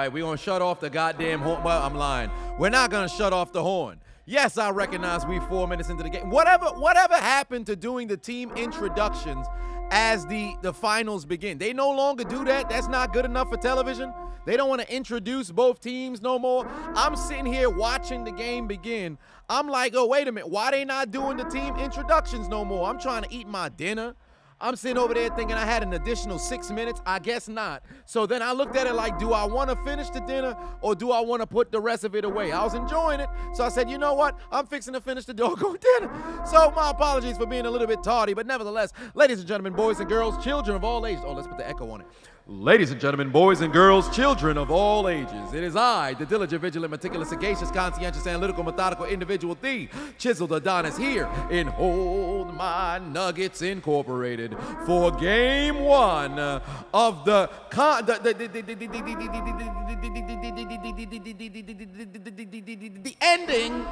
right, we're going to shut off the goddamn horn. Well, I'm lying. We're not going to shut off the horn. Yes, I recognize we 4 minutes into the game. Whatever happened to doing the team introductions as the finals begin? They no longer do that. That's not good enough for television. They don't want to introduce both teams no more. I'm sitting here watching the game begin. I'm like, oh, wait a minute. Why they not doing the team introductions no more? I'm trying to eat my dinner. I'm sitting over there thinking I had an additional 6 minutes. I guess not. So then I looked at it like, do I want to finish the dinner or do I want to put the rest of it away? I was enjoying it. So I said, you know what? I'm fixing to finish the doggone dinner. So my apologies for being a little bit tardy. But nevertheless, ladies and gentlemen, boys and girls, children of all ages. Oh, let's put the echo on it. Ladies and gentlemen, boys and girls, children of all ages, it is I, the diligent, vigilant, meticulous, sagacious, conscientious, analytical, methodical individual, the Chiseled Adonis, here in Hold My Nuggets Incorporated for Game 1 of the ending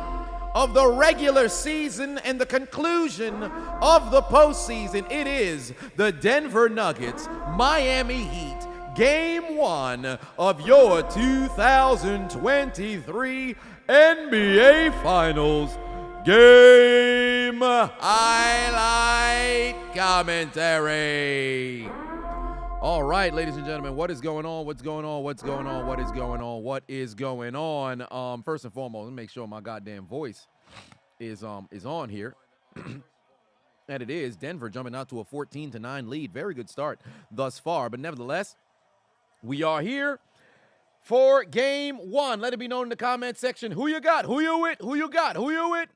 of the regular season and the conclusion of the postseason. It is the Denver Nuggets, Miami Heat, Game 1 of your 2023 NBA Finals game highlight commentary. All right, ladies and gentlemen, what is going on? What's going on? What's going on? What is going on? What is going on? First and foremost, let me make sure my goddamn voice is on here. And it is. Denver jumping out to a 14-9 lead. Very good start thus far, but nevertheless, we are here for Game 1. Let it be known in the comment section who you got, who you with, who you got, who you with.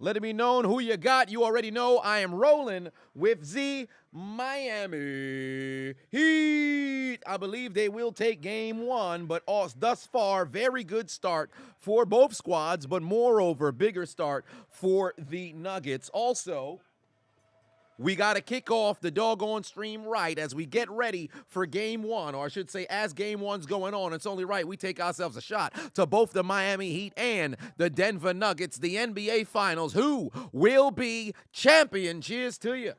Let it be known who you got. You already know I am rolling with the Miami Heat. I believe they will take Game 1, but thus far, very good start for both squads, but moreover, bigger start for the Nuggets. Also, we got to kick off the doggone stream right as we get ready for Game 1, or I should say as Game 1's going on. It's only right we take ourselves a shot to both the Miami Heat and the Denver Nuggets, the NBA Finals, who will be champion. Cheers to you.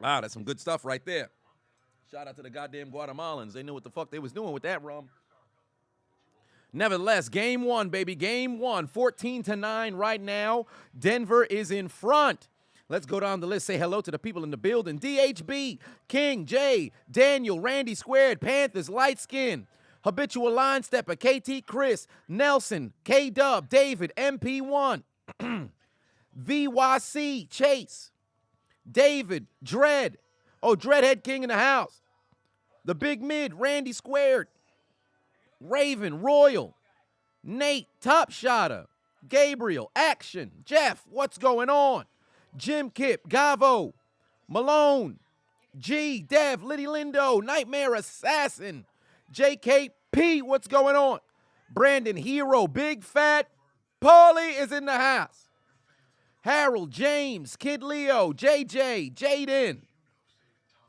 Wow, that's some good stuff right there. Shout out to the goddamn Guatemalans. They knew what the fuck they was doing with that rum. Nevertheless, Game 1, baby, Game 1, 14-9 right now. Denver is in front. Let's go down the list, say hello to the people in the building. DHB, King, Jay, Daniel, Randy Squared, Panthers, Light Skin, Habitual Line Stepper, KT Chris, Nelson, K-Dub, David, MP1, VYC, Chase, David, Dread, Dreadhead King in the house, the Big Mid, Randy Squared, Raven, Royal, Nate, Top Shotter, Gabriel, Action, Jeff, what's going on? Jim Kip, Gavo, Malone, G, Dev, Liddy Lindo, Nightmare Assassin, JKP, what's going on? Brandon Hero, Big Fat, Paulie is in the house. Harold, James, Kid Leo, JJ, Jaden,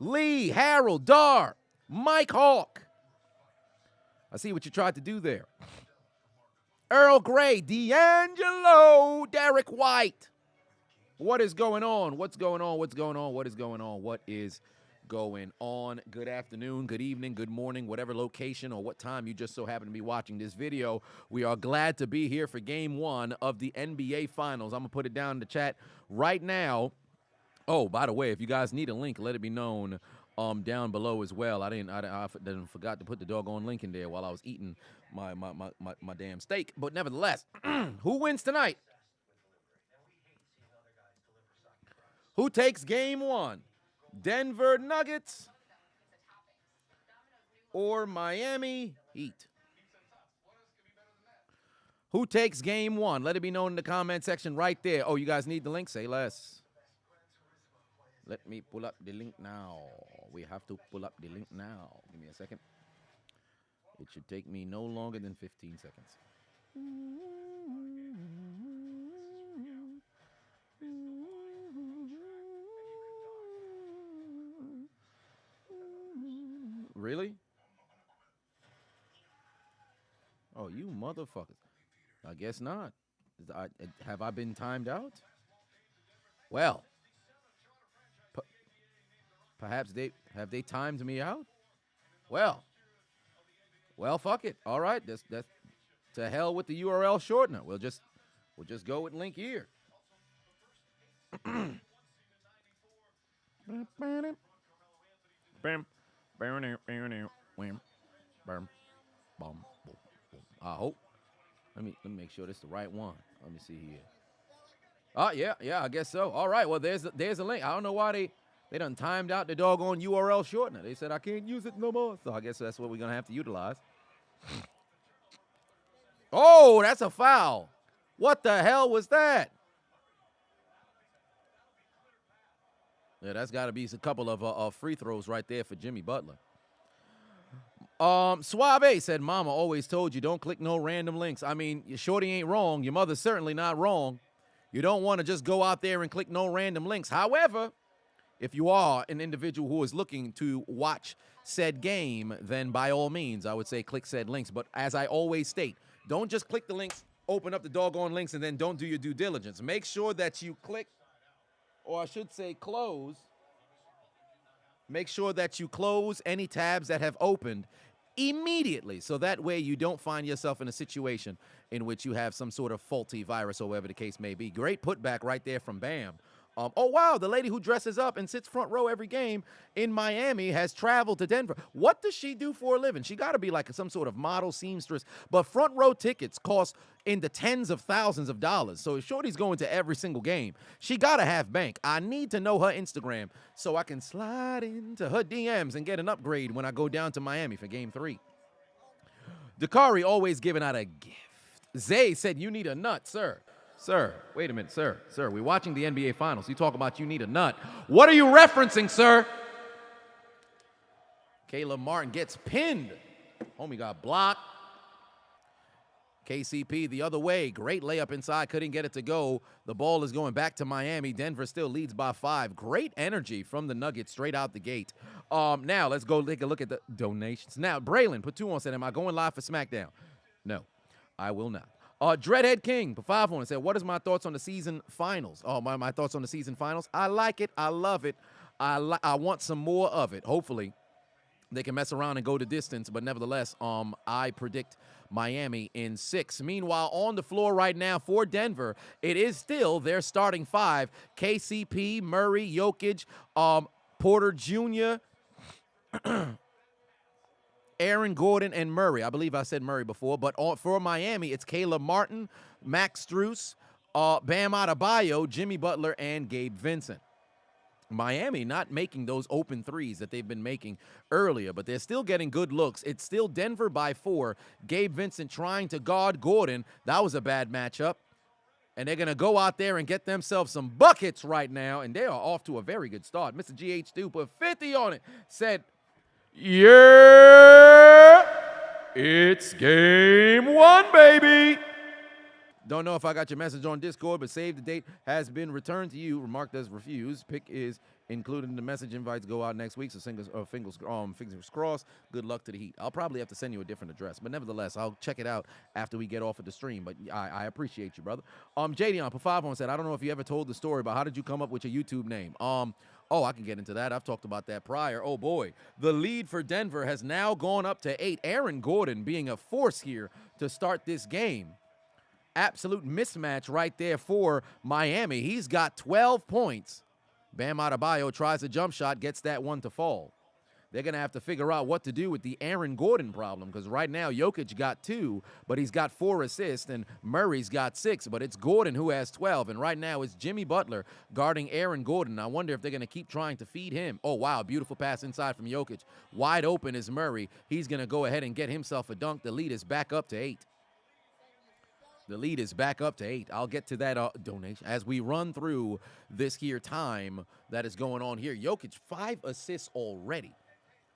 Lee, Harold, Dar, Mike Hawk. I see what you tried to do there. Earl Grey, D'Angelo, Derek White. What is going on? What's going on? What's going on? What is going on? What is going on? Good afternoon, good evening, good morning, whatever location or what time you just so happen to be watching this video. We are glad to be here for Game 1 of the NBA Finals. I'm going to put it down in the chat right now. Oh, by the way, if you guys need a link, let it be known down below as well. I forgot to put the doggone link in there while I was eating my damn steak. But nevertheless, who wins tonight? Who takes Game 1? Denver Nuggets or Miami Heat? Who takes Game 1? Let it be known in the comment section right there. Oh, you guys need the link? Say less. Let me pull up the link now. We have to pull up the link now. Give me a second. It should take me no longer than 15 seconds. Really? Oh, you motherfuckers. I guess not. Have I been timed out? Well. Perhaps they timed me out? Well, fuck it. All right, that's to hell with the URL shortener. We'll just go with link here. I hope. Let me make sure this is the right one. Let me see here. Oh, yeah, I guess so. All right, well, there's a link. I don't know why they done timed out the doggone URL shortener. They said I can't use it no more. So I guess that's what we're going to have to utilize. Oh, that's a foul. What the hell was that? Yeah, that's got to be a couple of free throws right there for Jimmy Butler. Suave said, Mama always told you don't click no random links. I mean, your shorty ain't wrong. Your mother's certainly not wrong. You don't want to just go out there and click no random links. However, if you are an individual who is looking to watch said game, then by all means, I would say click said links. But as I always state, don't just click the links, open up the doggone links, and then don't do your due diligence. Make sure that you click, or I should say close. Make sure that you close any tabs that have opened immediately, so that way you don't find yourself in a situation in which you have some sort of faulty virus or whatever the case may be. Great putback right there from Bam. Oh, wow, the lady who dresses up and sits front row every game in Miami has traveled to Denver. What does she do for a living? She got to be like some sort of model seamstress. But front row tickets cost in the tens of thousands of dollars. So if Shorty's going to every single game, she got to have bank. I need to know her Instagram so I can slide into her DMs and get an upgrade when I go down to Miami for Game 3. Dakari always giving out a gift. Zay said, you need a nut, sir. Sir, wait a minute, sir. Sir, we're watching the NBA Finals. You talk about you need a nut. What are you referencing, sir? Caleb Martin gets pinned. Homie got blocked. KCP the other way. Great layup inside. Couldn't get it to go. The ball is going back to Miami. Denver still leads by 5. Great energy from the Nuggets straight out the gate. Now, let's go take a look at the donations. Now, Braylon put 2 on, said, am I going live for SmackDown? No, I will not. Dreadhead King, put 5 on, said, what is my thoughts on the season finals? Oh, my thoughts on the season finals? I like it. I love it. I want some more of it. Hopefully, they can mess around and go the distance. But nevertheless, I predict Miami in 6. Meanwhile, on the floor right now for Denver, it is still their starting 5. KCP, Murray, Jokic, Porter Jr., Aaron Gordon, and Murray. I believe I said Murray before, but for Miami, it's Caleb Martin, Max Strus, Bam Adebayo, Jimmy Butler, and Gabe Vincent. Miami not making those open threes that they've been making earlier, but they're still getting good looks. It's still Denver by 4. Gabe Vincent trying to guard Gordon. That was a bad matchup. And they're going to go out there and get themselves some buckets right now, and they are off to a very good start. Mr. GH2 put 50 on it, said, yeah, it's game 1, baby. Don't know if I got your message on Discord, but save the date has been returned to you, marked as refused. Pick is included in the message. Invites go out next week, so fingers crossed. Good luck to the Heat. I'll probably have to send you a different address, but nevertheless, I'll check it out after we get off of the stream. But I appreciate you, brother. JD on 5 on said, I don't know if you ever told the story about how did you come up with your YouTube name. Oh, I can get into that. I've talked about that prior. Oh, boy. The lead for Denver has now gone up to 8. Aaron Gordon being a force here to start this game. Absolute mismatch right there for Miami. He's got 12 points. Bam Adebayo tries a jump shot, gets that one to fall. They're going to have to figure out what to do with the Aaron Gordon problem, because right now Jokic got 2, but he's got 4 assists, and Murray's got 6, but it's Gordon who has 12, and right now it's Jimmy Butler guarding Aaron Gordon. I wonder if they're going to keep trying to feed him. Oh, wow, beautiful pass inside from Jokic. Wide open is Murray. He's going to go ahead and get himself a dunk. The lead is back up to 8. The lead is back up to 8. I'll get to that donation as we run through this here time that is going on here. Jokic, 5 assists already.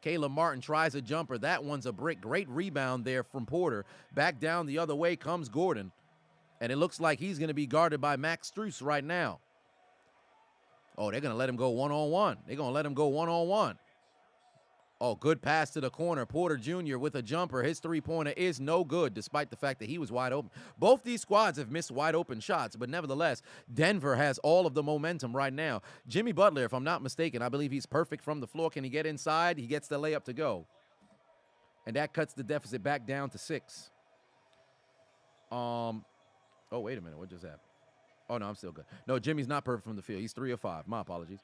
Caleb Martin tries a jumper. That one's a brick. Great rebound there from Porter. Back down the other way comes Gordon. And it looks like he's going to be guarded by Max Strus right now. Oh, they're going to let him go one-on-one. They're going to let him go one-on-one. Oh, good pass to the corner. Porter Jr. with a jumper. His three-pointer is no good, despite the fact that he was wide open. Both these squads have missed wide-open shots, but nevertheless, Denver has all of the momentum right now. Jimmy Butler, if I'm not mistaken, I believe he's perfect from the floor. Can he get inside? He gets the layup to go. And that cuts the deficit back down to 6. Oh, wait a minute. What just happened? Oh, no, I'm still good. No, Jimmy's not perfect from the field. He's 3 of 5. My apologies.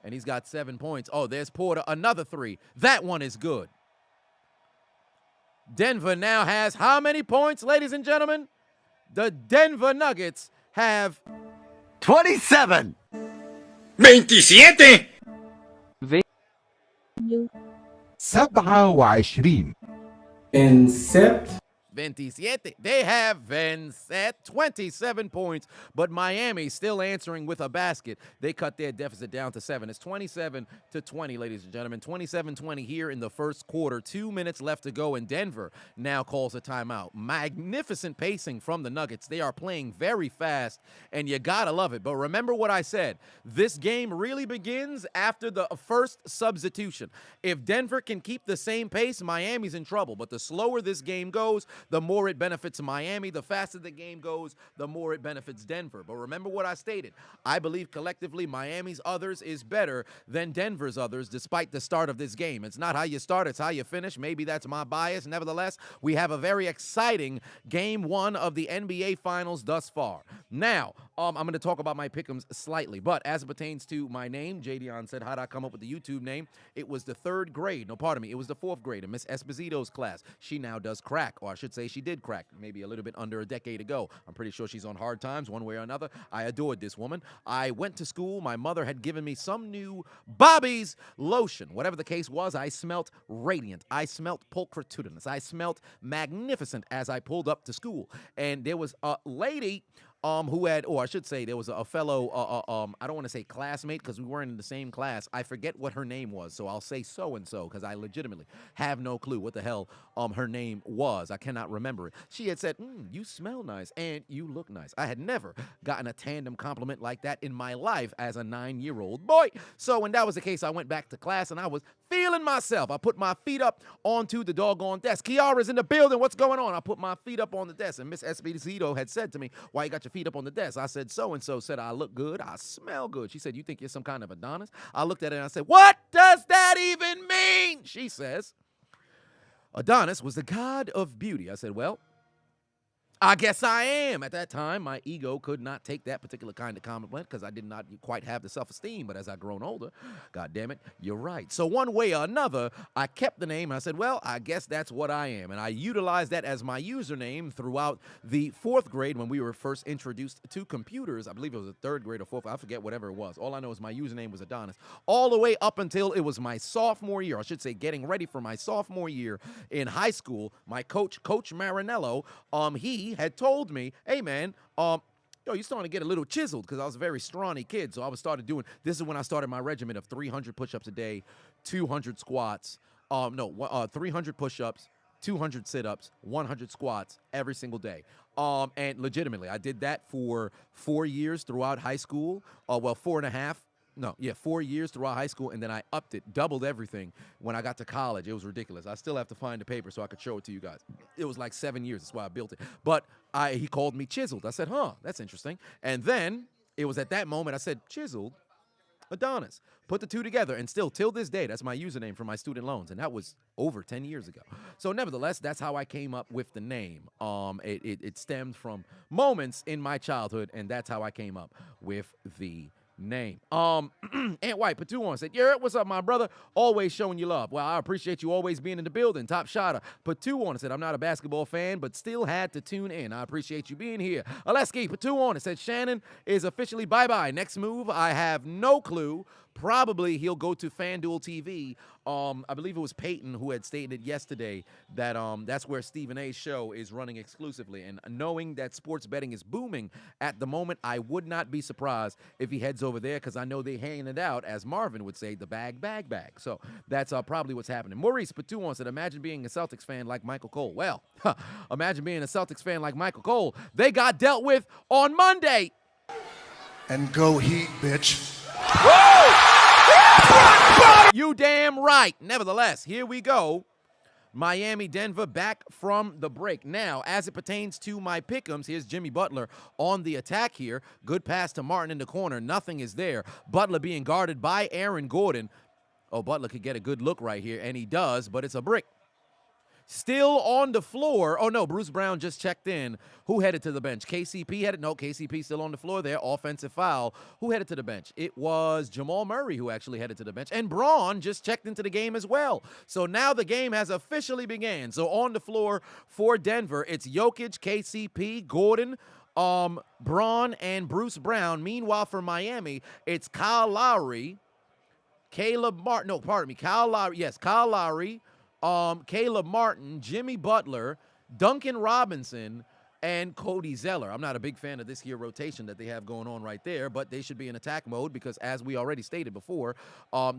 And he's got 7 points. Oh, there's Porter, another 3. That one is good. Denver now has how many points, ladies and gentlemen? The Denver Nuggets have 27. 27 27 27. They have 27 points, but Miami still answering with a basket. They cut their deficit down to 7. It's 27-20, ladies and gentlemen. 27-20 here in the first quarter. 2 minutes left to go, and Denver now calls a timeout. Magnificent pacing from the Nuggets. They are playing very fast, and you gotta love it. But remember what I said. This game really begins after the first substitution. If Denver can keep the same pace, Miami's in trouble. But the slower this game goes, the more it benefits Miami. The faster the game goes, the more it benefits Denver. But remember what I stated. I believe collectively Miami's others is better than Denver's others despite the start of this game. It's not how you start, it's how you finish. Maybe that's my bias. Nevertheless, we have a very exciting game 1 of the NBA Finals thus far. Now, I'm going to talk about my pick'ems slightly, but as it pertains to my name, Jadion said, how'd I come up with the YouTube name? It was the 3rd grade. No, pardon me. It was the 4th grade in Miss Esposito's class. She now does crack, or I should say she did crack, maybe a little bit under a decade ago. I'm pretty sure she's on hard times one way or another. I adored this woman. I went to school. My mother had given me some new Bobby's lotion. Whatever the case was, I smelt radiant. I smelt pulchritudinous. I smelt magnificent as I pulled up to school. And there was a lady who had, or I should say, there was a fellow, I don't want to say classmate because we weren't in the same class. I forget what her name was, so I'll say so-and-so because I legitimately have no clue what the hell her name was. I cannot remember it. She had said, you smell nice and you look nice. I had never gotten a tandem compliment like that in my life as a 9-year-old boy. So when that was the case, I went back to class and I was feeling myself. I put my feet up onto the doggone desk. Kiara's in the building. What's going on? I put my feet up on the desk, and Miss Esposito had said to me, why you got your feet up on the desk? I said, so-and-so said I look good. I smell good. She said, you think you're some kind of Adonis? I looked at her and I said, what does that even mean? She says, Adonis was the god of beauty. I said, well, I guess I am. At that time, my ego could not take that particular kind of compliment because I did not quite have the self-esteem. But as I grown older, God damn it, you're right. So one way or another, I kept the name. And I said, well, I guess that's what I am. And I utilized that as my username throughout the 4th grade when we were first introduced to computers. I believe it was the 3rd grade or 4th. I forget whatever it was. All I know is my username was Adonis. All the way up until it was my sophomore year. I should say getting ready for my sophomore year in high school. My coach, Coach Marinello, he had told me, hey, man, you're starting to get a little chiseled because I was a very scrawny kid. So I started doing, this is when I started my regimen of 300 push-ups a day, 200 squats, 300 push-ups, 200 sit-ups, 100 squats every single day. And legitimately, I did that for 4 years throughout high school. 4 years throughout high school, and then I upped it, doubled everything when I got to college. It was ridiculous. I still have to find the paper so I could show it to you guys. It was like 7 years. That's why I built it. But he called me Chiseled. I said, that's interesting. And then it was at that moment I said, Chiseled, Adonis. Put the two together, and still, till this day, that's my username for my student loans, and that was over 10 years ago. So nevertheless, that's how I came up with the name. It stemmed from moments in my childhood, and that's how I came up with the name. Aunt White Patuon said, yeah, what's up, my brother? Always showing you love. Well, I appreciate you always being in the building. Top shotter. Patuon said, I'm not a basketball fan, but still had to tune in. I appreciate you being here. Aleski Patuon said, Shannon is officially bye-bye. Next move, I have no clue. Probably he'll go to FanDuel TV. I believe it was Peyton who had stated yesterday that that's where Stephen A's show is running exclusively. And knowing that sports betting is booming at the moment, I would not be surprised if he heads over there because I know they're hanging it out, as Marvin would say, the bag. So that's probably what's happening. Maurice Patuon said, imagine being a Celtics fan like Michael Cole. Well, imagine being a Celtics fan like Michael Cole. They got dealt with on Monday. And go Heat, bitch. Whoa! You damn right. Nevertheless, here we go. Miami, Denver back from the break. Now, as it pertains to my pick'ems, here's Jimmy Butler on the attack here. Good pass to Martin in the corner. Nothing is there. Butler being guarded by Aaron Gordon. Oh, Butler could get a good look right here, and he does, but it's a brick. Still on the floor. Oh, no, Bruce Brown just checked in. Who headed to the bench? KCP headed? No, KCP still on the floor there. Offensive foul. Who headed to the bench? It was Jamal Murray who actually headed to the bench. And Braun just checked into the game as well. So now the game has officially began. So on the floor for Denver, it's Jokic, KCP, Gordon, Braun, and Bruce Brown. Meanwhile, for Miami, it's Kyle Lowry, Caleb Martin. No, pardon me. Kyle Lowry. Yes, Kyle Lowry. Caleb Martin, Jimmy Butler, Duncan Robinson, and Cody Zeller. I'm not a big fan of this here rotation that they have going on right there, but they should be in attack mode because, as we already stated before,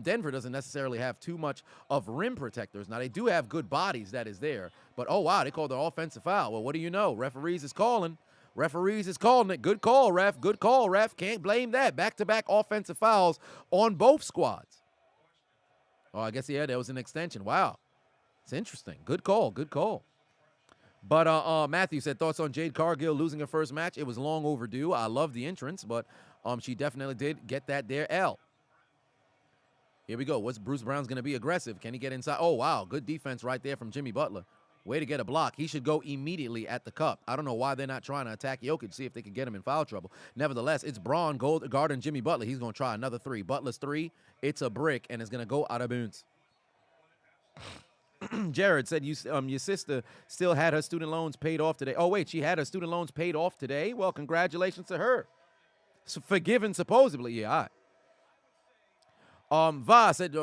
Denver doesn't necessarily have too much of rim protectors. Now, they do have good bodies that is there, but, oh, wow, they called an offensive foul. Well, what do you know? Referees is calling. Referees is calling it. Good call, ref. Good call, ref. Can't blame that. Back-to-back offensive fouls on both squads. Oh, I guess, yeah, there was an extension. Wow. It's interesting. Good call. Good call. But Matthew said, thoughts on Jade Cargill losing her first match? It was long overdue. I love the entrance, but she definitely did get that there L. Here we go. What's Bruce Brown's going to be aggressive? Can he get inside? Oh, wow. Good defense right there from Jimmy Butler. Way to get a block. He should go immediately at the cup. I don't know why they're not trying to attack Jokic, see if they can get him in foul trouble. Nevertheless, it's Braun guarding Jimmy Butler. He's going to try another three. Butler's three. It's a brick, and it's going to go out of bounds. Jared said your sister still had her student loans paid off today. Oh, wait, she had her student loans paid off today? Well, congratulations to her. So forgiven, supposedly. Yeah, all right. Va said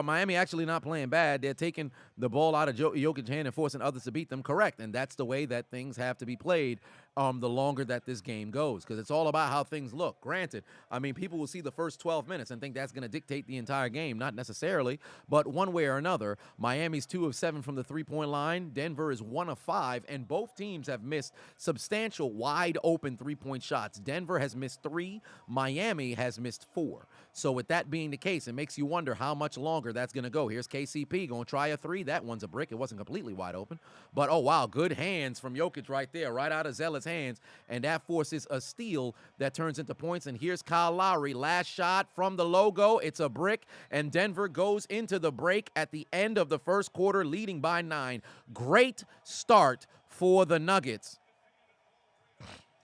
Miami actually not playing bad. They're taking the ball out of Jokic's hand and forcing others to beat them. Correct, and that's the way that things have to be played the longer that this game goes, because it's all about how things look. Granted, I mean, people will see the first 12 minutes and think that's going to dictate the entire game. Not necessarily, but one way or another, Miami's 2 of 7 from the three-point line. Denver is 1 of 5, and both teams have missed substantial wide-open three-point shots. Denver has missed 3. Miami has missed 4. So with that being the case, it makes you wonder how much longer that's going to go. Here's KCP going to try a 3. That one's a brick. It wasn't completely wide open. But, oh, wow, good hands from Jokic right there, right out of Zella's hands. And that forces a steal that turns into points. And here's Kyle Lowry. Last shot from the logo. It's a brick. And Denver goes into the break at the end of the first quarter, leading by 9. Great start for the Nuggets,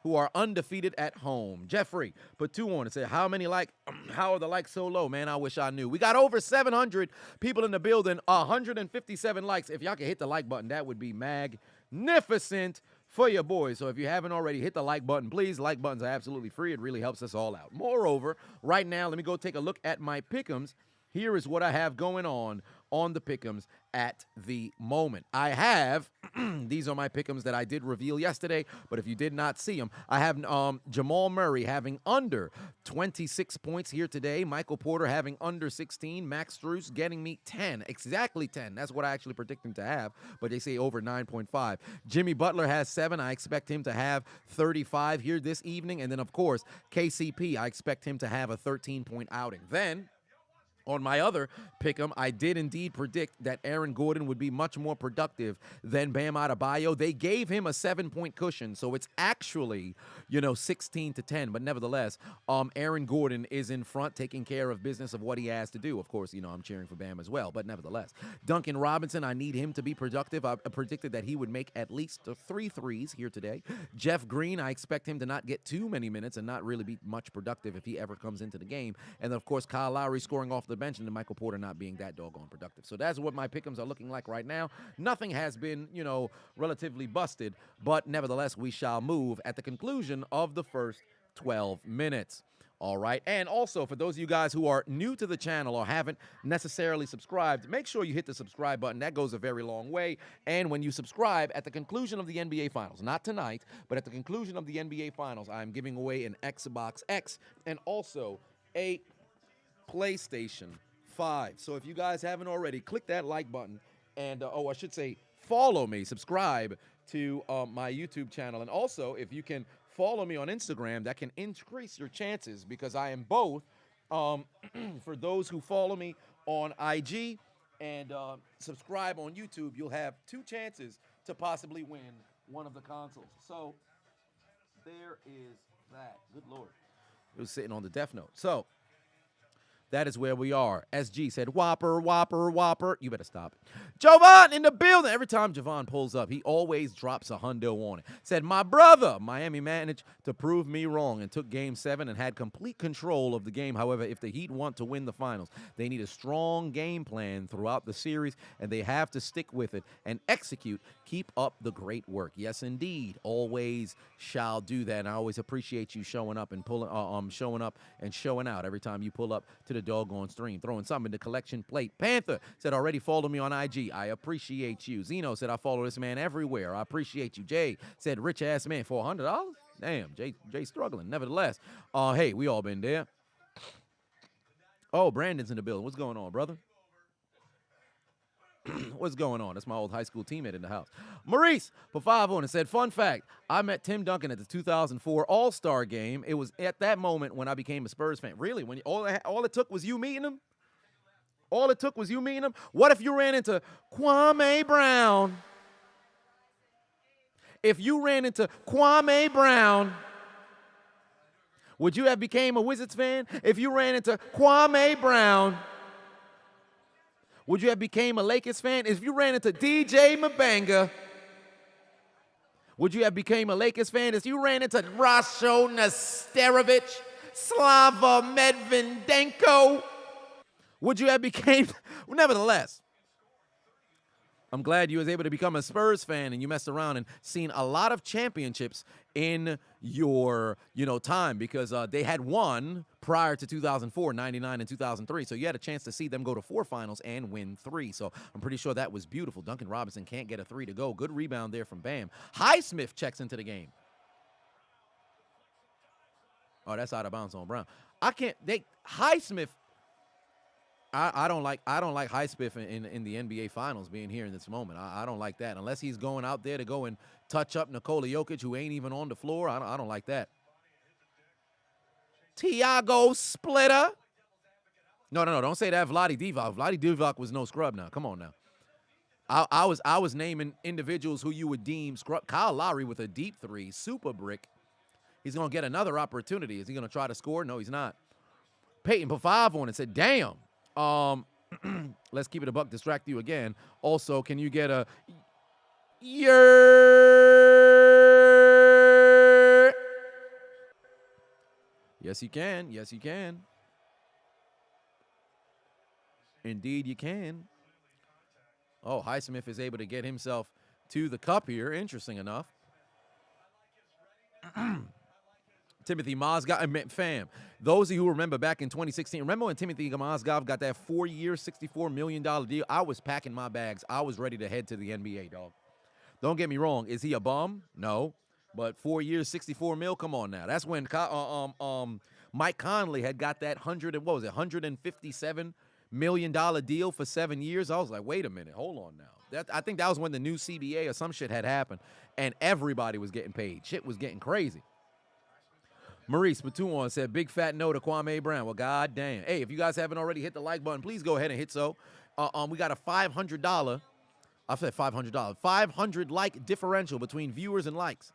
who are undefeated at home. Jeffrey put 2 on and said, how are the likes so low, man? I wish I knew. We got over 700 people in the building, 157 likes. If y'all can hit the like button, that would be magnificent for your boys. So if you haven't already, hit the like button, please. Like buttons are absolutely free. It really helps us all out. Moreover, right now, let me go take a look at my pick'ems. Here is what I have going on the pick'ems at the moment. I have, these are my pick'ems that I did reveal yesterday, but if you did not see them, I have Jamal Murray having under 26 points here today, Michael Porter having under 16, Max Strus getting me 10, exactly 10. That's what I actually predict him to have, but they say over 9.5. Jimmy Butler has 7. I expect him to have 35 here this evening, and then, of course, KCP, I expect him to have a 13-point outing. Then, on my other pick'em, I did indeed predict that Aaron Gordon would be much more productive than Bam Adebayo. They gave him a 7-point cushion, so it's actually, 16-10. But nevertheless, Aaron Gordon is in front, taking care of business of what he has to do. Of course, I'm cheering for Bam as well. But nevertheless, Duncan Robinson, I need him to be productive. I predicted that he would make at least 3 threes here today. Jeff Green, I expect him to not get too many minutes and not really be much productive if he ever comes into the game. And, of course, Kyle Lowry scoring off the bench and Michael Porter not being that doggone productive. So that's what my pick'ems are looking like right now. Nothing has been, relatively busted, but nevertheless, we shall move at the conclusion of the first 12 minutes. All right. And also, for those of you guys who are new to the channel or haven't necessarily subscribed, make sure you hit the subscribe button. That goes a very long way. And when you subscribe, at the conclusion of the NBA Finals, not tonight, but at the conclusion of the NBA Finals, I'm giving away an Xbox X and also a PlayStation 5. So if you guys haven't already, click that like button and, I should say, follow me, subscribe to my YouTube channel. And also, if you can follow me on Instagram, that can increase your chances because I am both, for those who follow me on IG and subscribe on YouTube, you'll have 2 chances to possibly win one of the consoles. So there is that. Good Lord. It was sitting on the Death Note. So that is where we are. SG said, Whopper, Whopper, Whopper. You better stop it. Jovan in the building. Every time Jovan pulls up, he always drops a hundo on it. Said, my brother, Miami managed to prove me wrong and took game 7 and had complete control of the game. However, if the Heat want to win the finals, they need a strong game plan throughout the series, and they have to stick with it and execute. Keep up the great work. Yes, indeed. Always shall do that. And I always appreciate you showing up and showing up and showing out every time you pull up to the doggone stream, throwing something in the collection plate. Panther said, already follow me on IG. I appreciate you. Zeno said, I follow this man everywhere. I appreciate you. Jay said, rich ass man, $400. Damn, Jay struggling. Nevertheless, hey, we all been there. Oh, Brandon's in the building. What's going on, brother? What's going on? That's my old high school teammate in the house. Maurice for 5 on and said, fun fact, I met Tim Duncan at the 2004 All-Star game. It was at that moment when I became a Spurs fan. Really? When all it took was you meeting him? All it took was you meeting him? What if you ran into Kwame Brown? If you ran into Kwame Brown, would you have became a Wizards fan? If you ran into Kwame Brown, would you have became a Lakers fan? If you ran into DJ Mabanga, would you have became a Lakers fan? If you ran into Rasho Nesterovic, Slava Medvedenko, would you have became, well, nevertheless, I'm glad you was able to become a Spurs fan and you messed around and seen a lot of championships in your, time because they had won prior to 2004, 99, and 2003. So you had a chance to see them go to 4 finals and win 3. So I'm pretty sure that was beautiful. Duncan Robinson can't get a 3 to go. Good rebound there from Bam. Highsmith checks into the game. Oh, that's out of bounds on Brown. Highsmith. I don't like Highsmith in the NBA Finals being here in this moment. I don't like that unless he's going out there to go and touch up Nikola Jokic, who ain't even on the floor. I don't like that. Tiago Splitter. No, don't say that. Vlade Divac. Vlade Divac was no scrub now. Come on now. I was naming individuals who you would deem scrub. Kyle Lowry with a deep 3, super brick. He's gonna get another opportunity. Is he gonna try to score? No, he's not. Peyton put 5 on and said, damn. Let's keep it a buck, distract you again. Also, can you get a Yes, you can. Yes, you can. Indeed, you can. Oh, Highsmith is able to get himself to the cup here. Interesting enough. Timothy Mozgov, fam, those of you who remember back in 2016, remember when Timothy Mozgov got that 4-year, $64 million deal? I was packing my bags. I was ready to head to the NBA, dog. Don't get me wrong. Is he a bum? No. But 4 years, $64 million? Come on now. That's when Mike Conley had got that $157 million deal for 7 years. I was like, wait a minute. Hold on now. I think that was when the new CBA or some shit had happened, and everybody was getting paid. Shit was getting crazy. Maurice Matuan said, big fat no to Kwame Brown. Well, god damn. Hey, if you guys haven't already hit the like button, please go ahead and hit so. We got a $500, I said $500, 500 like differential between viewers and likes.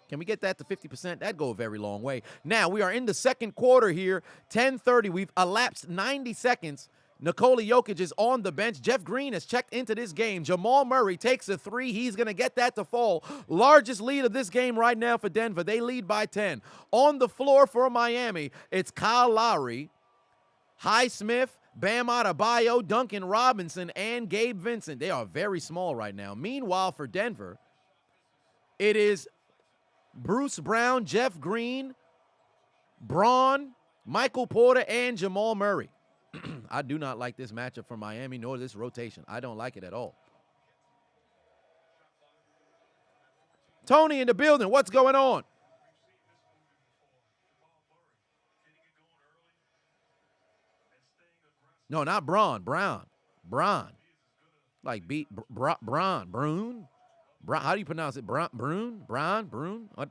Can we get that to 50%? That'd go a very long way. Now, we are in the second quarter here, 10:30. We've elapsed 90 seconds. Nikola Jokic is on the bench. Jeff Green has checked into this game. Jamal Murray takes a 3. He's going to get that to fall. Largest lead of this game right now for Denver. They lead by 10. On the floor for Miami, it's Kyle Lowry, Highsmith, Bam Adebayo, Duncan Robinson, and Gabe Vincent. They are very small right now. Meanwhile, for Denver, it is Bruce Brown, Jeff Green, Braun, Michael Porter, and Jamal Murray. I do not like this matchup for Miami, nor this rotation. I don't like it at all. Tony in the building. What's going on? No, not Braun. Brown. Like Braun. Brune? How do you pronounce it? Brune? What?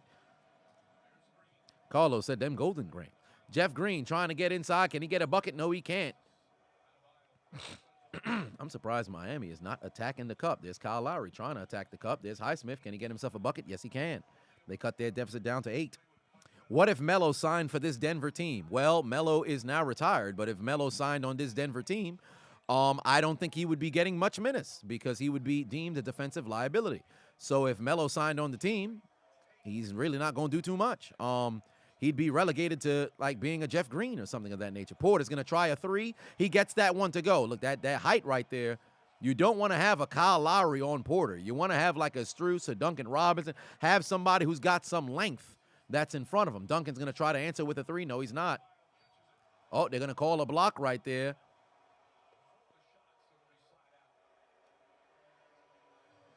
Carlos said them golden grain. Jeff Green trying to get inside. Can he get a bucket? No, he can't. I'm surprised Miami is not attacking the cup. There's Kyle Lowry trying to attack the cup. There's Highsmith. Can he get himself a bucket? Yes, he can. They cut their deficit down to 8. What if Melo signed for this Denver team? Well, Melo is now retired, but if Melo signed on this Denver team, I don't think he would be getting much minutes because he would be deemed a defensive liability. So if Melo signed on the team, he's really not going to do too much. He'd be relegated to like being a Jeff Green or something of that nature. Porter's going to try a 3. He gets that one to go. Look, that height right there. You don't want to have a Kyle Lowry on Porter. You want to have like a Strus, a Duncan Robinson, have somebody who's got some length that's in front of him. Duncan's going to try to answer with a 3. No, he's not. Oh, they're going to call a block right there.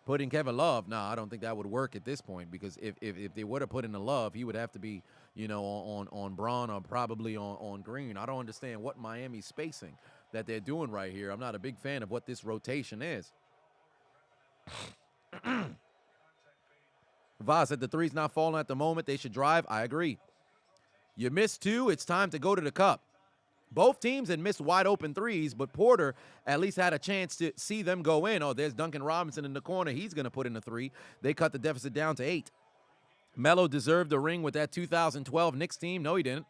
Putting Kevin Love, no, I don't think that would work at this point because if they would have put in the Love, he would have to be, on Braun or probably on Green. I don't understand what Miami's spacing that they're doing right here. I'm not a big fan of what this rotation is. Vaz said the 3's not falling at the moment. They should drive. I agree. You missed 2. It's time to go to the cup. Both teams had missed wide open 3s, but Porter at least had a chance to see them go in. Oh, there's Duncan Robinson in the corner. He's going to put in a 3. They cut the deficit down to 8. Melo deserved a ring with that 2012 Knicks team. No, he didn't.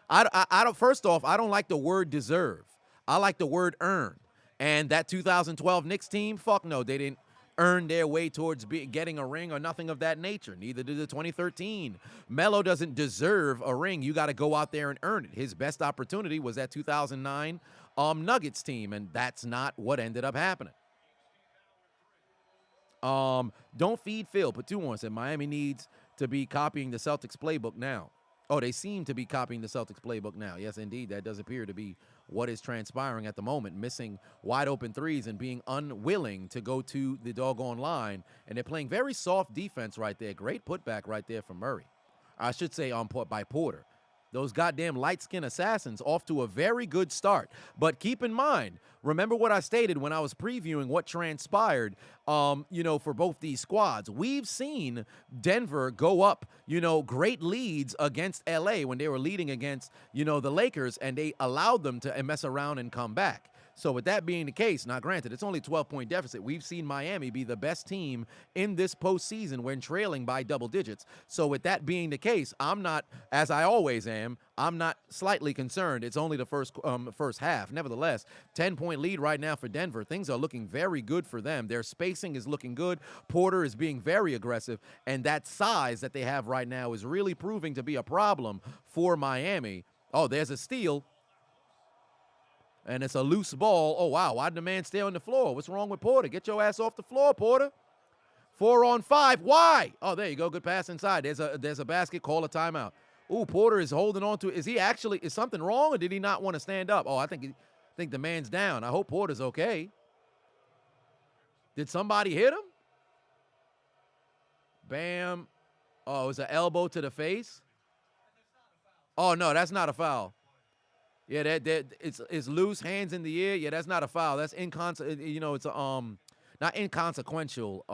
I don't. First off, I don't like the word deserve. I like the word earn. And that 2012 Knicks team, fuck no, they didn't earn their way towards getting a ring or nothing of that nature. Neither did the 2013. Melo doesn't deserve a ring. You got to go out there and earn it. His best opportunity was that 2009 Nuggets team, and that's not what ended up happening. Don't feed Phil. Put 2 on. Said Miami needs to be copying the Celtics playbook now. Oh, they seem to be copying the Celtics playbook now. Yes, indeed. That does appear to be what is transpiring at the moment, missing wide open 3s and being unwilling to go to the doggone line. And they're playing very soft defense right there. Great putback right there from Murray. I should say by Porter. Those goddamn light-skinned assassins off to a very good start. But keep in mind, remember what I stated when I was previewing what transpired, for both these squads. We've seen Denver go up, great leads against L.A. when they were leading against, the Lakers, and they allowed them to mess around and come back. So with that being the case, now granted, it's only a 12-point deficit. We've seen Miami be the best team in this postseason when trailing by double digits. So with that being the case, I'm not, as I always am, I'm not slightly concerned. It's only the first half. Nevertheless, 10-point lead right now for Denver. Things are looking very good for them. Their spacing is looking good. Porter is being very aggressive, and that size that they have right now is really proving to be a problem for Miami. Oh, there's a steal. And it's a loose ball. Oh, wow. Why did the man stay on the floor? What's wrong with Porter? Get your ass off the floor, Porter. 4 on 5. Why? Oh, there you go. Good pass inside. There's a basket. Call a timeout. Ooh, Porter is holding on to it. Is something wrong, or did he not want to stand up? Oh, I think the man's down. I hope Porter's okay. Did somebody hit him? Bam. Oh, it was an elbow to the face. Oh, no, that's not a foul. Yeah, it's loose, hands in the air. Yeah, that's not a foul. That's it's not inconsequential.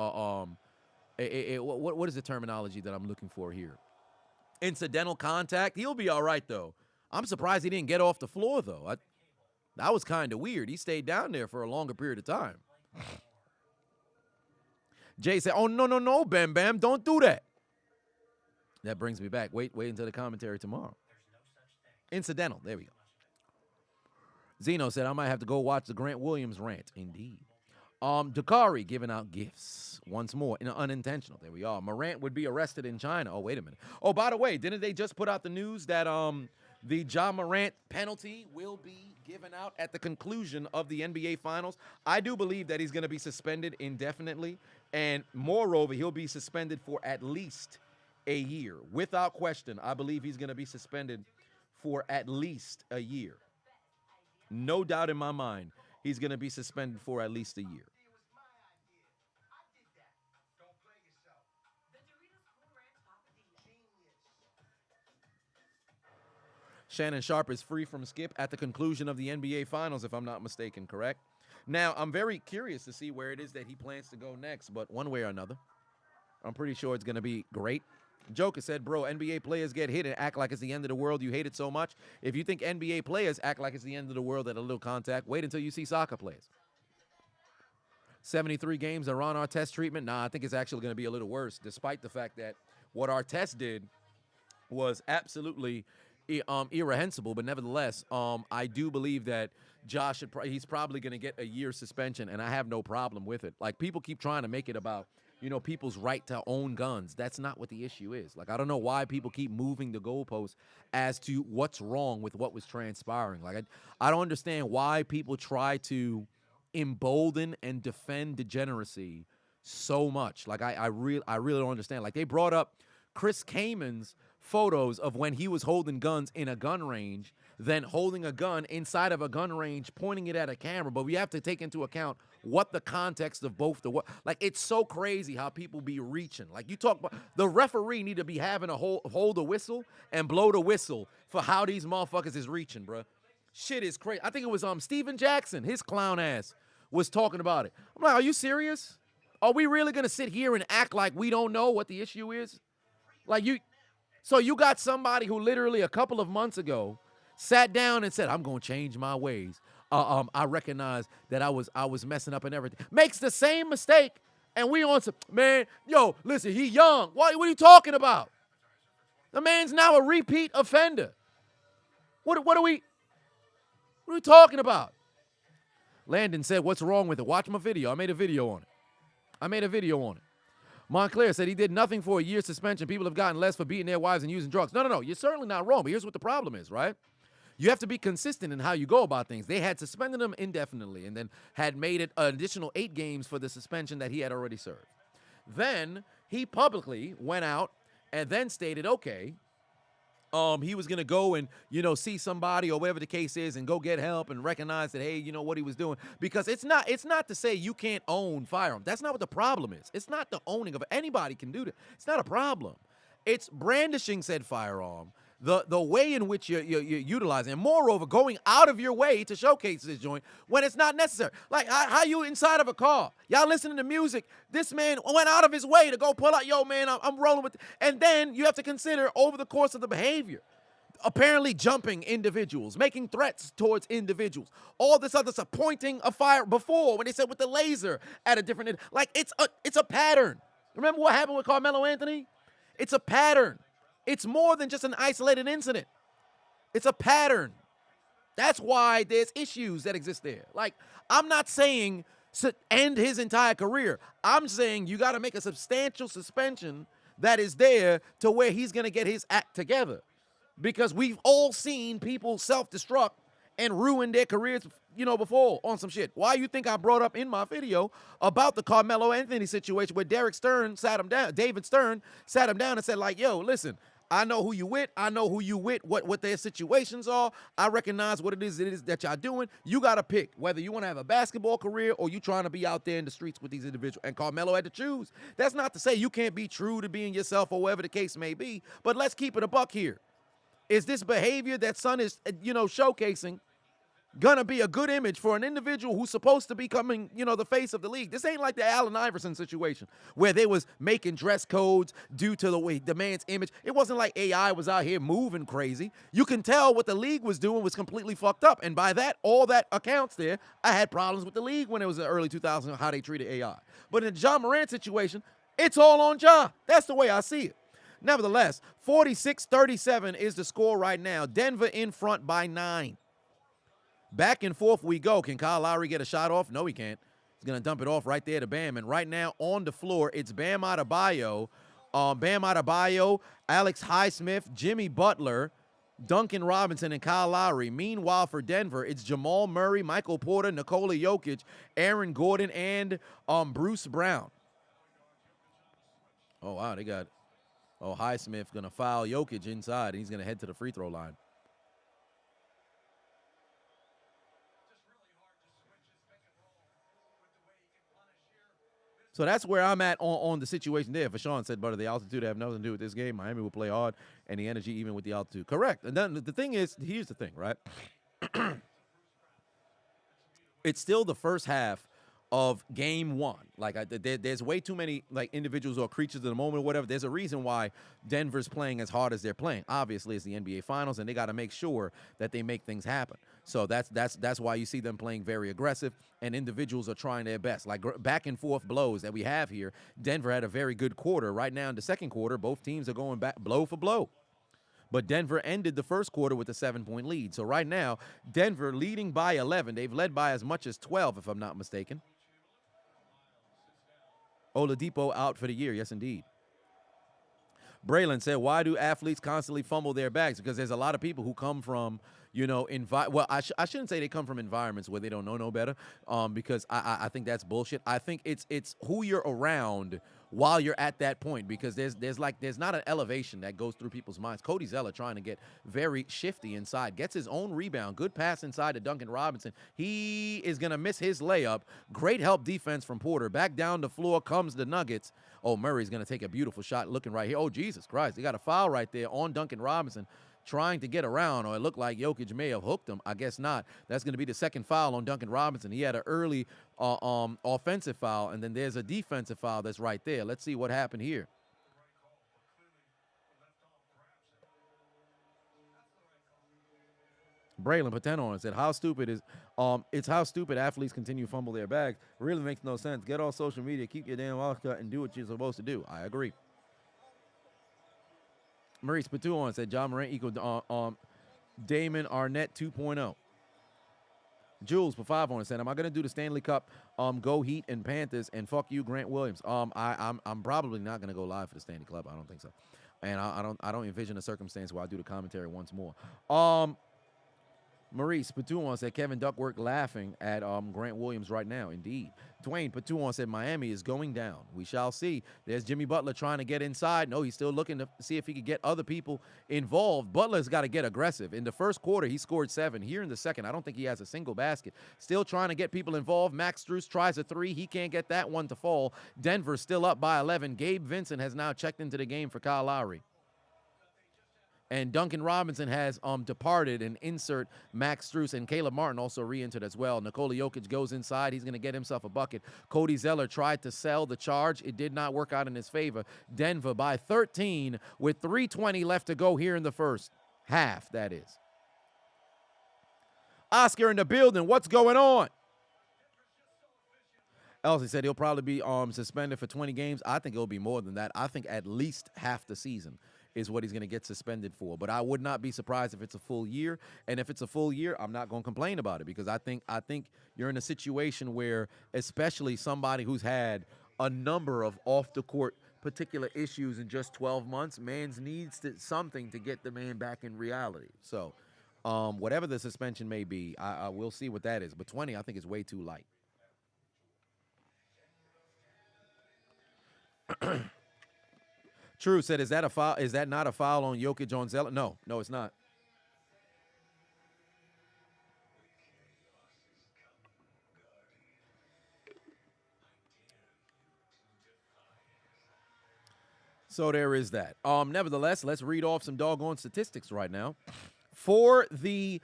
What is the terminology that I'm looking for here? Incidental contact. He'll be all right though. I'm surprised he didn't get off the floor though. That was kind of weird. He stayed down there for a longer period of time. Jay said, "Oh no, Bam Bam, don't do that." That brings me back. Wait until the commentary tomorrow. Incidental. There we go. Zeno said, I might have to go watch the Grant Williams rant. Indeed. Dakari giving out gifts once more. Unintentional. There we are. Morant would be arrested in China. Oh, wait a minute. Oh, by the way, didn't they just put out the news that the Ja Morant penalty will be given out at the conclusion of the NBA Finals? I do believe that he's going to be suspended indefinitely. And moreover, he'll be suspended for at least a year. Without question, I believe he's going to be suspended for at least a year. No doubt in my mind, he's going to be suspended for at least a year. Shannon Sharp is free from Skip at the conclusion of the NBA Finals, if I'm not mistaken, correct? Now, I'm very curious to see where it is that he plans to go next, but one way or another, I'm pretty sure it's going to be great. Joker said, bro, NBA players get hit and act like it's the end of the world. You hate it so much. If you think NBA players act like it's the end of the world at a little contact, wait until you see soccer players. 73 games are on our test treatment. Nah, I think it's actually going to be a little worse, despite the fact that what our test did was absolutely irrehensible. But nevertheless, I do believe that Josh, he's probably going to get a year suspension, and I have no problem with it. Like, people keep trying to make it about, people's right to own guns. That's not what the issue is. Like, I don't know why people keep moving the goalposts as to what's wrong with what was transpiring. Like, I don't understand why people try to embolden and defend degeneracy so much. Like, I really don't understand. Like, they brought up Chris Kamen's photos of when he was holding guns in a gun range, then holding a gun inside of a gun range, pointing it at a camera. But we have to take into account what the context of both like, it's so crazy how people be reaching. Like, you talk about the referee need to be having a hold a whistle and blow the whistle for how these motherfuckers is reaching, bro. Shit is crazy. I think it was Steven Jackson, his clown ass, was talking about it. I'm like, are you serious? Are we really gonna sit here and act like we don't know what the issue is? Like, so you got somebody who literally a couple of months ago sat down and said, I'm going to change my ways. I recognize that I was messing up and everything. Makes the same mistake, and we on some, man, yo, listen, he young. What are you talking about? The man's now a repeat offender. What are we talking about? Landon said, what's wrong with it? Watch my video. I made a video on it. Montclair said he did nothing for a year suspension. People have gotten less for beating their wives and using drugs. No. You're certainly not wrong, but here's what the problem is, right? You have to be consistent in how you go about things. They had suspended him indefinitely and then had made it an additional 8 games for the suspension that he had already served. Then he publicly went out and then stated, okay, he was going to go and, see somebody or whatever the case is and go get help and recognize that, hey, what he was doing. Because it's not to say you can't own firearms. That's not what the problem is. It's not the owning of it. Anybody can do that. It's not a problem. It's brandishing said firearm, the way in which you're utilizing it. And moreover, going out of your way to showcase this joint when it's not necessary. Like, how you inside of a car? Y'all listening to music. This man went out of his way to go pull out, yo, man, I'm rolling with. And then you have to consider over the course of the behavior, apparently jumping individuals, making threats towards individuals, all this other stuff, pointing a fire before when they said with the laser at a different, like, it's a pattern. Remember what happened with Carmelo Anthony? It's a pattern. It's more than just an isolated incident. It's a pattern. That's why there's issues that exist there. Like, I'm not saying end his entire career. I'm saying you got to make a substantial suspension that is there to where he's going to get his act together. Because we've all seen people self-destruct and ruin their careers, before on some shit. Why you think I brought up in my video about the Carmelo Anthony situation where David Stern sat him down and said, like, yo, listen, I know who you with. I know who you with, what their situations are. I recognize what it is that y'all doing. You got to pick whether you want to have a basketball career or you trying to be out there in the streets with these individuals. And Carmelo had to choose. That's not to say you can't be true to being yourself or whatever the case may be, but let's keep it a buck here. Is this behavior that Son is, showcasing gonna be a good image for an individual who's supposed to be becoming, the face of the league? This ain't like the Allen Iverson situation where they was making dress codes due to the way the man's image. It wasn't like AI was out here moving crazy. You can tell what the league was doing was completely fucked up. And by that, all that accounts there, I had problems with the league when it was the early 2000s, how they treated AI. But in the Ja Morant situation, it's all on Ja. That's the way I see it. Nevertheless, 46-37 is the score right now. Denver in front by 9. Back and forth we go. Can Kyle Lowry get a shot off? No, he can't. He's going to dump it off right there to Bam. And right now on the floor, it's Bam Adebayo, Alex Highsmith, Jimmy Butler, Duncan Robinson, and Kyle Lowry. Meanwhile, for Denver, it's Jamal Murray, Michael Porter, Nikola Jokic, Aaron Gordon, and Bruce Brown. Oh, wow, they got Highsmith going to foul Jokic inside, and he's going to head to the free throw line. So that's where I'm at on the situation there. For Sean said, but the altitude have nothing to do with this game. Miami will play hard, and the energy even with the altitude. Correct. And then the thing is, here's the thing, right? It's still the first half of game one. Like, there's way too many like individuals or creatures of the moment or whatever. There's a reason why Denver's playing as hard as they're playing. Obviously, it's the NBA Finals, and they got to make sure that they make things happen. So that's why you see them playing very aggressive, and individuals are trying their best. Like back and forth blows that we have here. Denver had a very good quarter. Right now in the second quarter, both teams are going back blow for blow. But Denver ended the first quarter with a 7-point lead. So right now, Denver leading by 11. They've led by as much as 12, if I'm not mistaken. Oladipo out for the year. Yes, indeed. Braylon said, why do athletes constantly fumble their bags? Because there's a lot of people who come from, I shouldn't say they come from environments where they don't know no better, because I think that's bullshit. I think it's who you're around while you're at that point, because there's not an elevation that goes through people's minds. Cody Zeller trying to get very shifty inside, gets his own rebound, good pass inside to Duncan Robinson. He is going to miss his layup. Great help defense from Porter. Back down the floor comes the Nuggets. Oh, Murray's going to take a beautiful shot looking right here. Oh, Jesus Christ. They got a foul right there on Duncan Robinson trying to get around, or it looked like Jokic may have hooked him. I guess not. That's going to be the second foul on Duncan Robinson. He had an early offensive foul, and then there's a defensive foul that's right there. Let's see what happened here. Braylon Pateno said, it's how stupid athletes continue to fumble their bags. It really makes no sense. Get off social media, keep your damn mouth shut, and do what you're supposed to do. I agree. Maurice Patuon said, John Morant equal Damon Arnett 2.0. Jules for 5 on said, am I gonna do the Stanley Cup go Heat and Panthers and fuck you Grant Williams? I'm probably not gonna go live for the Stanley Cup. I don't think so. And I don't envision a circumstance where I do the commentary once more. Maurice Patuon said Kevin Duckworth laughing at Grant Williams right now. Indeed. Dwayne Patuon said Miami is going down. We shall see. There's Jimmy Butler trying to get inside. No, he's still looking to see if he could get other people involved. Butler's got to get aggressive. In the first quarter, he scored 7. Here in the second, I don't think he has a single basket. Still trying to get people involved. Max Strus tries a 3. He can't get that one to fall. Denver's still up by 11. Gabe Vincent has now checked into the game for Kyle Lowry. And Duncan Robinson has departed, and insert Max Strus, and Caleb Martin also re-entered as well. Nikola Jokic goes inside. He's going to get himself a bucket. Cody Zeller tried to sell the charge. It did not work out in his favor. Denver by 13 with 3:20 left to go here in the first half, that is. Oscar in the building. What's going on? Elsie said he'll probably be suspended for 20 games. I think it'll be more than that. I think at least half the season is what he's going to get suspended for. But I would not be surprised if it's a full year. And if it's a full year, I'm not going to complain about it, because I think you're in a situation where, especially somebody who's had a number of off-the-court particular issues in just 12 months, man's needs something to get the man back in reality. So whatever the suspension may be, I will see what that is. But 20, I think, is way too light. True said, is that a foul? Is that not a foul on Jokic on Zeller? No, it's not. So there is that. Nevertheless, let's read off some doggone statistics right now. For the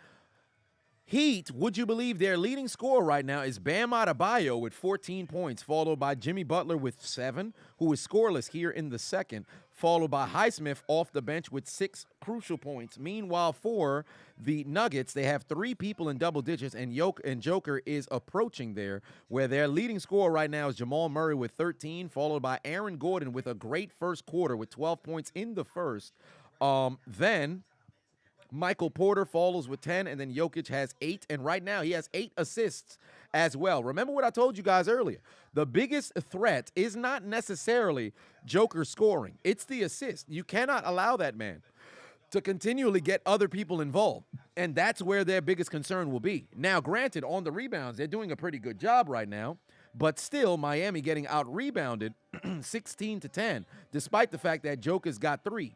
Heat, would you believe their leading scorer right now is Bam Adebayo with 14 points, followed by Jimmy Butler with 7, who is scoreless here in the second, followed by Highsmith off the bench with 6 crucial points. Meanwhile, for the Nuggets, they have 3 people in double digits, and Joker is approaching there, where their leading scorer right now is Jamal Murray with 13, followed by Aaron Gordon with a great first quarter with 12 points in the first. Then Michael Porter follows with 10, and then Jokic has 8, and right now he has 8 assists as well. Remember what I told you guys earlier. The biggest threat is not necessarily Joker scoring. It's the assist. You cannot allow that man to continually get other people involved, and that's where their biggest concern will be. Now, granted, on the rebounds, they're doing a pretty good job right now, but still, Miami getting out-rebounded 16-10, despite the fact that Joker's got 3.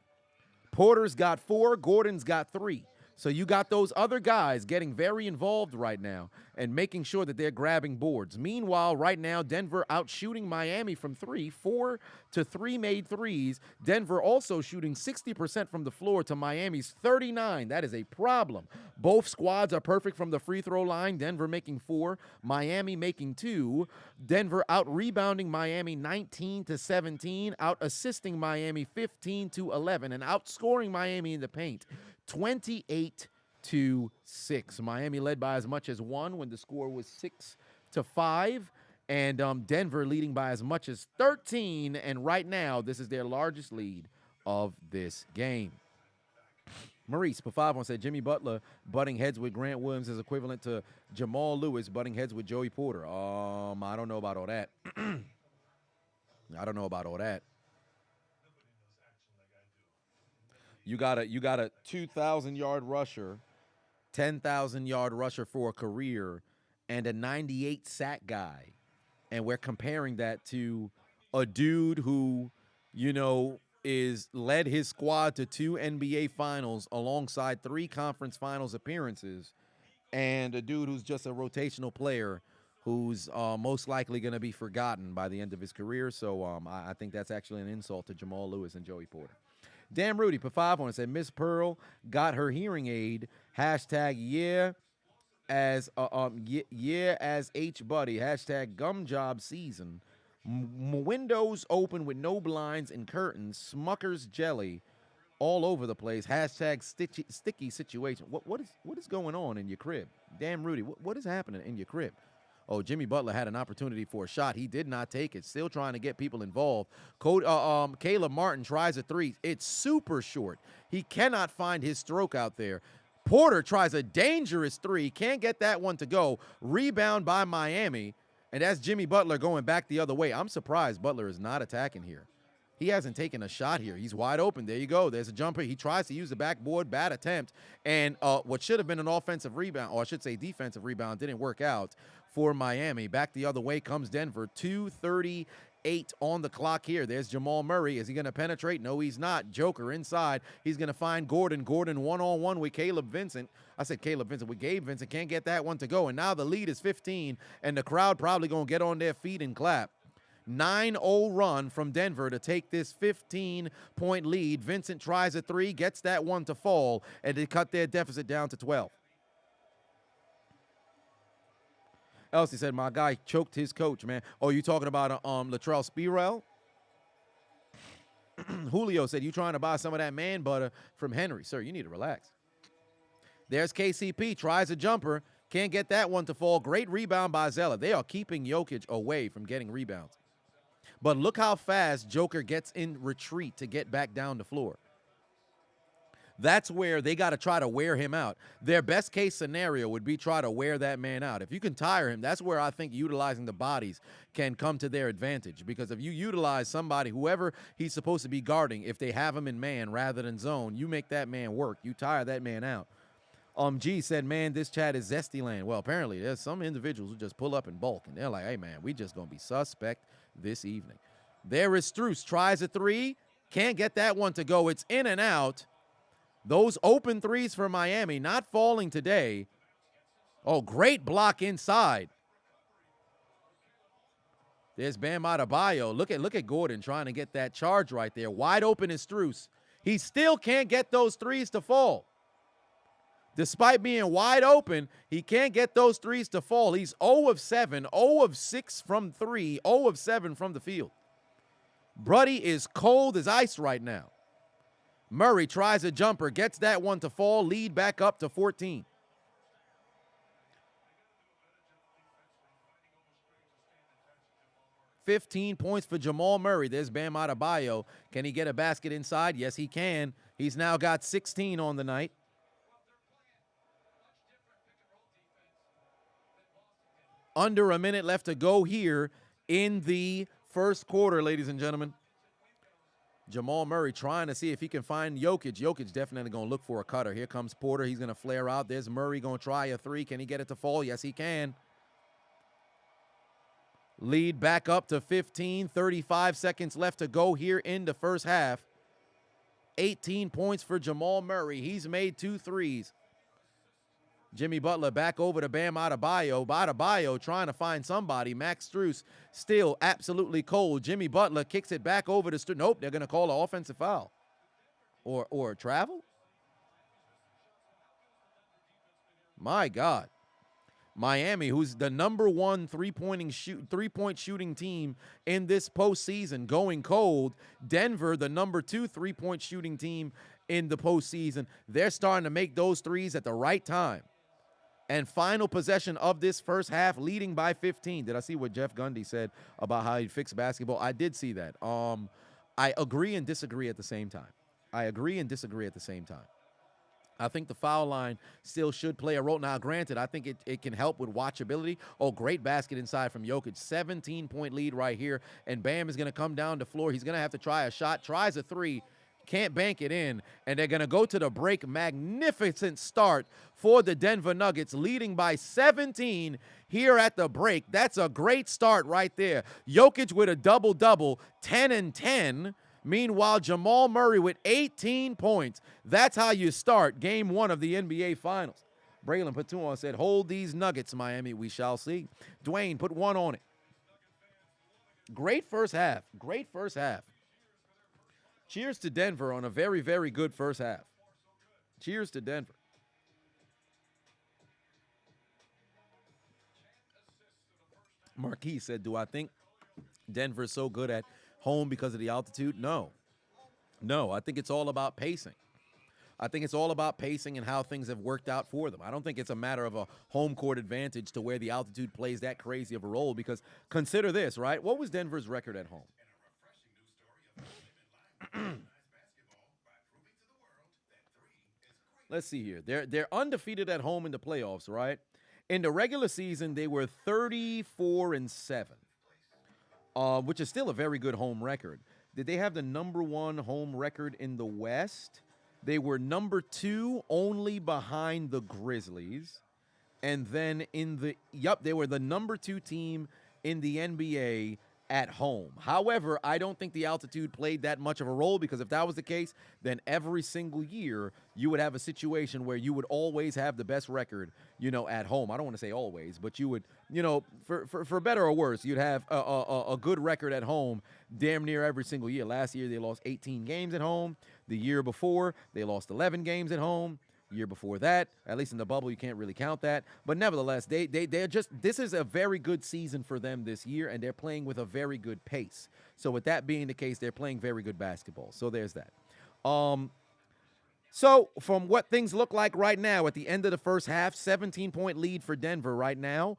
Porter's got 4, Gordon's got 3. So you got those other guys getting very involved right now. and making sure that they're grabbing boards. Meanwhile, right now, Denver out shooting Miami from 3, 4 to 3 made threes. Denver also shooting 60% from the floor to Miami's 39. That is a problem. Both squads are perfect from the free throw line. Denver making 4, Miami making 2. Denver out rebounding Miami 19 to 17, out assisting Miami 15 to 11, and outscoring Miami in the paint 28 to 6. Miami led by as much as 1 when the score was 6 to 5, and Denver leading by as much as 13. And right now, this is their largest lead of this game. Maurice Pafavon said Jimmy Butler butting heads with Grant Williams is equivalent to Jamal Lewis butting heads with Joey Porter. I don't know about all that. I don't know about all that. You got a 2,000-yard rusher, 10,000-yard rusher for a career, and a 98 sack guy, and we're comparing that to a dude who, is led his squad to 2 NBA finals alongside 3 conference finals appearances, and a dude who's just a rotational player who's most likely going to be forgotten by the end of his career. So I think that's actually an insult to Jamal Lewis and Joey Porter. Damn Rudy, P5 said Miss Pearl got her hearing aid. #yeah as H buddy. #gum job season. Windows open with no blinds and curtains. Smucker's jelly all over the place. #sticky situation. What is going on in your crib? Damn Rudy, what is happening in your crib? Oh, Jimmy Butler had an opportunity for a shot. He did not take it. Still trying to get people involved. Caleb Martin tries a 3. It's super short. He cannot find his stroke out there. Porter tries a dangerous 3. Can't get that one to go. Rebound by Miami. And that's Jimmy Butler going back the other way. I'm surprised Butler is not attacking here. He hasn't taken a shot here. He's wide open. There you go. There's a jumper. He tries to use the backboard. Bad attempt. And what should have been an offensive rebound, or I should say defensive rebound, didn't work out for Miami. Back the other way comes Denver. 2:38 on the clock here. There's Jamal Murray. Is he going to penetrate? No, he's not. Joker inside. He's going to find Gordon. Gordon one-on-one with Caleb Vincent. I said Caleb Vincent with Gabe Vincent. Can't get that one to go. And now the lead is 15, and the crowd probably going to get on their feet and clap. 9-0 run from Denver to take this 15-point lead. Vincent tries a 3, gets that one to fall, and they cut their deficit down to 12. Elsie said, my guy choked his coach, man. Oh, you talking about Latrell Sprewell? Julio said, you trying to buy some of that man butter from Henry. Sir, you need to relax. There's KCP, tries a jumper, can't get that one to fall. Great rebound by Zeller. They are keeping Jokic away from getting rebounds. But look how fast Joker gets in retreat to get back down the floor. That's where they got to try to wear him out. Their best case scenario would be try to wear that man out. If you can tire him, that's where I think utilizing the bodies can come to their advantage. Because if you utilize somebody, whoever he's supposed to be guarding, if they have him in man rather than zone, you make that man work. You tire that man out. G said, man, this chat is zesty land. Well, apparently there's some individuals who just pull up in bulk, and they're like, hey, man, we just going to be suspect this evening. There is Strus, tries a 3, can't get that one to go. It's in and out. Those open 3s for Miami not falling today. Oh, great block inside. There's Bam Adebayo. Look at Gordon trying to get that charge right there. Wide open is Strus. He still can't get those 3s to fall. Despite being wide open, he can't get those 3s to fall. He's 0 of 7, 0 of 6 from 3, 0 of 7 from the field. Bruddy is cold as ice right now. Murray tries a jumper, gets that one to fall, lead back up to 14. $15 points for Jamal Murray. There's Bam Adebayo. Can he get a basket inside? Yes, he can. He's now got 16 on the night. Under a minute left to go here in the first quarter, ladies and gentlemen. Jamal Murray trying to see if he can find Jokic. Jokic definitely going to look for a cutter. Here comes Porter. He's going to flare out. There's Murray going to try a 3. Can he get it to fall? Yes, he can. Lead back up to 15. 35 seconds left to go here in the first half. 18 points for Jamal Murray. He's made 2 threes. Jimmy Butler back over to Bam Adebayo. Adebayo trying to find somebody. Max Strus still absolutely cold. Jimmy Butler kicks it back over to Strus. Nope, they're going to call an offensive foul. Or travel? My God. Miami, who's the number one three-point shooting team in this postseason, going cold. Denver, the number 2 three-point shooting team in the postseason. They're starting to make those threes at the right time. And final possession of this first half, leading by 15. Did I see what Jeff Gundy said about how he fixed basketball? I did see that. I agree and disagree at the same time. I think the foul line still should play a role. Now, granted, I think it can help with watchability. Oh, great basket inside from Jokic. 17-point lead right here. And Bam is going to come down the floor. He's going to have to try a shot. Tries a three. Can't bank it in. And they're going to go to the break. Magnificent start for the Denver Nuggets, leading by 17 here at the break. That's a great start right there. Jokic with a double-double, 10 and 10. Meanwhile, Jamal Murray with 18 points. That's how you start game 1 of the NBA Finals. Braylon Patuan said, hold these Nuggets, Miami. We shall see. Dwayne put 1 on it. Great first half. Cheers to Denver on a very, very good first half. Cheers to Denver. Marquis said, do I think Denver's so good at home because of the altitude? No, I think it's all about pacing. And how things have worked out for them. I don't think it's a matter of a home court advantage to where the altitude plays that crazy of a role, because consider this, right? What was Denver's record at home? Let's see here. They're undefeated at home in the playoffs, right? In the regular season, they were 34-7. Which is still a very good home record. Did they have the number 1 home record in the West? They were number 2, only behind the Grizzlies. And then they were the number 2 team in the NBA at home. However, I don't think the altitude played that much of a role, because if that was the case, then every single year you would have a situation where you would always have the best record, at home. I don't want to say always, but you would, for better or worse, you'd have a good record at home damn near every single year. Last year they lost 18 games at home. The year before they lost 11 games at home. Year before that, at least in the bubble, you can't really count that. But nevertheless, this is a very good season for them this year, and they're playing with a very good pace. So with that being the case, they're playing very good basketball. So there's that. So from what things look like right now at the end of the first half, 17-point lead for Denver right now.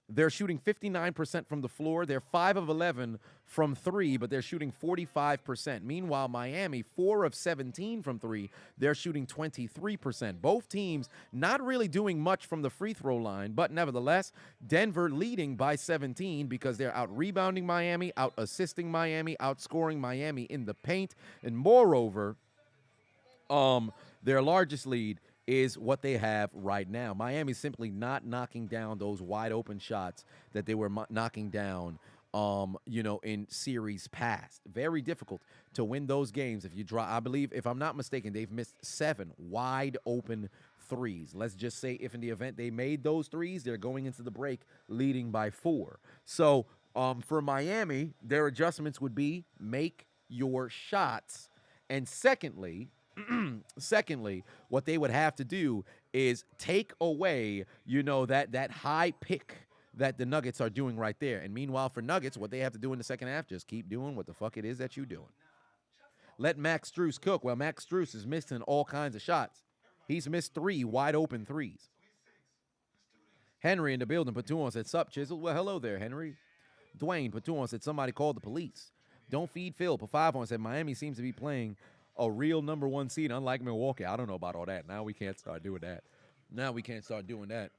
They're shooting 59% from the floor. They're 5 of 11 from 3, but they're shooting 45%. Meanwhile, Miami, 4 of 17 from 3. They're shooting 23%. Both teams not really doing much from the free throw line, but nevertheless, Denver leading by 17 because they're out-rebounding Miami, out-assisting Miami, outscoring Miami in the paint. And moreover, their largest lead is what they have right now. Miami's simply not knocking down those wide open shots that they were knocking down, in series past. Very difficult to win those games if you draw. I believe, if I'm not mistaken, they've missed 7 wide open threes. Let's just say if in the event they made those threes, they're going into the break leading by 4. So for Miami, their adjustments would be make your shots. And secondly, what they would have to do is take away, that high pick that the Nuggets are doing right there. And meanwhile, for Nuggets, what they have to do in the second half, just keep doing what the fuck it is that you're doing. Let Max Strus cook. Well, Max Strus is missing all kinds of shots. He's missed 3 wide open threes. Henry in the building. Patuan said, sup, Chiseled? Well, hello there, Henry. Dwayne Patuan said, somebody called the police. Don't feed Phil. Put 5 on said, Miami seems to be playing a real number 1 seed, unlike Milwaukee. I don't know about all that. Now we can't start doing that.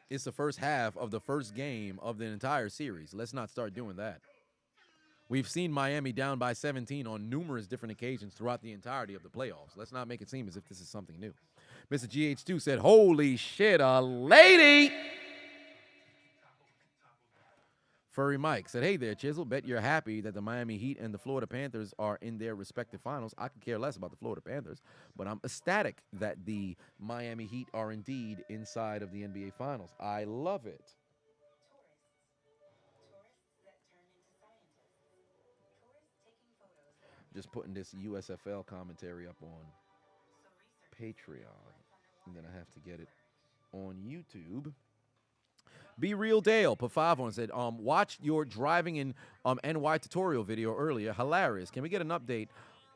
It's the first half of the first game of the entire series. Let's not start doing that. We've seen Miami down by 17 on numerous different occasions throughout the entirety of the playoffs. Let's not make it seem as if this is something new. Mr. GH2 said, holy shit, a lady! Furry Mike said, hey there, Chiseled. Bet you're happy that the Miami Heat and the Florida Panthers are in their respective finals. I could care less about the Florida Panthers, but I'm ecstatic that the Miami Heat are indeed inside of the NBA Finals. I love it. Just putting this USFL commentary up on Patreon, and then I have to get it on YouTube. Be Real Dale put 5 on, said, watched your driving in NY tutorial video earlier. Hilarious. Can we get an update?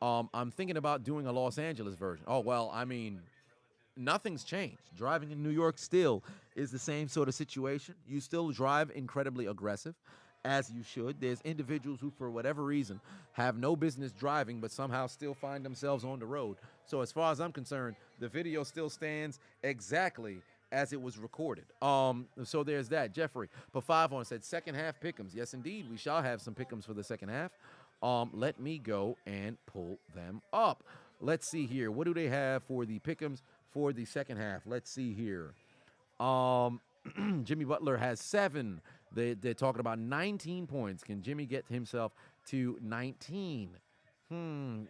I'm thinking about doing a Los Angeles version. Oh, well, I mean, nothing's changed. Driving in New York still is the same sort of situation. You still drive incredibly aggressive, as you should. There's individuals who, for whatever reason, have no business driving but somehow still find themselves on the road. So as far as I'm concerned, the video still stands exactly as it was recorded. So there's that. Jeffrey put 5 on, said second half pick'ems. Yes, indeed, we shall have some pick'ems for the second half. Let me go and pull them up. Let's see here. What do they have for the pick'ems for the second half? Let's see here. Jimmy Butler has 7. They're talking about 19 points. Can Jimmy get himself to 19?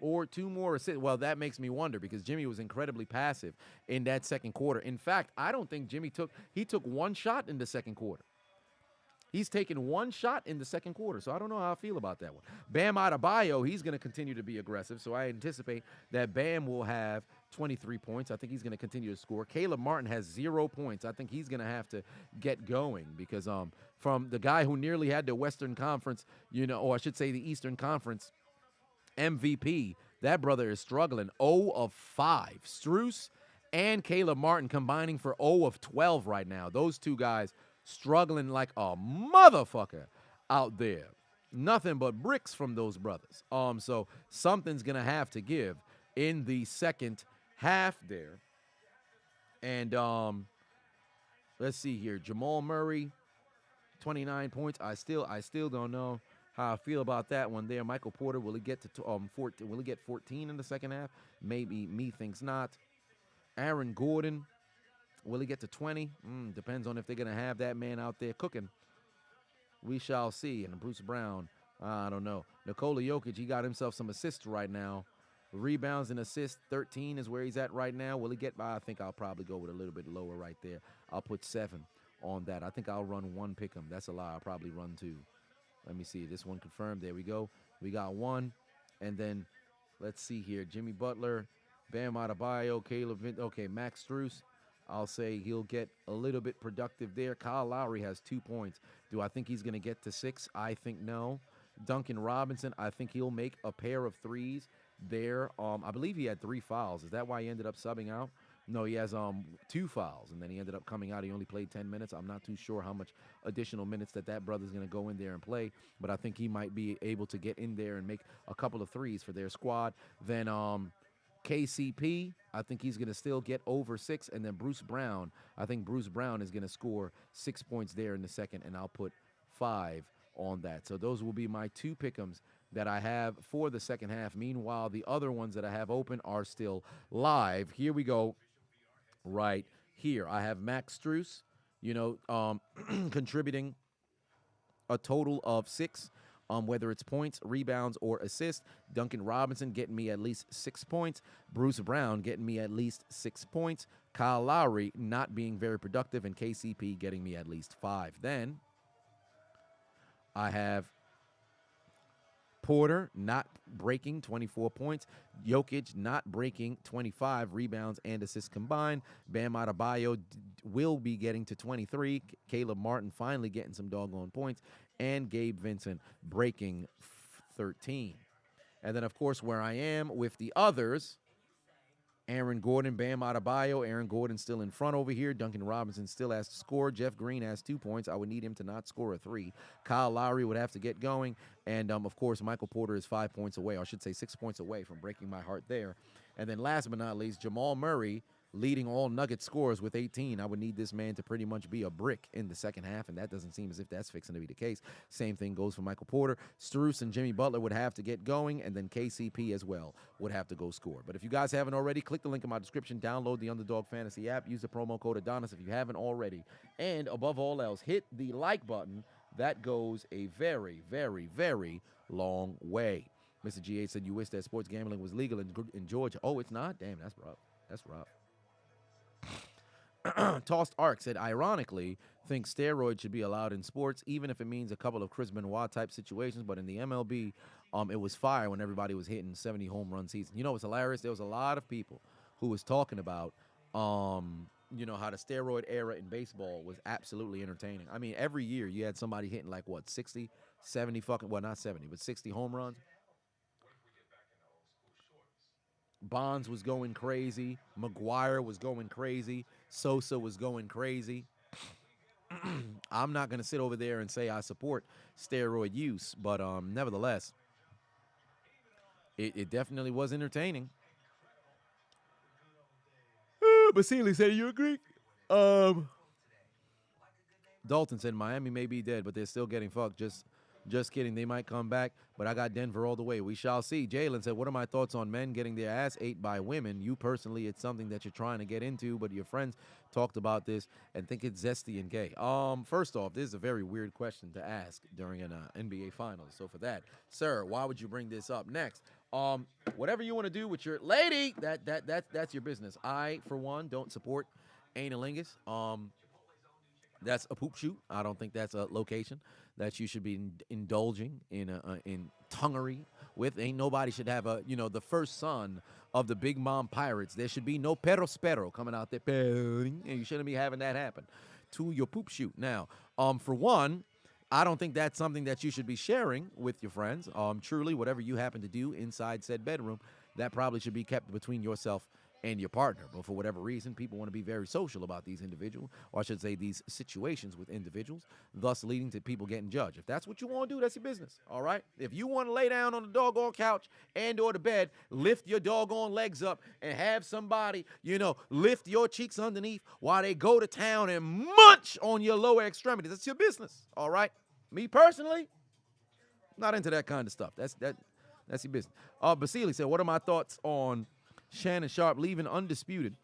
Or 2 more assists. Well, that makes me wonder because Jimmy was incredibly passive in that second quarter. In fact, I don't think Jimmy took 1 shot in the second quarter. He's taken 1 shot in the second quarter, so I don't know how I feel about that one. Bam Adebayo, he's going to continue to be aggressive, so I anticipate that Bam will have 23 points. I think he's going to continue to score. Caleb Martin has 0 points. I think he's going to have to get going because from the guy who nearly had the Western Conference, or I should say the Eastern Conference MVP, that brother is struggling. 0 of 5. Strus and Caleb Martin combining for 0 of 12 right now. Those two guys struggling like a motherfucker out there. Nothing but bricks from those brothers. So something's going to have to give in the second half there. And let's see here. Jamal Murray, 29 points. I still don't know how I feel about that one there. Michael Porter, will he get to 14? Will he get 14 in the second half? Maybe. Me thinks not. Aaron Gordon, will he get to 20? Depends on if they're going to have that man out there cooking. We shall see. And Bruce Brown, I don't know. Nikola Jokic, he got himself some assists right now. Rebounds and assists, 13 is where he's at right now. Will he get by? I think I'll probably go with a little bit lower right there. I'll put 7 on that. I think I'll run 1 pick'em. That's a lie. I'll probably run 2. Let me see. This one confirmed. There we go. We got 1. And then let's see here. Jimmy Butler, Bam Adebayo, Max Strus. I'll say he'll get a little bit productive there. Kyle Lowry has 2 points. Do I think he's going to get to 6? I think no. Duncan Robinson, I think he'll make a pair of threes there. I believe he had 3 fouls. Is that why he ended up subbing out? No, he has 2 fouls, and then he ended up coming out. He only played 10 minutes. I'm not too sure how much additional minutes that brother's going to go in there and play, but I think he might be able to get in there and make a couple of threes for their squad. Then KCP, I think he's going to still get over 6, and then Bruce Brown, I think Bruce Brown is going to score 6 points there in the second, and I'll put 5 on that. So those will be my 2 pick'ems that I have for the second half. Meanwhile, the other ones that I have open are still live. Here we go. Right here, I have Max Strus, contributing a total of 6, whether it's points, rebounds, or assists. Duncan Robinson getting me at least 6 points. Bruce Brown getting me at least 6 points. Kyle Lowry not being very productive, and KCP getting me at least 5. Then I have Porter not breaking 24 points. Jokic not breaking 25 rebounds and assists combined. Bam Adebayo will be getting to 23. Caleb Martin finally getting some doggone points. And Gabe Vincent breaking 13. And then, of course, where I am with the others, Aaron Gordon, Bam Adebayo. Aaron Gordon still in front over here. Duncan Robinson still has to score. Jeff Green has 2 points. I would need him to not score a 3. Kyle Lowry would have to get going. And, of course, Michael Porter is 5 points away, or I should say 6 points away from breaking my heart there. And then last but not least, Jamal Murray leading all Nugget scores with 18. I would need this man to pretty much be a brick in the second half, and that doesn't seem as if that's fixing to be the case. Same thing goes for Michael Porter. Strus and Jimmy Butler would have to get going, and then KCP as well would have to go score. But if you guys haven't already, click the link in my description, download the Underdog Fantasy app, use the promo code Adonis if you haven't already. And above all else, hit the like button That goes a very, very, very long way. Mr. G8 said you wish that sports gambling was legal in Georgia. Oh, it's not? Damn, that's rough. That's rough. Tossed Ark said, ironically, thinks steroids should be allowed in sports, even if it means a couple of Chris Benoit type situations. But in the MLB, it was fire when everybody was hitting 70 home run season. You know what's hilarious? There was a lot of people who was talking about, how the steroid era in baseball was absolutely entertaining. I mean, every year you had somebody hitting like what, 60, 70 fucking, well, not 70, but 60 home runs. Bonds was going crazy. McGuire was going crazy. Sosa was going crazy. I'm not going to sit over there and say I support steroid use, but nevertheless, it definitely was entertaining. Basili said, you agree? Dalton said Miami may be dead, but they're still getting fucked. Just kidding. They might come back, but I got Denver all the way. We shall see. Jalen said, what are my thoughts on men getting their ass ate by women? You personally, it's something that you're trying to get into, but your friends talked about this and think it's zesty and gay. First off, this is a very weird question to ask during an NBA Finals. So for that, sir, why would you bring this up? Next, whatever you want to do with your lady, that's your business. I, for one, don't support analingus. That's a poop shoot. I don't think that's a location that you should be indulging in tonguery with. Ain't nobody should have the first son of the Big Mom Pirates. There should be no perro coming out there. And you shouldn't be having that happen to your poop shoot. Now, for one, I don't think that's something that you should be sharing with your friends. Truly, whatever you happen to do inside said bedroom, that probably should be kept between yourself and your partner. But for whatever reason, people want to be very social about these individuals, or I should say these situations with individuals, thus leading to people getting judged. If that's what you want to do, that's your business, all right? If you want to lay down on the doggone couch and or the bed, lift your doggone legs up and have somebody, lift your cheeks underneath while they go to town and munch on your lower extremities, that's your business, all right? Me personally, not into that kind of stuff. That's your business. Basili said, what are my thoughts on Shannon Sharp leaving Undisputed?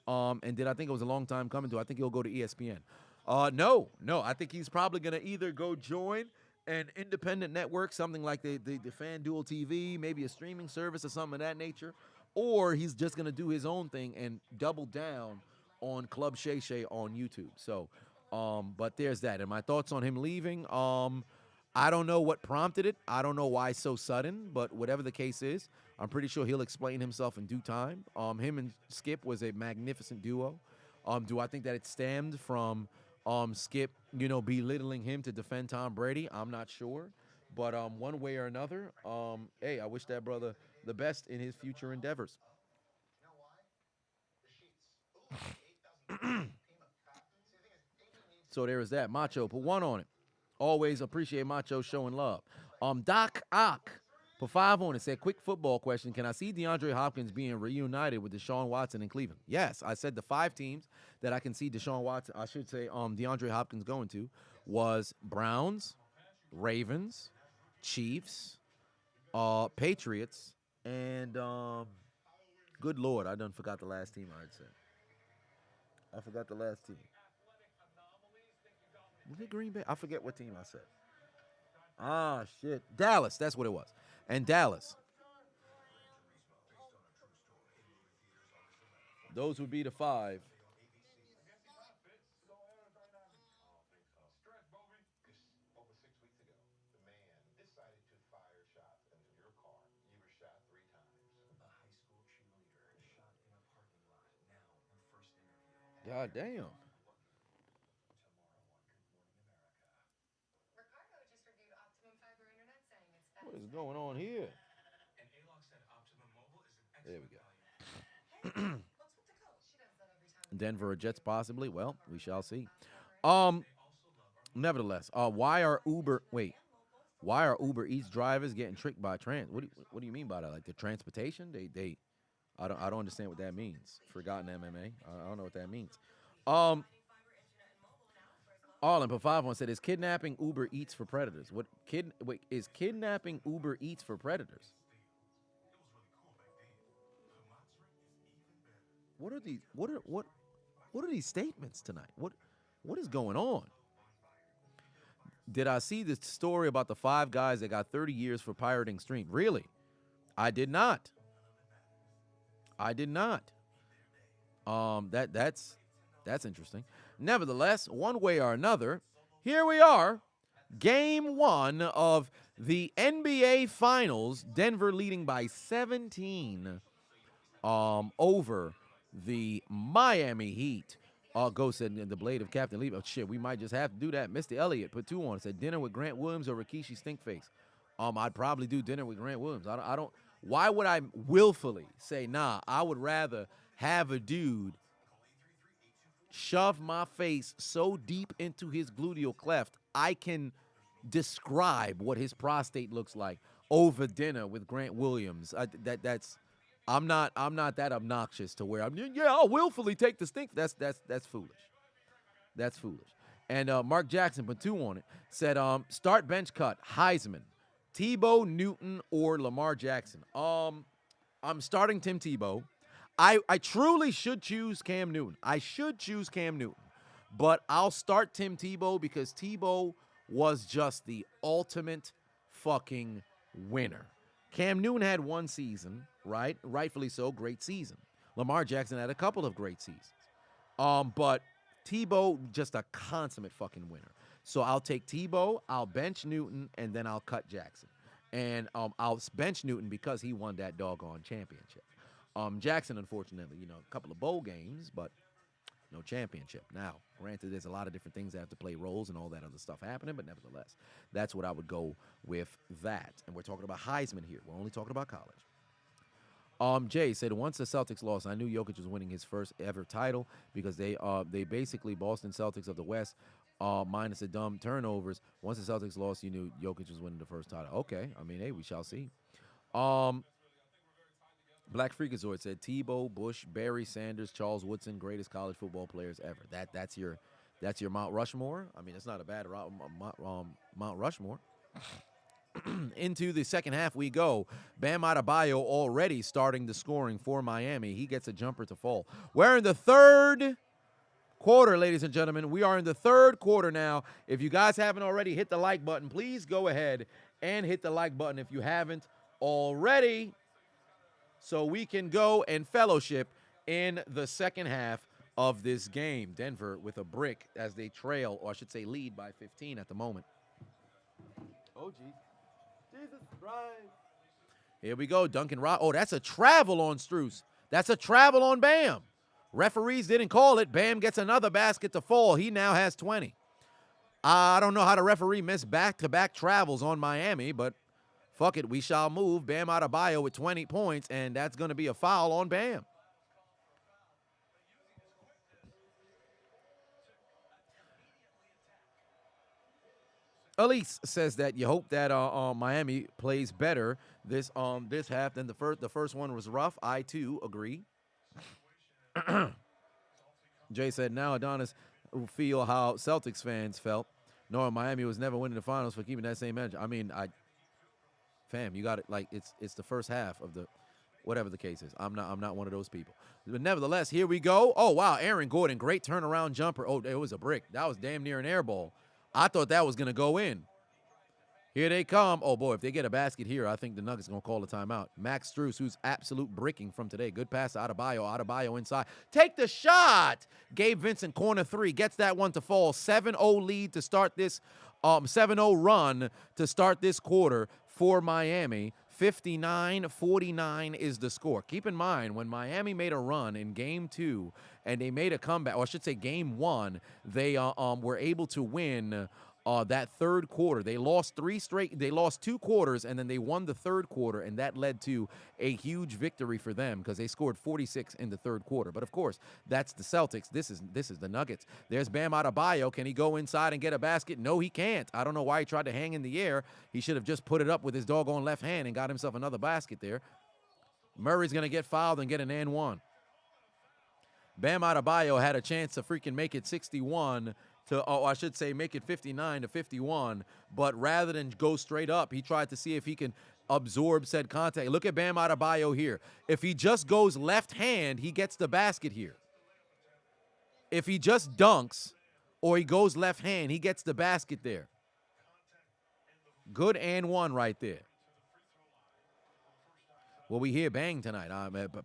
And did I think it was a long time coming to? I think he'll go to ESPN. No. I think he's probably going to either go join an independent network, something like the FanDuel TV, maybe a streaming service or something of that nature, or he's just going to do his own thing and double down on Club Shay Shay on YouTube. So, but there's that. And my thoughts on him leaving, I don't know what prompted it. I don't know why so sudden, but whatever the case is, I'm pretty sure he'll explain himself in due time. Him and Skip was a magnificent duo. Do I think that it stemmed from Skip, belittling him to defend Tom Brady? I'm not sure. But one way or another, hey, I wish that brother the best in his future endeavors. So there is that. Macho, put one on it. Always appreciate Macho showing love. Doc Ock, put 5 on it, said, quick football question. Can I see DeAndre Hopkins being reunited with Deshaun Watson in Cleveland? Yes, I said the 5 teams that I can see DeAndre Hopkins going to was Browns, Ravens, Chiefs, Patriots, and good Lord, I done forgot the last team I had said. I forgot the last team. Was it Green Bay? I forget what team I said. Ah, shit. Dallas, that's what it was. And Dallas. Those would be the 5. God damn. What is going on here? There we go. Denver or Jets possibly. Well, we shall see. Nevertheless, why are Uber Eats drivers getting tricked by what do you mean by that? Like the transportation? I don't understand what that means. Forgotten MMA. I don't know what that means. Arlen Pavavon said, is kidnapping Uber Eats for predators? Is kidnapping Uber Eats for predators? What are these statements tonight? What is going on? Did I see the story about the 5 guys that got 30 years for pirating stream? Really? I did not. I did not. That's interesting. Nevertheless, one way or another, here we are. Game 1 of the NBA Finals. Denver leading by 17 over the Miami Heat. Ghost said the blade of Captain Lee. Oh, shit, we might just have to do that. Mr. Elliott put 2 on. Said dinner with Grant Williams or Rikishi Stinkface. I'd probably do dinner with Grant Williams. I don't. Why would I willfully say nah? I would rather have a dude shove my face so deep into his gluteal cleft I can describe what his prostate looks like over dinner with Grant Williams. I'm not that obnoxious to where I'll willfully take the stink. That's foolish. That's foolish. And Mark Jackson put 2 on it. Said start bench cut Heisman, Tebow, Newton, or Lamar Jackson. I'm starting Tim Tebow. I truly should choose Cam Newton. I should choose Cam Newton. But I'll start Tim Tebow because Tebow was just the ultimate fucking winner. Cam Newton had 1 season, right? Rightfully so, great season. Lamar Jackson had a couple of great seasons. But Tebow, just a consummate fucking winner. So I'll take Tebow, I'll bench Newton, and then I'll cut Jackson. And I'll bench Newton because he won that doggone championship. Jackson, unfortunately, a couple of bowl games, but no championship. Now, granted, there's a lot of different things that have to play roles and all that other stuff happening, but nevertheless, that's what I would go with that. And we're talking about Heisman here. We're only talking about college. Jay said, once the Celtics lost, I knew Jokic was winning his first ever title because they basically Boston Celtics of the West, minus the dumb turnovers. Once the Celtics lost, you knew Jokic was winning the first title. Okay, I mean, hey, we shall see. Black Freakazoid said Tebow, Bush, Barry Sanders, Charles Woodson, greatest college football players ever. That's your Mount Rushmore. I mean, it's not a bad Mount Rushmore. Into the second half we go. Bam Adebayo already starting the scoring for Miami. He gets a jumper to fall. We're in the third quarter, ladies and gentlemen. We are in the third quarter now. If you guys haven't already hit the like button, please go ahead and hit the like button if you haven't already, so we can go and fellowship in the second half of this game. Denver with a brick as they trail, or I should say lead by 15 at the moment. Oh, geez. Jesus Christ. Here we go, Duncan Rock. Oh, that's a travel on Strus. That's a travel on Bam. Referees didn't call it. Bam gets another basket to fall. He now has 20. I don't know how the referee missed back-to-back travels on Miami, but fuck it, we shall move. Bam Adebayo with 20 points, and that's going to be a foul on Bam. Elise says that you hope that Miami plays better this half than the first. The first one was rough. I, too, agree. Jay said, now Adonis will feel how Celtics fans felt, knowing Miami was never winning the finals for keeping that same edge. I mean, fam, you got it. Like, it's the first half of the whatever the case is. I'm not one of those people. But nevertheless, here we go. Oh, wow, Aaron Gordon, great turnaround jumper. Oh, it was a brick. That was damn near an air ball. I thought that was going to go in. Here they come. Oh, boy, if they get a basket here, I think the Nuggets are going to call a timeout. Max Strus, who's absolute bricking from today. Good pass to Adebayo. Adebayo inside. Take the shot. Gabe Vincent, corner 3. Gets that one to fall. 7-0 lead to start this 7-0 run to start this quarter for Miami. 59-49 is the score. Keep in mind, when Miami made a run in Game 2 and they made a comeback, or I should say Game 1, they were able to win that third quarter. They lost 2 quarters, and then they won the third quarter, and that led to a huge victory for them because they scored 46 in the third quarter. But, of course, that's the Celtics. This is the Nuggets. There's Bam Adebayo. Can he go inside and get a basket? No, he can't. I don't know why he tried to hang in the air. He should have just put it up with his doggone left hand and got himself another basket there. Murray's going to get fouled and get an and one. Bam Adebayo had a chance to freaking make it 61 to, I should say, make it 59-51. But rather than go straight up, he tried to see if he can absorb said contact. Look at Bam Adebayo here. If he just goes left hand, he gets the basket here. If he just dunks or he goes left hand, he gets the basket there. Good and one right there. Will we hear bang tonight?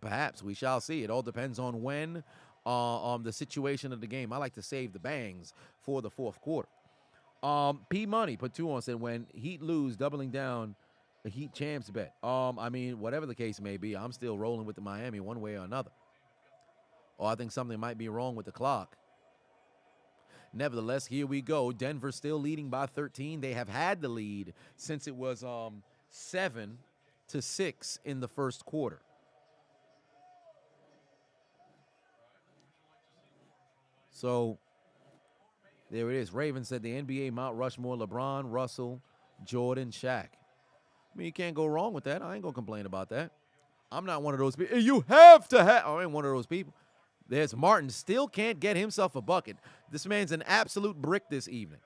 Perhaps we shall see. It all depends on when, on the situation of the game. I like to save the bangs for the fourth quarter. P Money put 2 on, said when Heat lose, doubling down the Heat champs bet. I mean, whatever the case may be, I'm still rolling with the Miami one way or another. Or I think something might be wrong with the clock. Nevertheless, here we go. Denver still leading by 13. They have had the lead since it was 7-6 in the first quarter. So there it is. Raven said the NBA Mount Rushmore: LeBron, Russell, Jordan, Shaq. I mean, you can't go wrong with that. I ain't gonna complain about that. I'm not one of those people. You have to have. I ain't one of those people. There's Martin, still can't get himself a bucket. This man's an absolute brick this evening.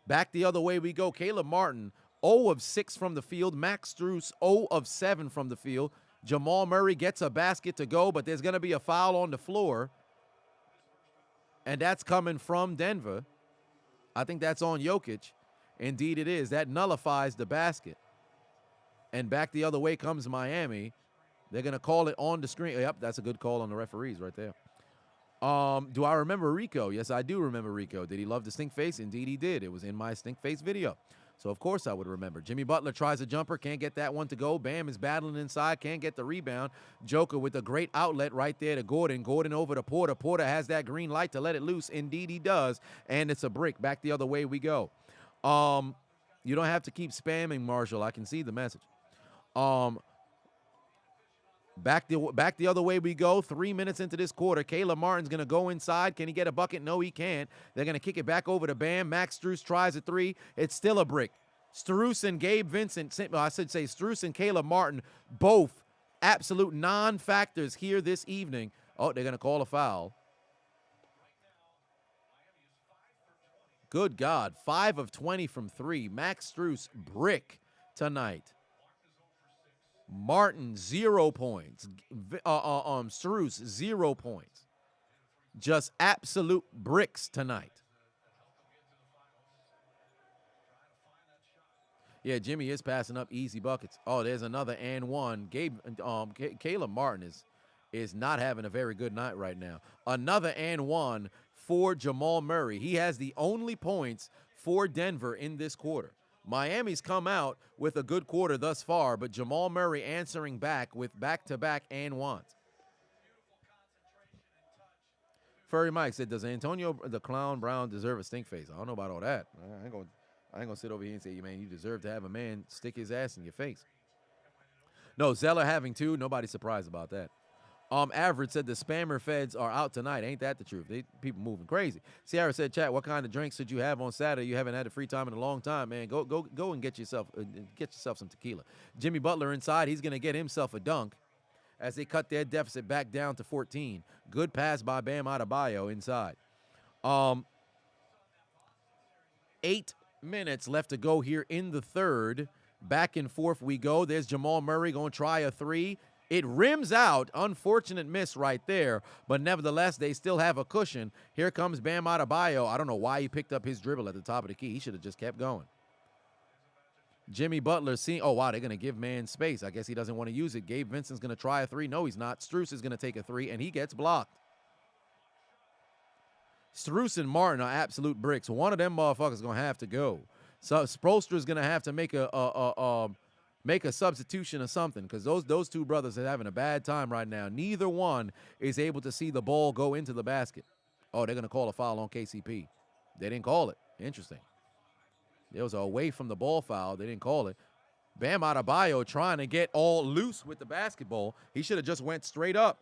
Back the other way we go. Caleb Martin, 0 of 6 from the field. Max Strus, 0 of 7 from the field. Jamal Murray gets a basket to go, but there's going to be a foul on the floor. And that's coming from Denver. I think that's on Jokic. Indeed it is. That nullifies the basket. And back the other way comes Miami. They're going to call it on the screen. Yep, that's a good call on the referees right there. Do I remember Rico? Yes, I do remember Rico. Did he love the stink face? Indeed he did. It was in my stink face video. So, of course, I would remember. Jimmy Butler tries a jumper, can't get that one to go. Bam is battling inside, can't get the rebound. Joker with a great outlet right there to Gordon. Gordon over to Porter. Porter has that green light to let it loose. Indeed he does. And it's a brick. Back the other way we go. You don't have to keep spamming, Marshall. I can see the message. Back the other way we go. 3 minutes into this quarter. Caleb Martin's going to go inside. Can he get a bucket? No, he can't. They're going to kick it back over to Bam. Max Strus tries a 3. It's still a brick. Strus and Gabe Vincent, I should say Strus and Caleb Martin, both absolute non-factors here this evening. Oh, they're going to call a foul. Good God. 5 of 20 from 3. Max Strus, brick tonight. Martin, 0 points. Strus, 0 points. Just absolute bricks tonight. Yeah, Jimmy is passing up easy buckets. Oh, there's another and one. Caleb Martin is not having a very good night right now. Another and one for Jamal Murray. He has the only points for Denver in this quarter. Miami's come out with a good quarter thus far, but Jamal Murray answering back with back-to-back and ones. Furry Mike said, does Antonio the Clown Brown deserve a stink face? I don't know about all that. I ain't gonna sit over here and say, man, you deserve to have a man stick his ass in your face. No, Zeller having 2. Nobody's surprised about that. Average said the spammer feds are out tonight. Ain't that the truth? People moving crazy. Sierra said, chat, what kind of drinks did you have on Saturday? You haven't had a free time in a long time, man. Go and get yourself some tequila. Jimmy Butler inside. He's going to get himself a dunk as they cut their deficit back down to 14. Good pass by Bam Adebayo inside. 8 minutes left to go here in the third. Back and forth we go. There's Jamal Murray going to try a 3. It rims out. Unfortunate miss right there. But nevertheless, they still have a cushion. Here comes Bam Adebayo. I don't know why he picked up his dribble at the top of the key. He should have just kept going. Jimmy Butler seeing, oh, wow, they're going to give man space. I guess he doesn't want to use it. Gabe Vincent's going to try a 3. No, he's not. Strus is going to take a 3, and he gets blocked. Strus and Martin are absolute bricks. One of them motherfuckers going to have to go. So Spoelstra's going to have to make a substitution or something, because those two brothers are having a bad time right now. Neither one is able to see the ball go into the basket. Oh, they're going to call a foul on KCP. They didn't call it. Interesting. There was a away from the ball foul. They didn't call it. Bam Adebayo trying to get all loose with the basketball. He should have just went straight up.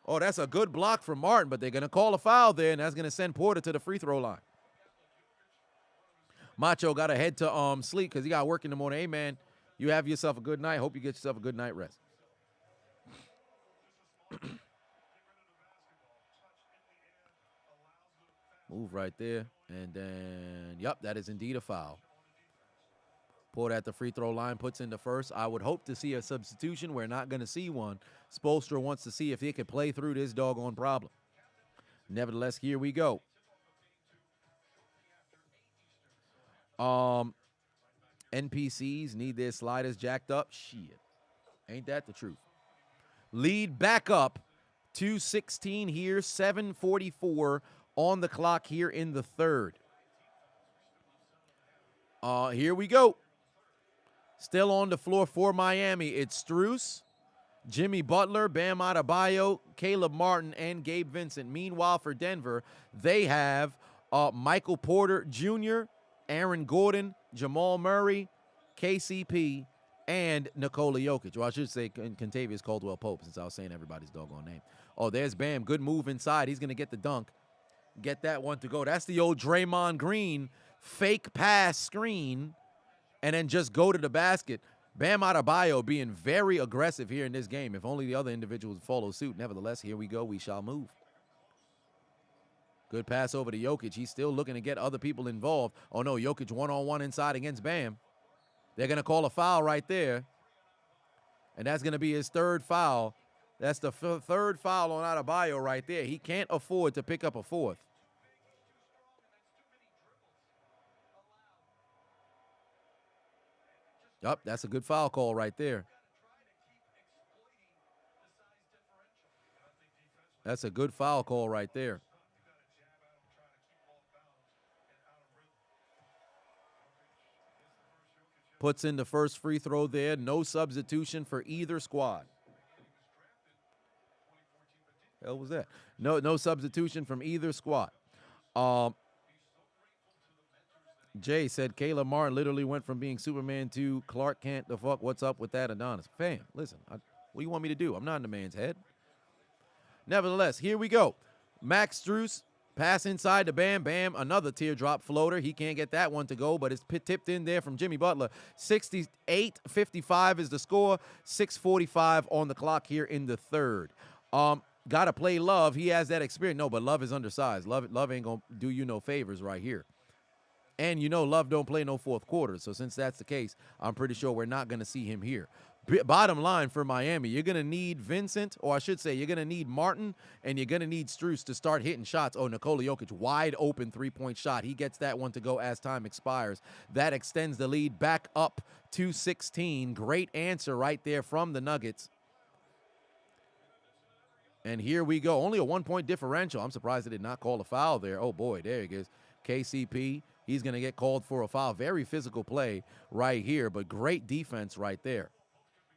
Oh, that's a good block from Martin, but they're going to call a foul there, and that's going to send Porter to the free throw line. Macho got to head to sleep because he got work in the morning. Hey, man, you have yourself a good night. Hope you get yourself a good night rest. Move right there. And then, yep, that is indeed a foul. Porter at the free throw line, puts in the first. I would hope to see a substitution. We're not going to see one. Spoelstra wants to see if he can play through this doggone problem. Nevertheless, here we go. NPCs need their sliders jacked up. Shit. Ain't that the truth? Lead back up to 16 here, 7:44 on the clock here in the third. Here we go. Still on the floor for Miami. It's Strus, Jimmy Butler, Bam Adebayo, Caleb Martin, and Gabe Vincent. Meanwhile, for Denver, they have Michael Porter Jr., Aaron Gordon, Jamal Murray, KCP, and Nikola Jokic. Or I should say Kentavious Caldwell-Pope, since I was saying everybody's doggone name. Oh, there's Bam. Good move inside. He's going to get the dunk. Get that one to go. That's the old Draymond Green fake pass screen and then just go to the basket. Bam Adebayo being very aggressive here in this game. If only the other individuals follow suit. Nevertheless, here we go. We shall move. Good pass over to Jokic. He's still looking to get other people involved. Oh, no, Jokic one-on-one inside against Bam. They're going to call a foul right there. And that's going to be his third foul. That's the third foul on Adebayo right there. He can't afford to pick up a fourth. Yup, that's a good foul call right there. That's a good foul call right there. Puts in the first free throw there. No substitution for either squad. Hell was that? No substitution from either squad. Jay said Caleb Martin literally went from being Superman to Clark Kent. The fuck? What's up with that, Adonis? Fam, listen, what do you want me to do? I'm not in the man's head. Nevertheless, here we go. Max Strus, pass inside to Bam. Bam, another teardrop floater. He can't get that one to go, but it's tipped in there from Jimmy Butler. 68-55 is the score. 6:45 on the clock here in the third. Got to play Love. He has that experience. No, but Love is undersized. Love ain't going to do you no favors right here. And you know Love don't play no fourth quarter. So since that's the case, I'm pretty sure we're not going to see him here. Bottom line for Miami, you're going to need Vincent, or I should say you're going to need Martin, and you're going to need Strus to start hitting shots. Oh, Nikola Jokic, wide open three-point shot. He gets that one to go as time expires. That extends the lead back up to 16. Great answer right there from the Nuggets. And here we go. Only a 1-point differential. I'm surprised they did not call a foul there. Oh, boy, there he goes. KCP. He's going to get called for a foul. Very physical play right here, but great defense right there.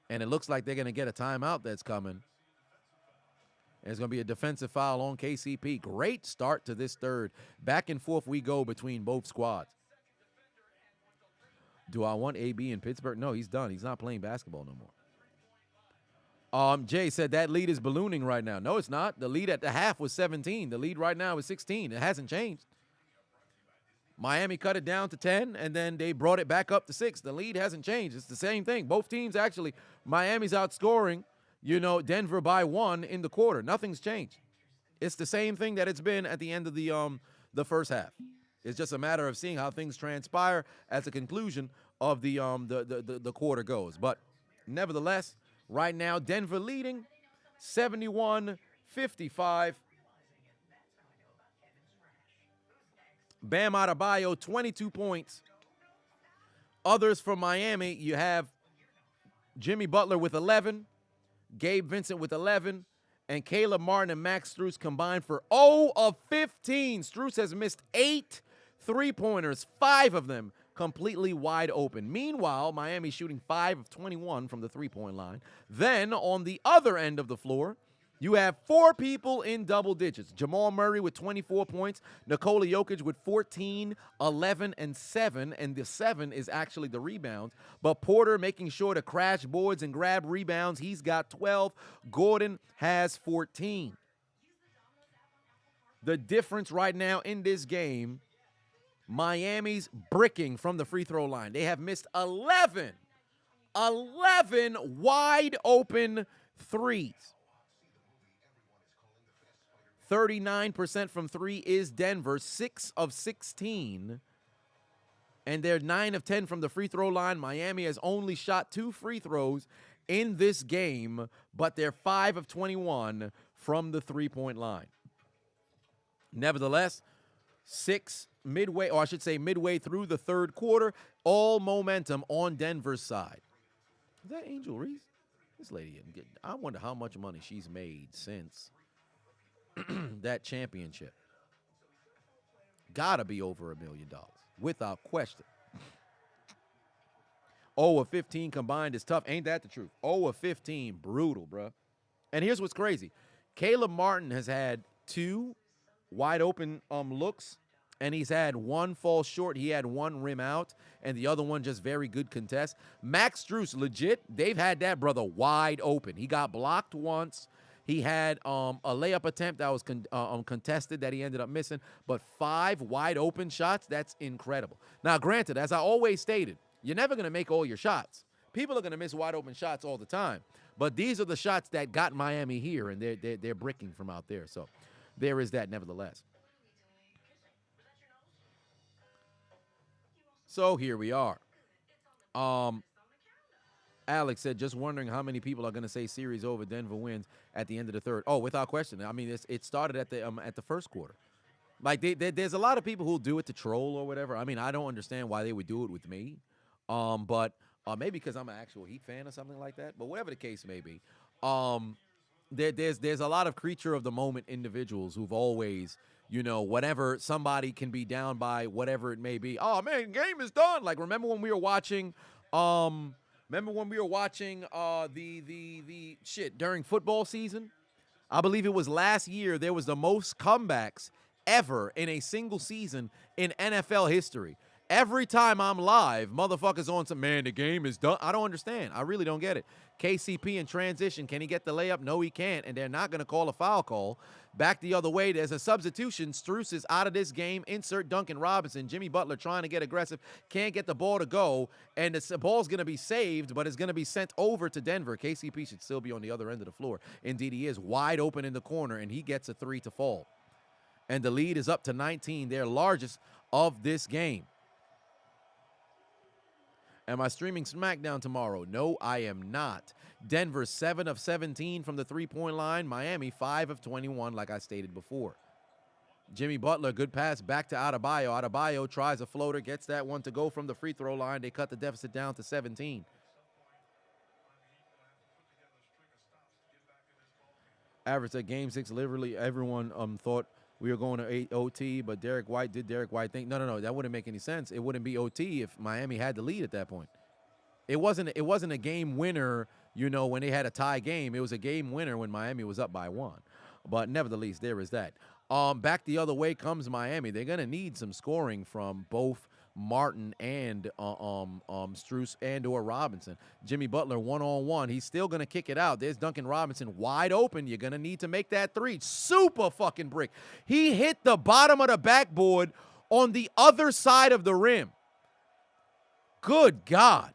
And it looks like they're going to get a timeout that's coming. And it's going to be a defensive foul on KCP. Great start to this third. Back and forth we go between both squads. Do I want AB in Pittsburgh? No, he's done. He's not playing basketball no more. Jay said that lead is ballooning right now. No, it's not. The lead at the half was 17. The lead right now is 16. It hasn't changed. Miami cut it down to 10, and then they brought it back up to 6. The lead hasn't changed. It's the same thing. Both teams actually, Miami's outscoring, Denver by 1 in the quarter. Nothing's changed. It's the same thing that it's been at the end of the first half. It's just a matter of seeing how things transpire as the conclusion of the quarter goes. But nevertheless, right now, Denver leading 71-55. Bam Adebayo, 22 points. Others from Miami, you have Jimmy Butler with 11, Gabe Vincent with 11, and Caleb Martin and Max Strus combined for 0 of 15. Strus has missed 8 three-pointers, 5 of them completely wide open. Meanwhile, Miami shooting 5 of 21 from the three-point line. Then on the other end of the floor, you have 4 people in double digits. Jamal Murray with 24 points. Nikola Jokic with 14, 11, and 7. And the 7 is actually the rebounds. But Porter making sure to crash boards and grab rebounds. He's got 12. Gordon has 14. The difference right now in this game, Miami's bricking from the free throw line. They have missed 11 wide open threes. 39% from 3 is Denver, 6 of 16. And they're 9 of 10 from the free throw line. Miami has only shot 2 free throws in this game, but they're 5 of 21 from the three-point line. Nevertheless, 6 midway, or I should say midway through the third quarter. All momentum on Denver's side. Is that Angel Reese? This lady, I wonder how much money she's made since that championship. Gotta be over $1 million, without question. 0 of 15 combined is tough. Ain't that the truth? 0 of 15, brutal, bruh. And here's what's crazy. Caleb Martin has had 2 wide open looks, and he's had 1 fall short. He had 1 rim out, and the other one just very good contest. Max Strus, legit, they've had that brother wide open. He got blocked once. He had a layup attempt that was contested that he ended up missing, but 5 wide open shots, that's incredible. Now, granted, as I always stated, you're never going to make all your shots. People are going to miss wide open shots all the time, but these are the shots that got Miami here, and they're bricking from out there. So there is that nevertheless. So here we are. Alex said, just wondering how many people are going to say series over, Denver wins at the end of the third. Oh, without question. I mean, it started at the first quarter. Like, there's a lot of people who do it to troll or whatever. I mean, I don't understand why they would do it with me. But maybe because I'm an actual Heat fan or something like that. But whatever the case may be, there's a lot of creature of the moment individuals who've always, whatever somebody can be down by, whatever it may be. Oh man, game is done. Like, remember when we were watching, the shit during football season? I believe it was last year. There was the most comebacks ever in a single season in NFL history. Every time I'm live, motherfuckers on some, man, the game is done. I don't understand. I really don't get it. KCP in transition, can he get the layup? No, he can't, and they're not going to call a foul call. Back the other way, there's a substitution. Strus is out of this game. Insert Duncan Robinson. Jimmy Butler trying to get aggressive. Can't get the ball to go, and the ball's going to be saved, but it's going to be sent over to Denver. KCP should still be on the other end of the floor. Indeed, he is wide open in the corner, and he gets a 3 to fall. And the lead is up to 19, their largest of this game. Am I streaming SmackDown tomorrow? No, I am not. Denver 7 of 17 from the three-point line. Miami 5 of 21, like I stated before. Jimmy Butler, good pass back to Adebayo. Adebayo tries a floater, gets that one to go from the free throw line. They cut the deficit down to 17. Average at game 6, literally everyone thought we were going to 8 OT, but Derek White did Derek White think, no, that wouldn't make any sense. It wouldn't be OT if Miami had the lead at that point. It wasn't a game winner, when they had a tie game. It was a game winner when Miami was up by 1. But nevertheless, there is that. Back the other way comes Miami. They're going to need some scoring from both Martin and Strus and or Robinson. Jimmy Butler one-on-one. He's still going to kick it out. There's Duncan Robinson wide open. You're going to need to make that 3. Super fucking brick. He hit the bottom of the backboard on the other side of the rim. Good God.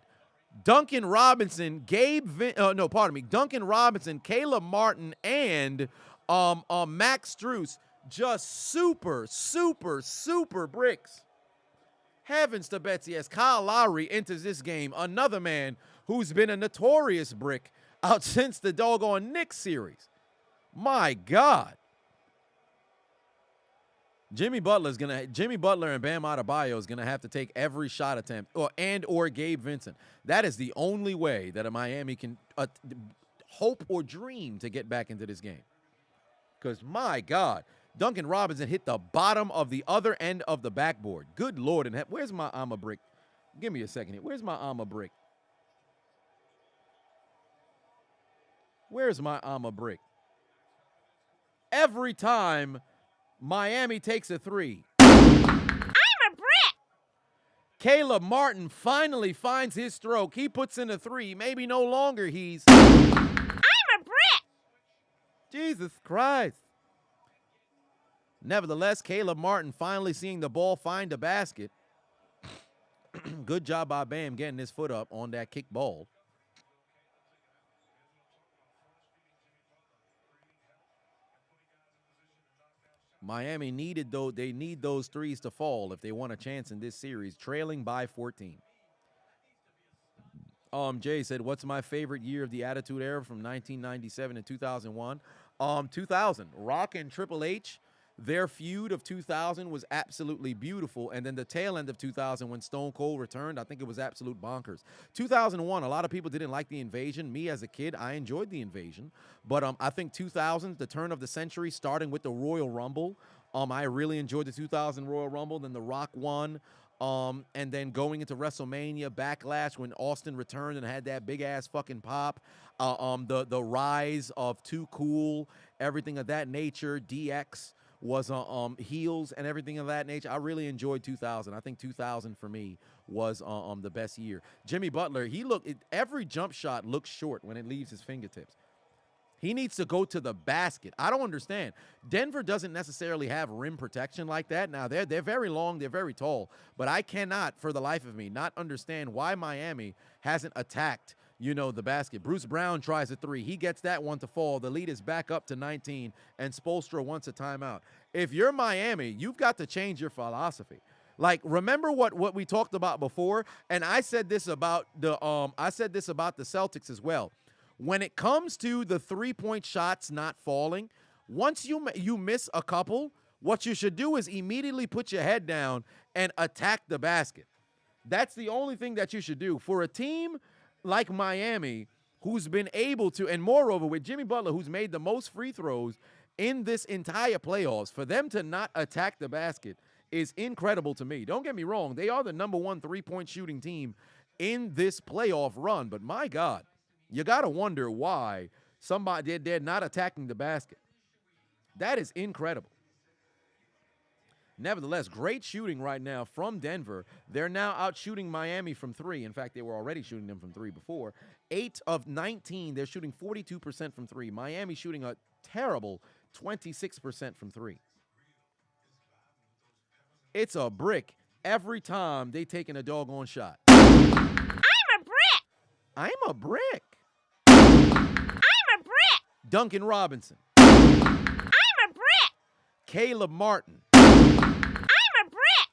Duncan Robinson, Duncan Robinson, Caleb Martin, and Max Strus, just super, super, super bricks. Heavens to Betsy, as Kyle Lowry enters this game, another man who's been a notorious brick out since the doggone Knicks series. My God. Jimmy Butler and Bam Adebayo is gonna have to take every shot attempt, or Gabe Vincent. That is the only way that a Miami can hope or dream to get back into this game. Because my God, Duncan Robinson hit the bottom of the other end of the backboard. Good Lord, and where's my armor brick? Give me a second here. Where's my armor brick? Where's my armor brick? Every time Miami takes a 3. I'm a brick! Caleb Martin finally finds his stroke. He puts in a 3. Maybe no longer he's... I'm a brick! Jesus Christ. Nevertheless, Caleb Martin finally seeing the ball find the basket. Good job by Bam getting his foot up on that kick ball. Miami need those 3s to fall if they want a chance in this series, trailing by 14. Jay said, what's my favorite year of the Attitude Era from 1997 and 2001? 2000. Rock and Triple H. their feud of 2000 was absolutely beautiful. And then the tail end of 2000 when Stone Cold returned, I think it was absolute bonkers. 2001, a lot of people didn't like the invasion. Me as a kid, I enjoyed the invasion. But I think 2000, the turn of the century, starting with the Royal Rumble, I really enjoyed the 2000 Royal Rumble. Then The Rock won. And then going into WrestleMania, Backlash, when Austin returned and had that big-ass fucking pop. The rise of Too Cool, everything of that nature. DX was heels and everything of that nature. I really enjoyed 2000. I think 2000 for me was the best year. Jimmy Butler, every jump shot looks short when it leaves his fingertips. He needs to go to the basket. I don't understand. Denver doesn't necessarily have rim protection like that. Now, they're very long, they're very tall, but I cannot, for the life of me, not understand why Miami hasn't attacked, the basket. Bruce Brown tries a three. He gets that one to fall. The lead is back up to 19, and Spoelstra wants a timeout. If you're Miami, you've got to change your philosophy. Like, remember what we talked about before? And I said this about the Celtics as well. When it comes to the three-point shots not falling, once you miss a couple, what you should do is immediately put your head down and attack the basket. That's the only thing that you should do. For a team like Miami, who's been able to, and moreover with Jimmy Butler, who's made the most free throws in this entire playoffs, for them to not attack the basket is incredible to me. Don't get me wrong. They are the number one three-point shooting team in this playoff run, but my God, you got to wonder why they're not attacking the basket. That is incredible. Nevertheless, great shooting right now from Denver. They're now out shooting Miami from three. In fact, they were already shooting them from three before. 8 of 19, they're shooting 42% from three. Miami shooting a terrible 26% from three. It's a brick every time they taking a doggone shot. I'm a brick. I'm a brick. I'm a brick. Duncan Robinson. I'm a brick. Caleb Martin. I'm a brick.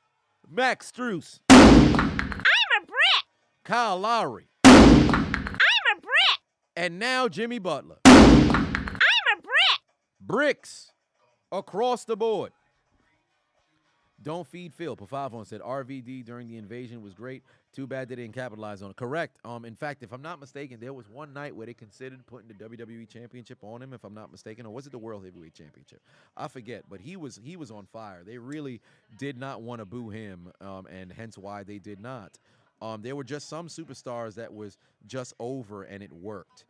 Max Strus. I'm a brick. Kyle Lowry. I'm a brick. And now Jimmy Butler. I'm a brick. Bricks across the board. Don't feed Phil. Pafavon said RVD during the invasion was great. Too bad they didn't capitalize on it. Correct. In fact, if I'm not mistaken, there was one night where they considered putting the WWE Championship on him, if I'm not mistaken, or was it the World Heavyweight Championship? I forget, but he was on fire. They really did not want to boo him, and hence why they did not. There were just some superstars that was just over, and it worked.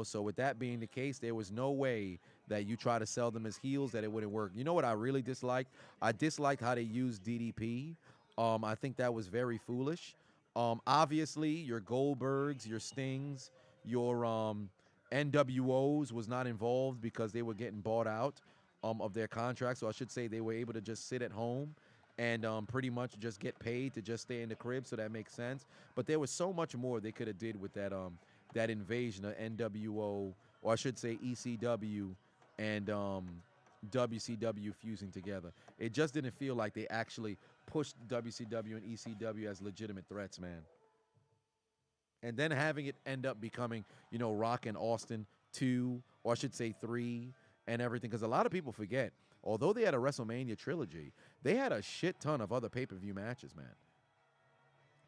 So with that being the case, there was no way that you try to sell them as heels that it wouldn't work. You know what I really disliked? I disliked how they used DDP. I think that was very foolish. Obviously, your Goldbergs, your Stings, your NWOs was not involved because they were getting bought out of their contracts. So I should say they were able to just sit at home and pretty much just get paid to just stay in the crib. So that makes sense. But there was so much more they could have did with that invasion of NWO, or I should say ECW and WCW fusing together. It just didn't feel like they actually pushed WCW and ECW as legitimate threats, man. And then having it end up becoming, Rock and Austin 2, or I should say 3, and everything. Because a lot of people forget, although they had a WrestleMania trilogy, they had a shit ton of other pay-per-view matches, man.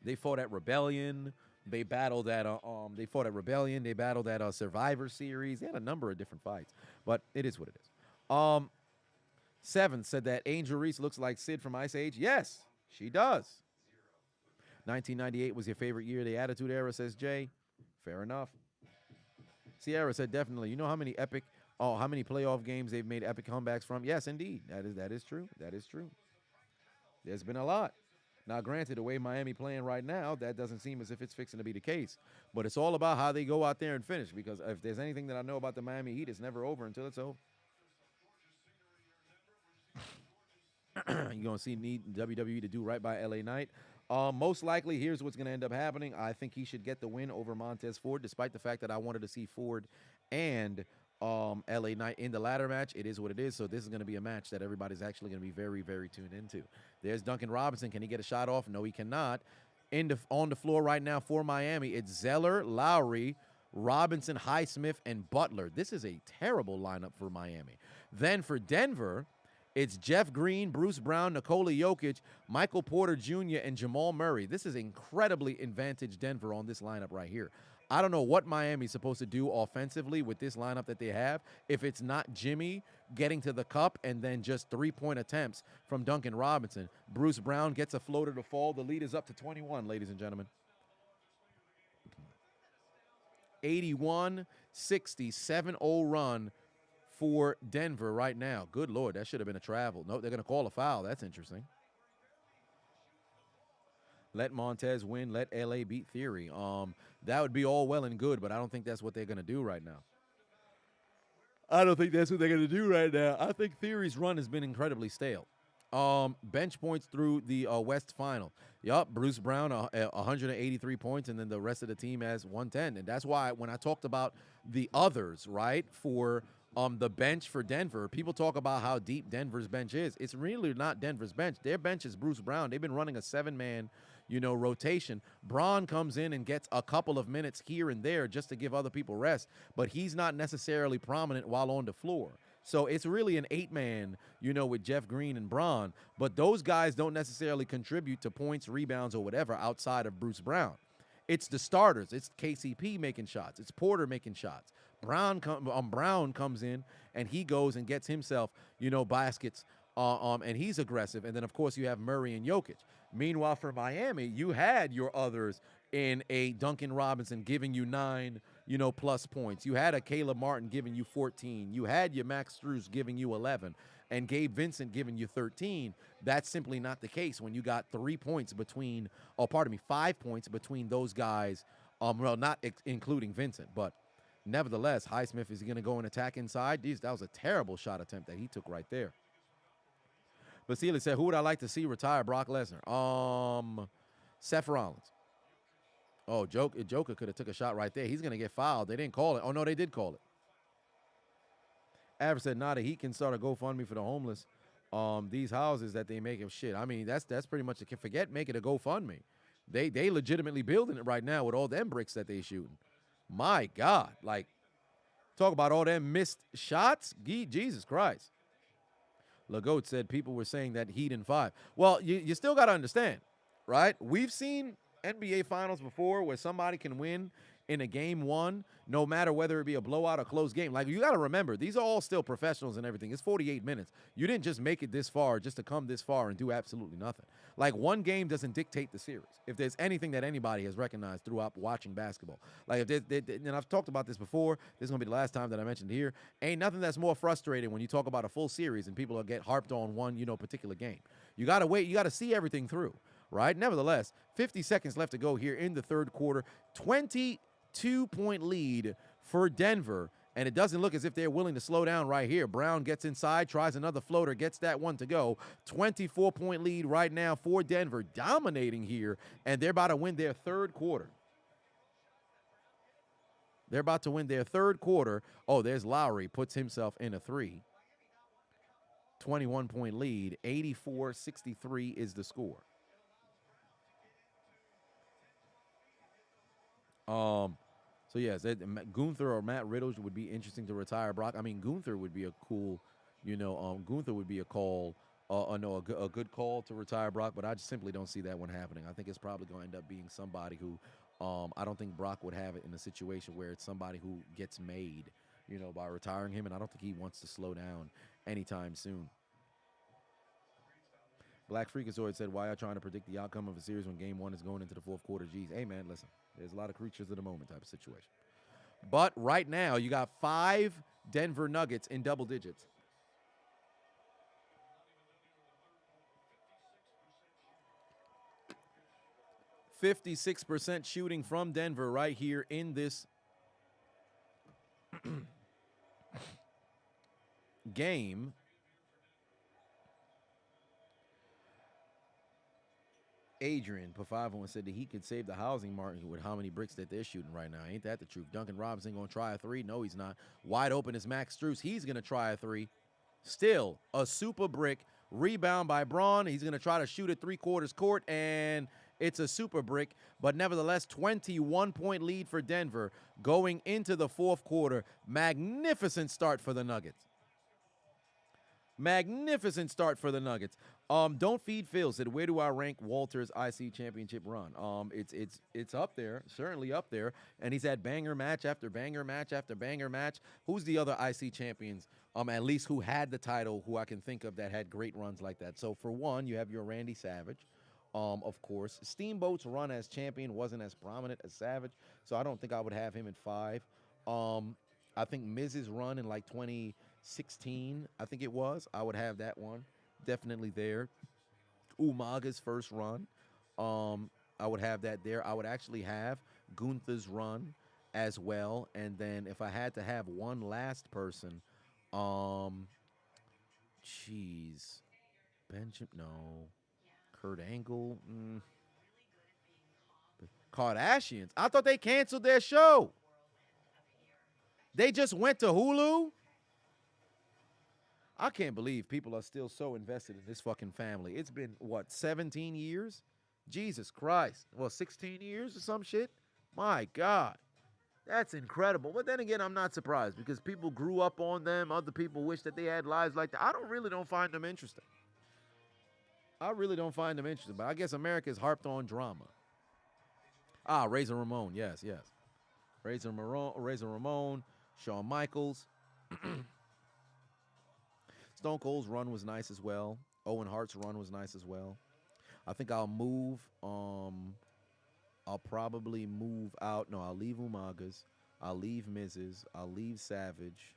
They fought at Rebellion. They battled at Rebellion. They battled at Survivor Series. They had a number of different fights, but it is what it is. Seven said that Angel Reese looks like Sid from Ice Age. Yes, she does. 1998 was your favorite year of the Attitude Era, says Jay. Fair enough. Sierra said definitely. You know how many playoff games they've made epic comebacks from? Yes, indeed. That is true. That is true. There's been a lot. Now, granted, the way Miami playing right now, that doesn't seem as if it's fixing to be the case. But it's all about how they go out there and finish. Because if there's anything that I know about the Miami Heat, it's never over until it's over. You're going to need WWE to do right by LA Knight. Most likely, here's what's going to end up happening. I think he should get the win over Montez Ford, despite the fact that I wanted to see Ford and LA Knight in the ladder match. It is what it is. So this is going to be a match that everybody's actually going to be very, very tuned into. There's Duncan Robinson. Can he get a shot off? No, he cannot. On the floor right now for Miami, it's Zeller, Lowry, Robinson, Highsmith, and Butler. This is a terrible lineup for Miami. Then for Denver, It's Jeff Green, Bruce Brown, Nikola Jokic, Michael Porter Jr., and Jamal Murray. This is incredibly advantaged Denver on this lineup right here. I don't know what Miami's supposed to do offensively with this lineup that they have if it's not Jimmy getting to the cup and then just three-point attempts from Duncan Robinson. Bruce Brown gets a floater to fall. The lead is up to 21, ladies and gentlemen. 81-60, 7-0 run for Denver right now. Good Lord, that should have been a travel. No, they're going to call a foul. That's interesting. Let Montez win. Let LA beat Theory. That would be all well and good, but I don't think that's what they're going to do right now. I don't think that's what they're going to do right now. I think Theory's run has been incredibly stale. Bench points through the West Final. Yup, Bruce Brown, 183 points, and then the rest of the team has 110. And that's why when I talked about the others, right, for the bench for Denver, people talk about how deep Denver's bench is. It's really not Denver's bench. Their bench is Bruce Brown. They've been running a seven-man, rotation. Braun comes in and gets a couple of minutes here and there just to give other people rest, but he's not necessarily prominent while on the floor. So it's really an eight-man, with Jeff Green and Braun, but those guys don't necessarily contribute to points, rebounds, or whatever outside of Bruce Brown. It's the starters. It's KCP making shots. It's Porter making shots. Brown comes in, and he goes and gets himself, baskets, and he's aggressive. And then, of course, you have Murray and Jokic. Meanwhile, for Miami, you had your others in a Duncan Robinson giving you 9, plus points. You had a Caleb Martin giving you 14. You had your Max Strus giving you 11, and Gabe Vincent giving you 13. That's simply not the case when you got 5 points between those guys. Well, not including Vincent, but nevertheless, Highsmith is going to go and attack inside. That was a terrible shot attempt that he took right there. Basile said, who would I like to see retire Brock Lesnar? Seth Rollins. Oh, Joker could have took a shot right there. He's going to get fouled. They didn't call it. Oh, no, they did call it. Aver said, nah, the Heat can start a GoFundMe for the homeless. These houses that they make of shit. I mean, that's pretty much it. Forget making a GoFundMe. They legitimately building it right now with all them bricks that they shooting. My God. Like, talk about all them missed shots. Jesus Christ. Legault said people were saying that Heat in 5. Well, you still got to understand, right? We've seen NBA Finals before where somebody can win in a game 1, no matter whether it be a blowout or close game. Like, you got to remember, these are all still professionals and everything. It's 48 minutes. You didn't just make it this far just to come this far and do absolutely nothing. Like, one game doesn't dictate the series. If there's anything that anybody has recognized throughout watching basketball. Like, and I've talked about this before. This is going to be the last time that I mentioned here. Ain't nothing that's more frustrating when you talk about a full series and people get harped on one, particular game. You got to wait. You got to see everything through, right? Nevertheless, 50 seconds left to go here in the third quarter. 22-point lead for Denver, and it doesn't look as if they're willing to slow down right here. Brown gets inside, tries another floater, gets that one to go. 24-point lead right now for Denver, dominating here, and they're about to win their third quarter. They're about to win their third quarter. Oh, there's Lowry, puts himself in a 3. 21-point lead, 84-63 is the score. So yes, Gunther or Matt Riddle would be interesting to retire Brock. I mean, Gunther would be a cool, Gunther would be a call, a good call to retire Brock, but I just simply don't see that one happening. I think it's probably going to end up being somebody who, I don't think Brock would have it in a situation where it's somebody who gets made, by retiring him, and I don't think he wants to slow down anytime soon. Black Freakazoid said, why are you trying to predict the outcome of a series when game 1 is going into the fourth quarter? Geez, hey, man, listen. There's a lot of creatures of the moment type of situation. But right now, you got 5 Denver Nuggets in double digits. .56% shooting from Denver right here in this game. Adrian Pafavon said that he could save the housing market with how many bricks that they're shooting right now. Ain't that the truth? Duncan Robinson going to try a 3? No, he's not. Wide open is Max Strus. He's going to try a 3. Still a super brick. Rebound by Braun. He's going to try to shoot it 3/4 court, and it's a super brick. But nevertheless, 21-point lead for Denver going into the fourth quarter. Magnificent start for the Nuggets. Magnificent start for the Nuggets. Don't feed Phil said, where do I rank Walter's IC championship run? It's up there, certainly up there. And he's had banger match after banger match after banger match. Who's the other IC champions? At least who had the title, who I can think of that had great runs like that. So for one, you have your Randy Savage. Of course, Steamboat's run as champion wasn't as prominent as Savage, so I don't think I would have him at 5. I think Miz's run in like 2016, I think it was, I would have that one definitely there. Umaga's first run, I would have that there. I would actually have Gunther's run as well, and then if I had to have one last person, Benjamin, no. Kurt Angle. Kardashians. I thought they canceled their show. They just went to Hulu. I can't believe people are still so invested in this fucking family. It's been, what, 17 years? Jesus Christ. Well, 16 years or some shit? My God. That's incredible. But then again, I'm not surprised because people grew up on them. Other people wish that they had lives like that. I really don't find them interesting. I really don't find them interesting, but I guess America's harped on drama. Razor Ramon, yes. Razor Ramon, Shawn Michaels. Stone Cold's run was nice as well. Owen Hart's run was nice as well. I think I'll move. I'll probably move out. No, I'll leave Umaga's. I'll leave Miz's. I'll leave Savage.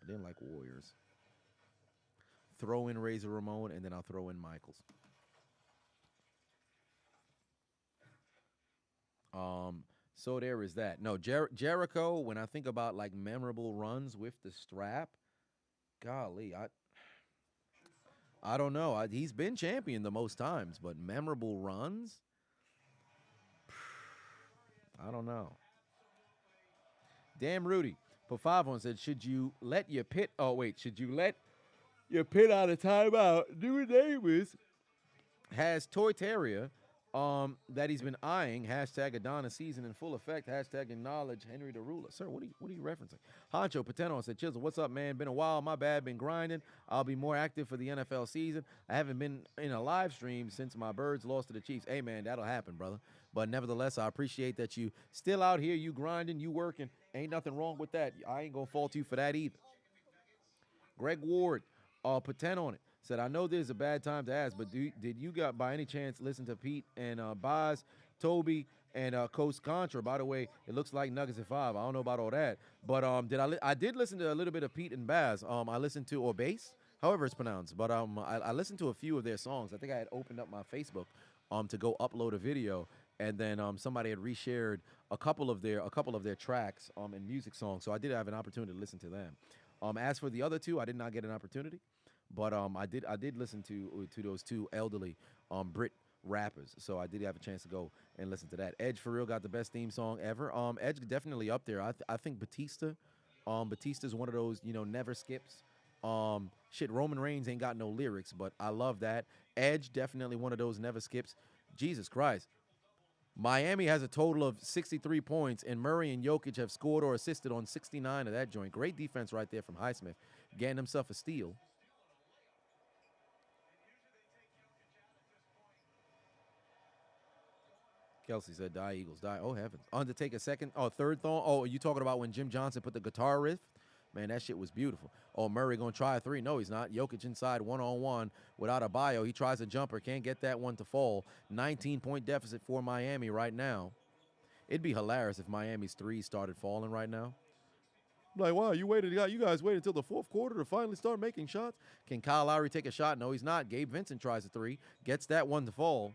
I didn't like Warriors. Throw in Razor Ramon, and then I'll throw in Michaels. So there is that. No, Jericho, when I think about like memorable runs with the strap, golly, I don't know. He's been champion the most times, but memorable runs? I don't know. Damn Rudy. Put 5 on said, should you let your pit out of timeout? New neighbors has Toy Terrier that he's been eyeing. Hashtag Adonis season in full effect. Hashtag acknowledge Henry the Ruler. Sir, what are you referencing? Honcho Pateno said, Chiseled, what's up, man? Been a while. My bad. Been grinding. I'll be more active for the NFL season. I haven't been in a live stream since my Birds lost to the Chiefs. Hey, man, that'll happen, brother. But nevertheless, I appreciate that you still out here, you grinding, you working. Ain't nothing wrong with that. I ain't going to fault you for that either. Greg Ward, put 10 on it. Said, I know this is a bad time to ask, but did you by any chance listen to Pete and Boz, Toby, and Coach Contra? By the way, it looks like Nuggets at 5. I don't know about all that. But I did listen to a little bit of Pete and Baz. I listened to, or Bass, however it's pronounced. But I listened to a few of their songs. I think I had opened up my Facebook to go upload a video. And then somebody had reshared a couple of their tracks and music songs. So I did have an opportunity to listen to them. As for the other two, I did not get an opportunity. But I did listen to those two elderly Brit rappers, so I did have a chance to go and listen to that. Edge for real got the best theme song ever. Edge definitely up there. I think Batista's one of those never skips. Roman Reigns ain't got no lyrics, but I love that. Edge definitely one of those never skips. Jesus Christ. Miami has a total of 63 points, and Murray and Jokic have scored or assisted on 69 of that joint. Great defense right there from Highsmith, getting himself a steal. Kelsey said, die, Eagles, die. Oh, heavens. Undertaker third thong. Oh, are you talking about when Jim Johnson put the guitar riff? Man, that shit was beautiful. Oh, Murray going to try a 3. No, he's not. Jokic inside one-on-one without a bio. He tries a jumper. Can't get that one to fall. 19-point deficit for Miami right now. It'd be hilarious if Miami's 3 started falling right now. I'm like, wow, you guys waited until the fourth quarter to finally start making shots? Can Kyle Lowry take a shot? No, he's not. Gabe Vincent tries a 3. Gets that one to fall.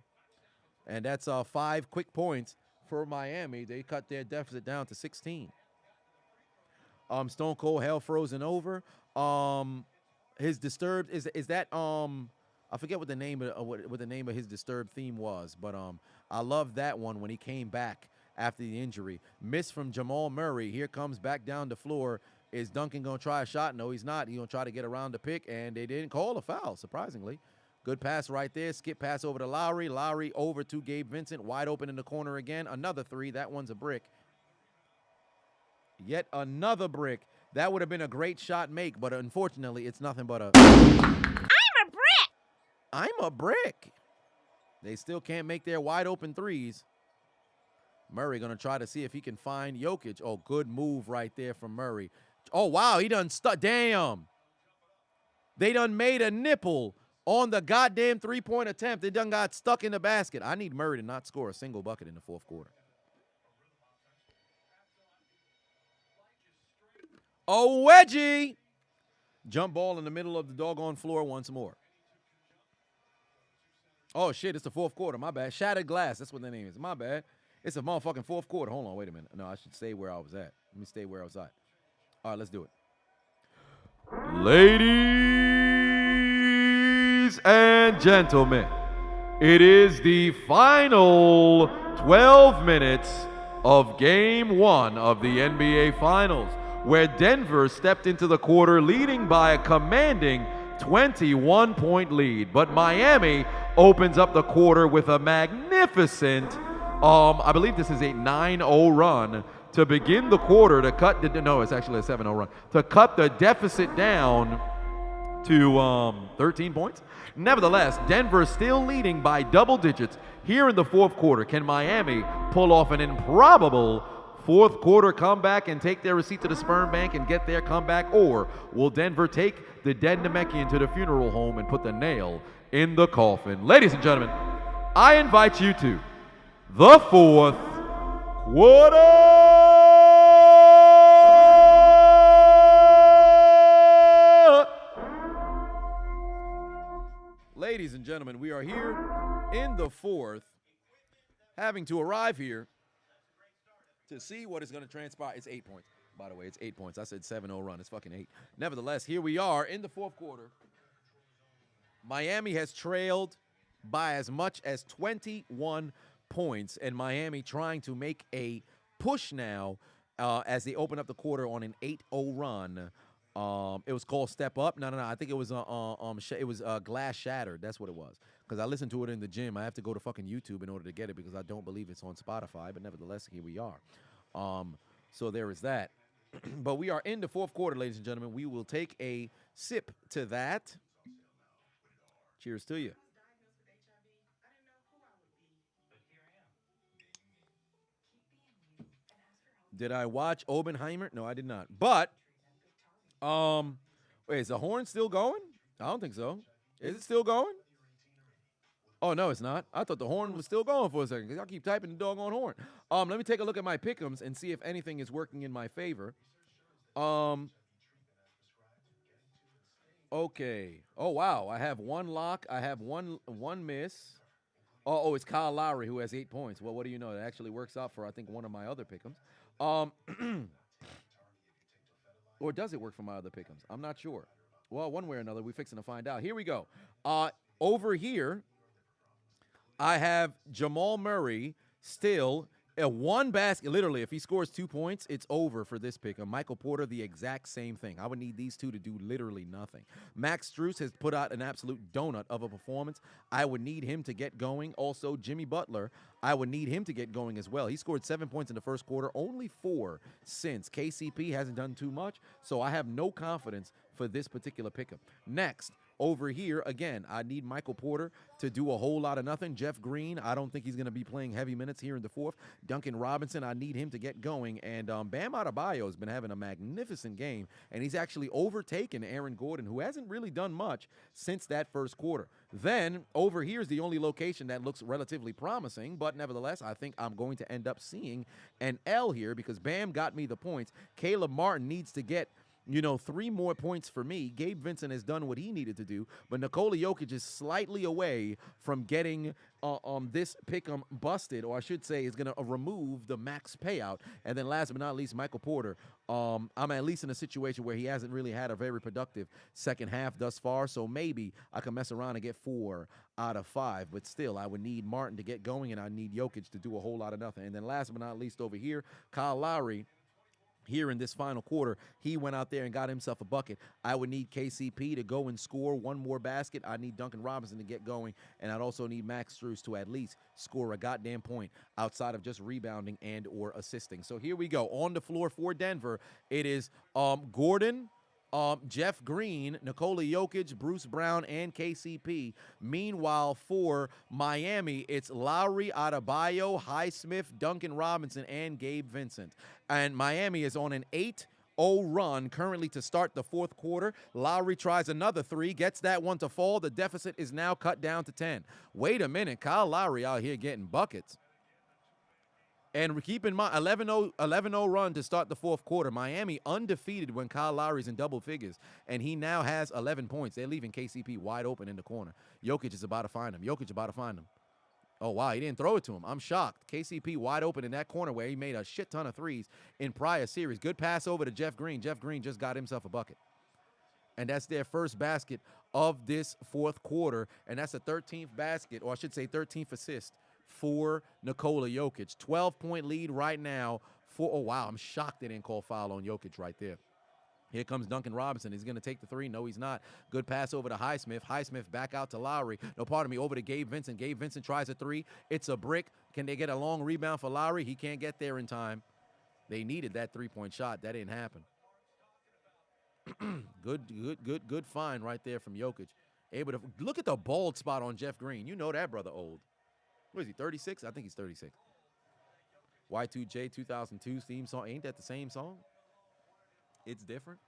And that's 5 quick points for Miami. They cut their deficit down to 16. Stone Cold Hell Frozen Over. His Disturbed is that I forget what the name of his Disturbed theme was, but I love that one when he came back after the injury. Miss from Jamal Murray. Here comes back down the floor. Is Duncan gonna try a shot? No, he's not. He's gonna try to get around the pick, and they didn't call a foul, surprisingly. Good pass right there. Skip pass over to Lowry. Lowry over to Gabe Vincent. Wide open in the corner again. Another 3. That one's a brick. Yet another brick. That would have been a great shot make, but unfortunately, it's nothing but a... I'm a brick. I'm a brick. They still can't make their wide open threes. Murray going to try to see if he can find Jokic. Oh, good move right there from Murray. Oh, wow, he done stuck. Damn. They done made a nipple on the goddamn three-point attempt. They done got stuck in the basket. I need Murray to not score a single bucket in the fourth quarter. Oh, wedgie. Jump ball in the middle of the doggone floor once more. Oh, shit, it's the fourth quarter. My bad. Shattered glass. That's what the name is. My bad. It's a motherfucking fourth quarter. Hold on, wait a minute. No, I should stay where I was at. Let me stay where I was at. All right, let's do it. Ladies and gentlemen, it is the final 12 minutes of Game 1 of the NBA Finals, where Denver stepped into the quarter leading by a commanding 21-point lead. But Miami opens up the quarter with a magnificent, I believe this is a 9-0 run to begin the quarter to cut the, no, it's actually a 7-0 run, to cut the deficit down to 13 points. Nevertheless, Denver still leading by double digits here in the fourth quarter. Can Miami pull off an improbable fourth quarter comeback and take their receipt to the sperm bank and get their comeback? Or will Denver take the dead Namekian to the funeral home and put the nail in the coffin? Ladies and gentlemen, I invite you to the fourth quarter. Ladies and gentlemen, we are here in the fourth, having to arrive here to see what is going to transpire. It's 8 points. By the way, it's 8 points. I said 7-0 run. It's fucking 8. Nevertheless, here we are in the fourth quarter. Miami has trailed by as much as 21 points, and Miami trying to make a push now as they open up the quarter on an 8-0 run. It was called Step Up. No. I think it was Glass Shattered. That's what it was. Because I listened to it in the gym. I have to go to fucking YouTube in order to get it because I don't believe it's on Spotify. But nevertheless, here we are. So there is that. But we are in the fourth quarter, ladies and gentlemen. We will take a sip to that. Cheers to you. Did I watch Oppenheimer? No, I did not. But, wait, is the horn still going? I don't think so. Is it still going? Oh, no, it's not. I thought the horn was still going for a second because I keep typing the doggone horn. Let me take a look at my pick'ems and see if anything is working in my favor. Okay. Oh, wow. I have one lock. I have one miss. Oh, it's Kyle Lowry who has 8 points. Well, what do you know? It actually works out for, I think, one of my other pick'ems. Or does it work for my other pick'ems? I'm not sure. Well, one way or another, we're fixing to find out. Here we go. Over here, I have Jamal Murray still at one basket. Literally, if he scores 2 points, it's over for this pick. Michael Porter, the exact same thing. I would need these two to do literally nothing. Max Strus has put out an absolute donut of a performance. I would need him to get going. Also, Jimmy Butler, I would need him to get going as well. He scored 7 points in the first quarter, only 4 since. KCP hasn't done too much, so I have no confidence for this particular pickup. Next, over here, again, I need Michael Porter to do a whole lot of nothing. Jeff Green, I don't think he's going to be playing heavy minutes here in the fourth. Duncan Robinson, I need him to get going. And Bam Adebayo has been having a magnificent game, and he's actually overtaken Aaron Gordon, who hasn't really done much since that first quarter. Then, over here is the only location that looks relatively promising, but nevertheless, I think I'm going to end up seeing an L here because Bam got me the points. Caleb Martin needs to get 3 more points for me. Gabe Vincent has done what he needed to do, but Nikola Jokic is slightly away from getting this pick'em busted, or I should say is going to remove the max payout. And then last but not least, Michael Porter. I'm at least in a situation where he hasn't really had a very productive second half thus far, so maybe I can mess around and get 4 out of 5, but still, I would need Martin to get going, and I need Jokic to do a whole lot of nothing. And then last but not least over here, Kyle Lowry here in this final quarter, he went out there and got himself a bucket. I would need KCP to go and score one more basket. I need Duncan Robinson to get going, and I'd also need Max Strus to at least score a goddamn point outside of just rebounding and or assisting. So here we go. On the floor for Denver, it is Gordon, Jeff Green, Nikola Jokic, Bruce Brown, and KCP. Meanwhile, for Miami, it's Lowry, Adebayo, Highsmith, Duncan Robinson, and Gabe Vincent. And Miami is on an 8-0 run currently to start the fourth quarter. Lowry tries another three, gets that one to fall. The deficit is now cut down to 10. Wait a minute, Kyle Lowry out here getting buckets. And keep in mind, 11-0 run to start the fourth quarter. Miami undefeated when Kyle Lowry's in double figures, and he now has 11 points. They're leaving KCP wide open in the corner. Jokic is about to find him. Oh, wow, he didn't throw it to him. I'm shocked. KCP wide open in that corner where he made a shit ton of threes in prior series. Good pass over to Jeff Green. Jeff Green just got himself a bucket. And that's their first basket of this fourth quarter, and that's the 13th basket, or I should say 13th assist for Nikola Jokic. 12-point lead right now for, oh, wow, I'm shocked they didn't call foul on Jokic right there. Here comes Duncan Robinson. He's going to take the three. No, he's not. Good pass over to Highsmith. Highsmith back out to Lowry. No, pardon me, over to Gabe Vincent. Gabe Vincent tries a three. It's a brick. Can they get a long rebound for Lowry? He can't get there in time. They needed that three-point shot. That didn't happen. Good find right there from Jokic. Able to look at the bald spot on Jeff Green. You know that brother old. What is he, 36? I think he's 36. Y2J 2002 theme song. Ain't that the same song? It's different.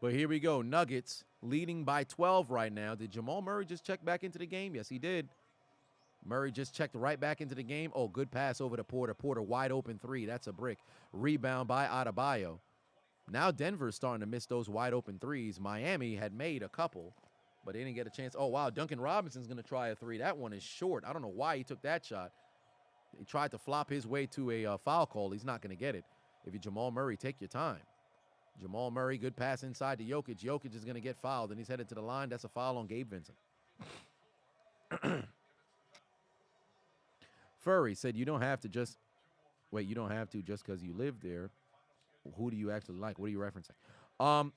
But here we go. Nuggets leading by 12 right now. Did Jamal Murray just check back into the game? Yes, he did. Murray just checked right back into the game. Oh, good pass over to Porter. Porter wide open three. That's a brick. Rebound by Adebayo. Now Denver's starting to miss those wide open threes. Miami had made a couple, but they didn't get a chance. Oh, wow, Duncan Robinson's going to try a three. That one is short. I don't know why he took that shot. He tried to flop his way to a foul call. He's not going to get it. If you're Jamal Murray, take your time. Jamal Murray, good pass inside to Jokic. Jokic is going to get fouled, and he's headed to the line. That's a foul on Gabe Vincent. Furry said you don't have to just because you live there. Who do you actually like? What are you referencing?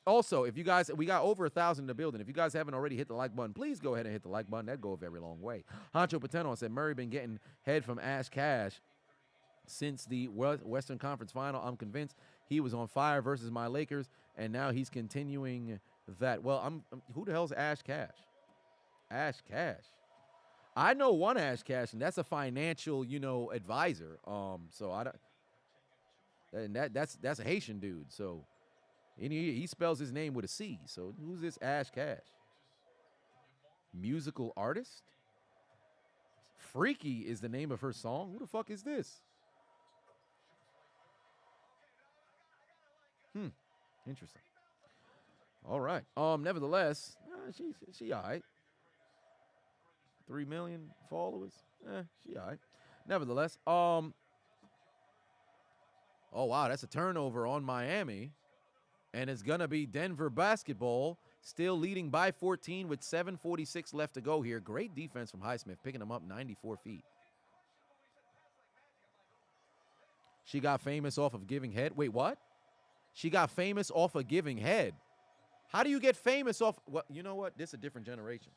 Also, if you guys, we got over 1,000 in the building. If you guys haven't already hit the like button, please go ahead and hit the like button. That'd go a very long way. Hancho Pateno said Murray been getting head from Ash Cash since the Western Conference Final. I'm convinced he was on fire versus my Lakers, and now he's continuing that. Well, who the hell's Ash Cash? Ash Cash. I know one Ash Cash, and that's a financial, advisor. So I don't. And that's a Haitian dude. So he spells his name with a C. So who's this Ash Cash? Musical artist? Freaky is the name of her song. Who the fuck is this? Interesting. All right. Nevertheless, she all right. 3 million followers. She all right. Nevertheless, oh wow, that's a turnover on Miami. And it's gonna be Denver basketball, still leading by 14 with 7:46 left to go here. Great defense from Highsmith, picking him up 94 feet. She got famous off of giving head. Wait, what? She got famous off of giving head. How do you get famous off? Well, you know what? This is a different generation.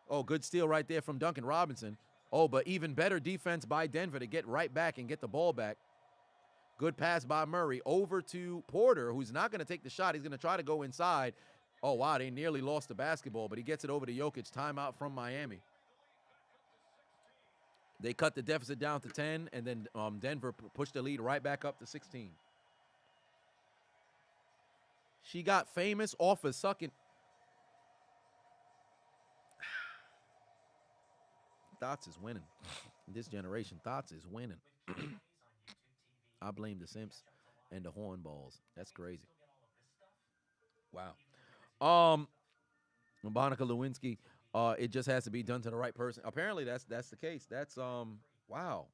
Oh, good steal right there from Duncan Robinson. Oh, but even better defense by Denver to get right back and get the ball back. Good pass by Murray over to Porter, who's not going to take the shot. He's going to try to go inside. Oh, wow, they nearly lost the basketball, but he gets it over to Jokic. Timeout from Miami. They cut the deficit down to 10, and then Denver pushed the lead right back up to 16. She got famous off of sucking. Thoughts is winning. This generation, Thoughts is winning. I blame the Simps and the hornballs. That's crazy. Wow. Monica Lewinsky, it just has to be done to the right person. Apparently that's the case. That's wow.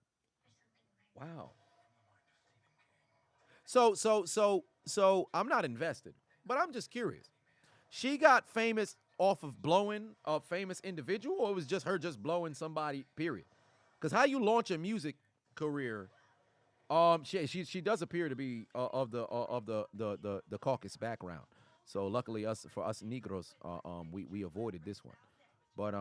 So I'm not invested, but I'm just curious. She got famous off of blowing a famous individual, or it was just her just blowing somebody, period? Because how you launch a music career She does appear to be of the caucus background. So luckily for us Negros, we avoided this one. But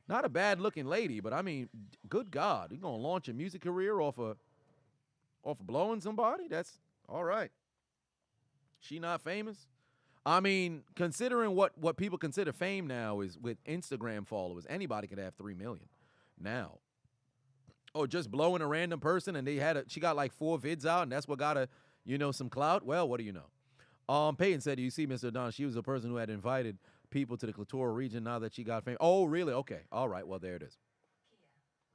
not a bad looking lady. But I mean, good God, you gonna launch a music career off of blowing somebody? That's all right. She not famous. I mean, considering what people consider fame now is with Instagram followers, anybody could have 3 million now. Oh, just blowing a random person and she got like 4 vids out and that's what got her, some clout. Well, what do you know? Peyton said, you see, Mr. Adonis, she was a person who had invited people to the clitoral region now that she got fame. Oh, really? Okay. All right. Well, there it is.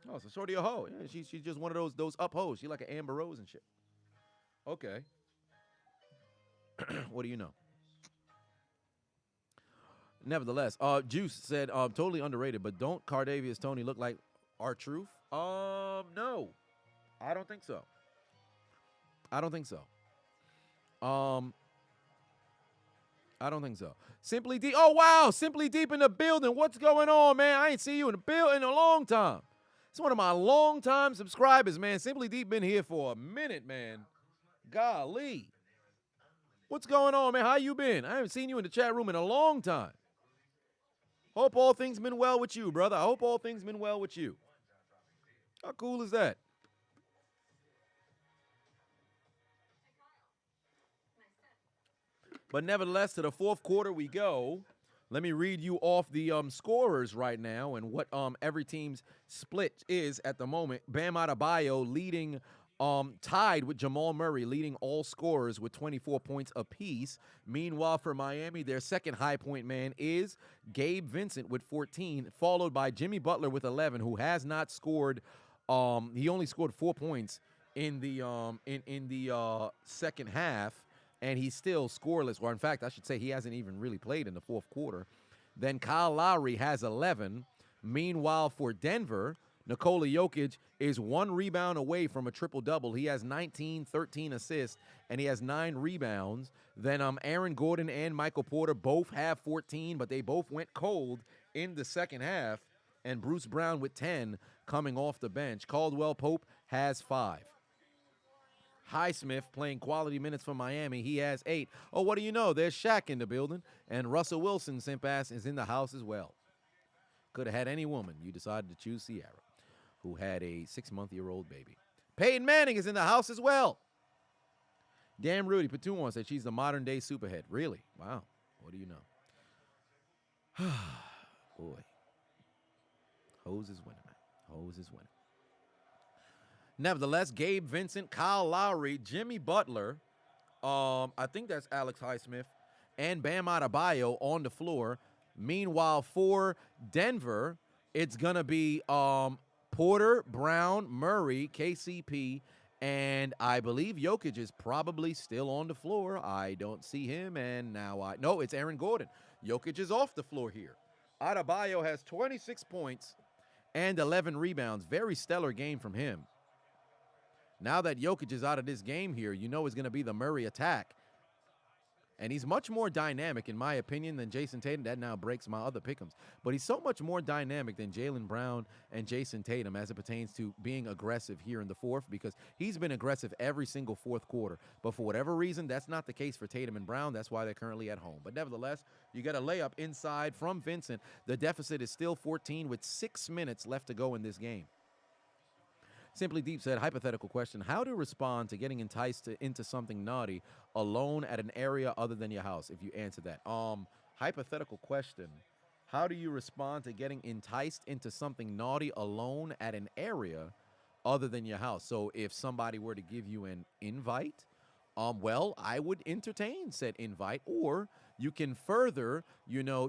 Oh, so shorty a hoe. Yeah, she's just one of those up hoes. She like an Amber Rose and shit. Okay. What do you know? Nevertheless, Juice said, totally underrated, but don't Cardavius Tony look like R-Truth? No. I don't think so. I don't think so. Simply Deep. Oh, wow. Simply Deep in the building. What's going on, man? I ain't seen you in the building in a long time. It's one of my long-time subscribers, man. Simply Deep been here for a minute, man. Golly. What's going on, man? How you been? I haven't seen you in the chat room in a long time. Hope all things been well with you, brother. I hope all things been well with you. How cool is that? But nevertheless, to the fourth quarter we go. Let me read you off the scorers right now and what every team's split is at the moment. Bam Adebayo leading, tied with Jamal Murray, leading all scorers with 24 points apiece. Meanwhile, for Miami, their second high point man is Gabe Vincent with 14, followed by Jimmy Butler with 11, who has not scored. He only scored 4 points in the second half. And he's still scoreless. Or, in fact, I should say he hasn't even really played in the fourth quarter. Then Kyle Lowry has 11. Meanwhile, for Denver, Nikola Jokic is 1 rebound away from a triple-double. He has 19, 13 assists, and he has 9 rebounds. Then Aaron Gordon and Michael Porter both have 14, but they both went cold in the second half. And Bruce Brown with 10 coming off the bench. Caldwell Pope has 5. Highsmith playing quality minutes for Miami. He has 8. Oh, what do you know? There's Shaq in the building. And Russell Wilson, Simpass, is in the house as well. Could have had any woman. You decided to choose Sierra, who had a 6-month-old baby. Peyton Manning is in the house as well. Damn Rudy Patuan said she's the modern-day superhead. Really? Wow. What do you know? Boy. Hose is winning, man. Hose is winning. Nevertheless, Gabe Vincent, Kyle Lowry, Jimmy Butler, I think that's Alex Highsmith, and Bam Adebayo on the floor. Meanwhile, for Denver, it's going to be Porter, Brown, Murray, KCP, and I believe Jokic is probably still on the floor. I don't see him, and now no, it's Aaron Gordon. Jokic is off the floor here. Adebayo has 26 points and 11 rebounds. Very stellar game from him. Now that Jokic is out of this game here, you know it's going to be the Murray attack. And he's much more dynamic, in my opinion, than Jason Tatum. That now breaks my other pick'ems. But he's so much more dynamic than Jaylen Brown and Jason Tatum as it pertains to being aggressive here in the fourth, because he's been aggressive every single fourth quarter. But for whatever reason, that's not the case for Tatum and Brown. That's why they're currently at home. But nevertheless, you got a layup inside from Vincent. The deficit is still 14 with 6 minutes left to go in this game. Simply Deep said, hypothetical question, how to respond to getting enticed into something naughty alone at an area other than your house, if you answer that. Hypothetical question, how do you respond to getting enticed into something naughty alone at an area other than your house? So if somebody were to give you an invite, well, I would entertain said invite, or you can further,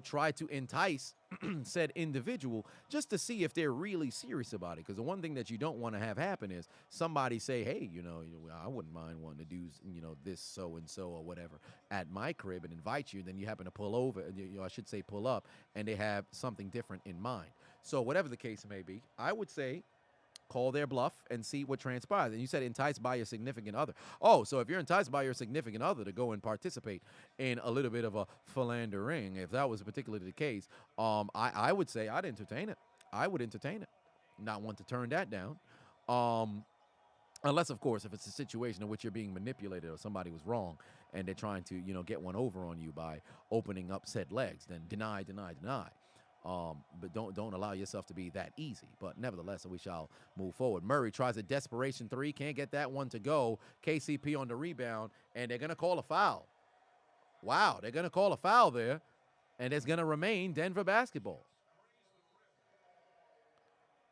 try to entice said individual just to see if they're really serious about it. Because the one thing that you don't want to have happen is somebody say, hey, I wouldn't mind wanting to do, this so-and-so or whatever at my crib and invite you. Then you happen to pull over, I should say pull up, and they have something different in mind. So whatever the case may be, I would say, call their bluff and see what transpires. And you said enticed by your significant other. Oh, so if you're enticed by your significant other to go and participate in a little bit of a philandering, if that was particularly the case, I would say I'd entertain it. I would entertain it. Not want to turn that down. Unless, of course, if it's a situation in which you're being manipulated or somebody was wrong and they're trying to, get one over on you by opening up said legs, then deny, deny, deny. But don't allow yourself to be that easy. But nevertheless, we shall move forward. Murray tries a desperation three, can't get that one to go. KCP on the rebound, and they're going to call a foul. Wow, they're going to call a foul there, and it's going to remain Denver basketball.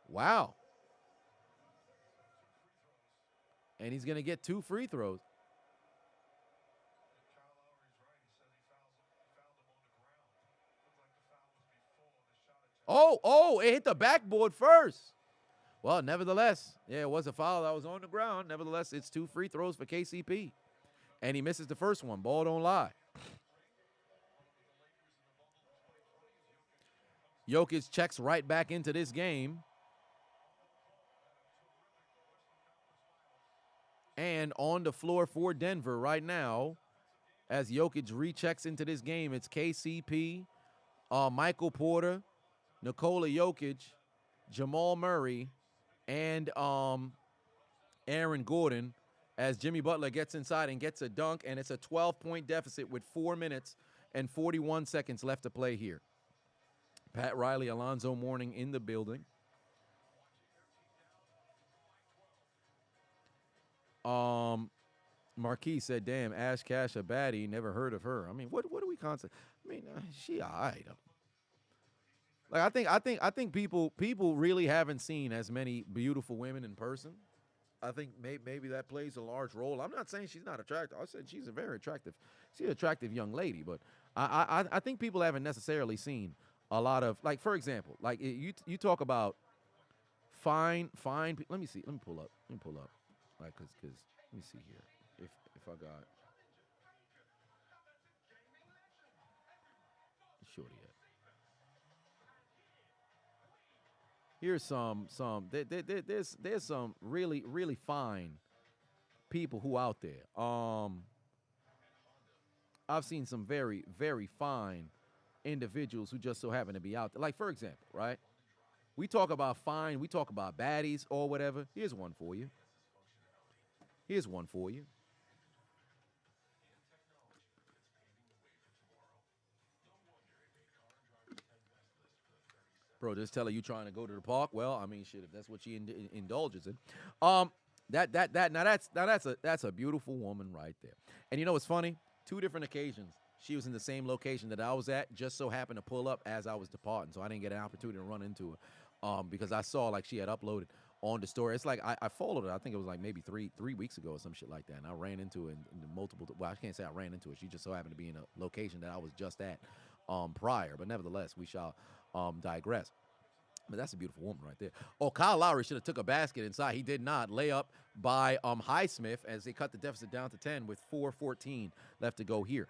Wow. And he's going to get 2 free throws. Oh, it hit the backboard first. Well, nevertheless, yeah, it was a foul that was on the ground. Nevertheless, it's 2 free throws for KCP. And he misses the first one. Ball don't lie. Jokic checks right back into this game. And on the floor for Denver right now, as Jokic rechecks into this game, it's KCP, Michael Porter, Nikola Jokic, Jamal Murray, and Aaron Gordon, as Jimmy Butler gets inside and gets a dunk, and it's a 12-point deficit with 4 minutes and 41 seconds left to play here. Pat Riley, Alonzo Mourning in the building. Marquis said, "Damn, Ash Cash a baddie. Never heard of her." I mean, what do we consider? I mean, she alright. Like I think people really haven't seen as many beautiful women in person. I think maybe that plays a large role. I'm not saying she's not attractive. I said she's a very attractive. She's an attractive young lady, but I think people haven't necessarily seen a lot of, like, for example, like you talk about fine. Let me see. Let me pull up. Like, cause let me see here. If I got shorty at. Here's there's some really fine people who out there. I've seen some very fine individuals who just so happen to be out there. Like, for example, right? We talk about fine, we talk about baddies or whatever. Here's one for you. Bro, just tell her you trying to go to the park. Well, I mean, shit, if that's what she indulges in. That's a beautiful woman right there. And you know what's funny? 2 different occasions, she was in the same location that I was at, just so happened to pull up as I was departing, so I didn't get an opportunity to run into her, because I saw, like, she had uploaded on the story. It's like I followed her. I think it was like maybe three weeks ago or some shit like that, and I ran into her in multiple. Well, I can't say I ran into her. She just so happened to be in a location that I was just at prior. But nevertheless, we shall digress. But that's a beautiful woman right there. Oh, Kyle Lowry should have took a basket inside. He did not. Layup by Highsmith as they cut the deficit down to 10 with 4:14 left to go here.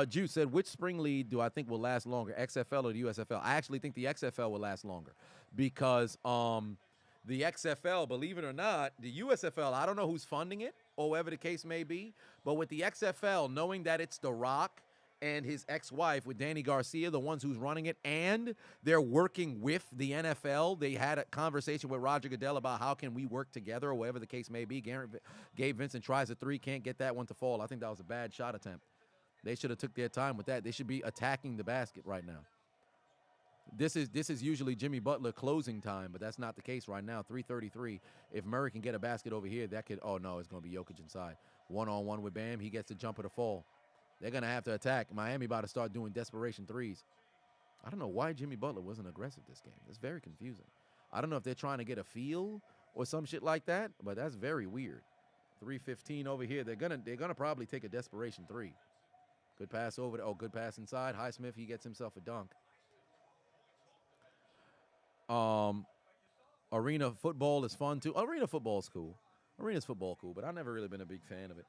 Juice said, which spring league do I think will last longer, XFL or the USFL? I actually think the XFL will last longer because the XFL, believe it or not, the USFL, I don't know who's funding it or whatever the case may be, but with the XFL, knowing that it's The Rock and his ex-wife with Danny Garcia, the ones who's running it, and they're working with the NFL. They had a conversation with Roger Goodell about how can we work together or whatever the case may be. Gabe Vincent tries a 3, can't get that one to fall. I think that was a bad shot attempt. They should have took their time with that. They should be attacking the basket right now. This is usually Jimmy Butler closing time, but that's not the case right now. 3:33. If Murray can get a basket over here, that could, oh no, it's going to be Jokic inside. One-on-one with Bam. He gets the jumper to fall. They're going to have to attack. Miami about to start doing desperation threes. I don't know why Jimmy Butler wasn't aggressive this game. It's very confusing. I don't know if they're trying to get a feel or some shit like that, but that's very weird. 3:15 over here. They're gonna probably take a desperation 3. Good pass over to, good pass inside. Highsmith, he gets himself a dunk. Arena football is fun too. Arena football is cool. Arena's football cool, but I've never really been a big fan of it.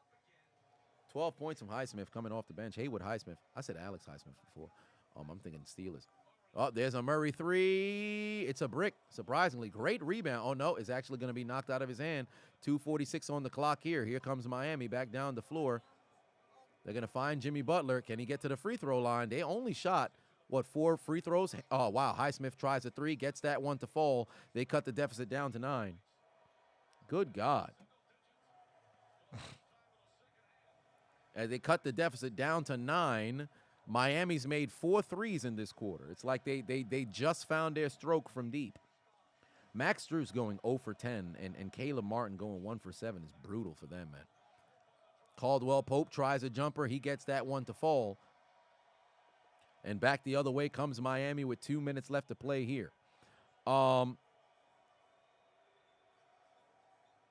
12 points from Highsmith coming off the bench. Haywood Highsmith. I said Alex Highsmith before. I'm thinking Steelers. Oh, there's a Murray 3. It's a brick. Surprisingly, great rebound. Oh, no, it's actually going to be knocked out of his hand. 2:46 on the clock here. Here comes Miami back down the floor. They're going to find Jimmy Butler. Can he get to the free throw line? They only shot, 4 free throws? Oh, wow. Highsmith tries a 3, gets that one to fall. They cut the deficit down to 9. Good God. As they cut the deficit down to 9, Miami's made 4 threes in this quarter. It's like they just found their stroke from deep. Max Strus going 0 for 10, and Caleb Martin going 1 for 7 is brutal for them, man. Caldwell Pope tries a jumper. He gets that one to fall. And back the other way comes Miami with 2 minutes left to play here. Oh,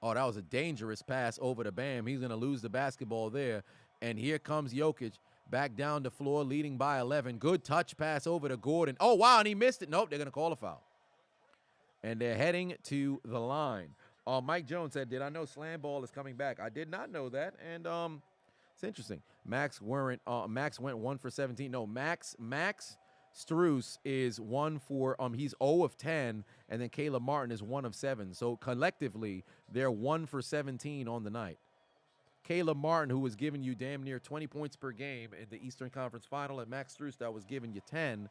that was a dangerous pass over to Bam. He's going to lose the basketball there. And here comes Jokic back down the floor, leading by 11. Good touch pass over to Gordon. Oh, wow, and he missed it. Nope, they're going to call a foul. And they're heading to the line. Mike Jones said, did I know slam ball is coming back? I did not know that. And it's interesting. Max went 1 for 17. No, Max Strus is 1 for, he's 0 of 10, and then Caleb Martin is 1 of 7. So collectively, they're 1 for 17 on the night. Caleb Martin, who was giving you damn near 20 points per game in the Eastern Conference Final, and Max Strus that was giving you 10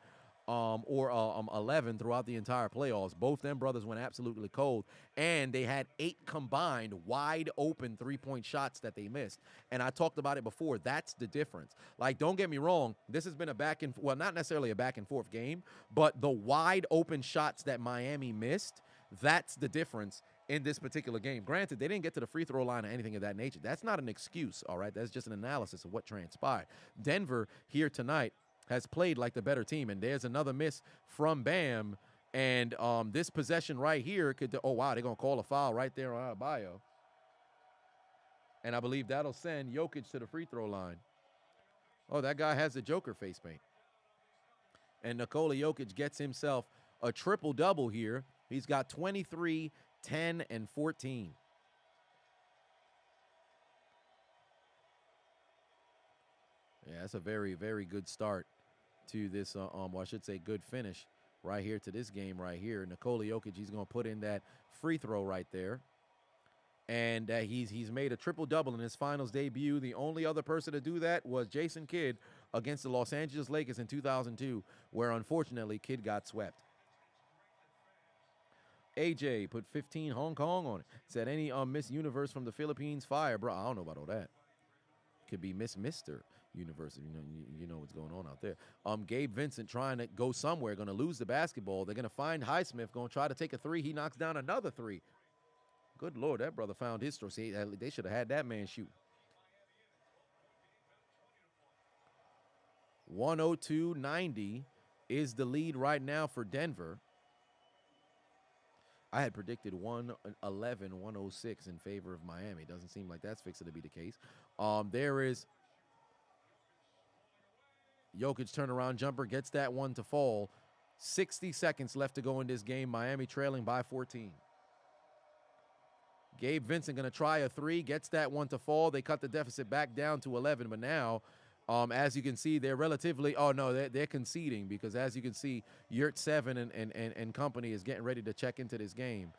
or 11 throughout the entire playoffs. Both them brothers went absolutely cold, and they had 8 combined wide open three-point shots that they missed. And I talked about it before. That's the difference. Like, don't get me wrong. This has been not necessarily a back-and-forth game, but the wide open shots that Miami missed, that's the difference in this particular game. Granted, they didn't get to the free throw line or anything of that nature. That's not an excuse, all right? That's just an analysis of what transpired. Denver here tonight has played like the better team, and there's another miss from Bam, and this possession right here could, oh, wow, they're going to call a foul right there on Adebayo. And I believe that'll send Jokic to the free throw line. Oh, that guy has the Joker face paint. And Nikola Jokic gets himself a triple-double here. He's got 23, 10, and 14. Yeah, that's a very, very good start to this, I should say good finish right here to this game right here. Nikola Jokic, he's going to put in that free throw right there. And he's made a triple-double in his finals debut. The only other person to do that was Jason Kidd against the Los Angeles Lakers in 2002, where unfortunately Kidd got swept. AJ put 15 Hong Kong on it. Said any Miss Universe from the Philippines fire, bro. I don't know about all that. Could be Miss Mr. Universe. You know what's going on out there. Gabe Vincent trying to go somewhere, going to lose the basketball. They're going to find Highsmith, going to try to take a 3. He knocks down another 3. Good Lord, that brother found his throw. See, they should have had that man shoot. 102-90 is the lead right now for Denver. I had predicted 111-106 in favor of Miami. Doesn't seem like that's fixing to be the case. There is Jokic turnaround jumper, gets that one to fall. 60 seconds left to go in this game. Miami trailing by 14. Gabe Vincent going to try a 3, gets that one to fall. They cut the deficit back down to 11, but now, as you can see, they're relatively, they're conceding because as you can see, Yurt 7 and company is getting ready to check into this game.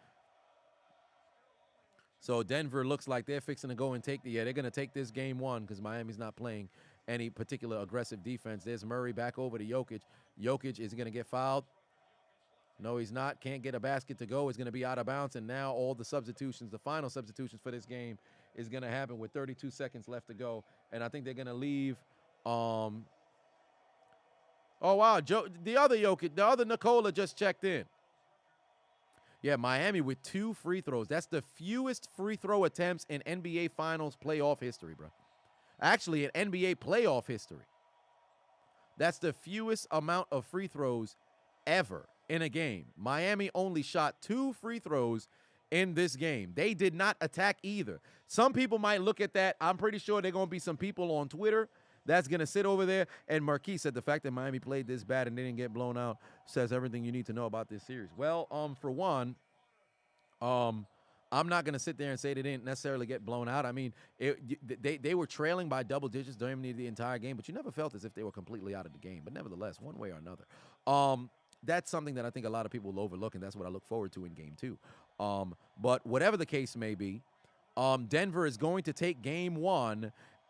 So Denver looks like they're fixing to go and they're going to take this game 1 because Miami's not playing any particular aggressive defense. There's Murray back over to Jokic. Jokic is going to get fouled. No, he's not. Can't get a basket to go. It's going to be out of bounds. And now all the substitutions, the final substitutions for this game is going to happen with 32 seconds left to go. And I think they're going to leave. Oh, wow. The other Jokic, the other Nikola just checked in. Yeah, Miami with 2 free throws. That's the fewest free throw attempts in NBA Finals playoff history, bro. Actually, in NBA playoff history. That's the fewest amount of free throws ever in a game. Miami only shot 2 free throws in this game. They did not attack either. Some people might look at that. I'm pretty sure there are going to be some people on Twitter that's going to sit over there. And Marquis said the fact that Miami played this bad and they didn't get blown out says everything you need to know about this series. Well, for one, I'm not going to sit there and say they didn't necessarily get blown out. I mean, they were trailing by double digits during the entire game, but you never felt as if they were completely out of the game. But nevertheless, one way or another. That's something that I think a lot of people will overlook, and that's what I look forward to in game 2. But whatever the case may be, Denver is going to take game 1,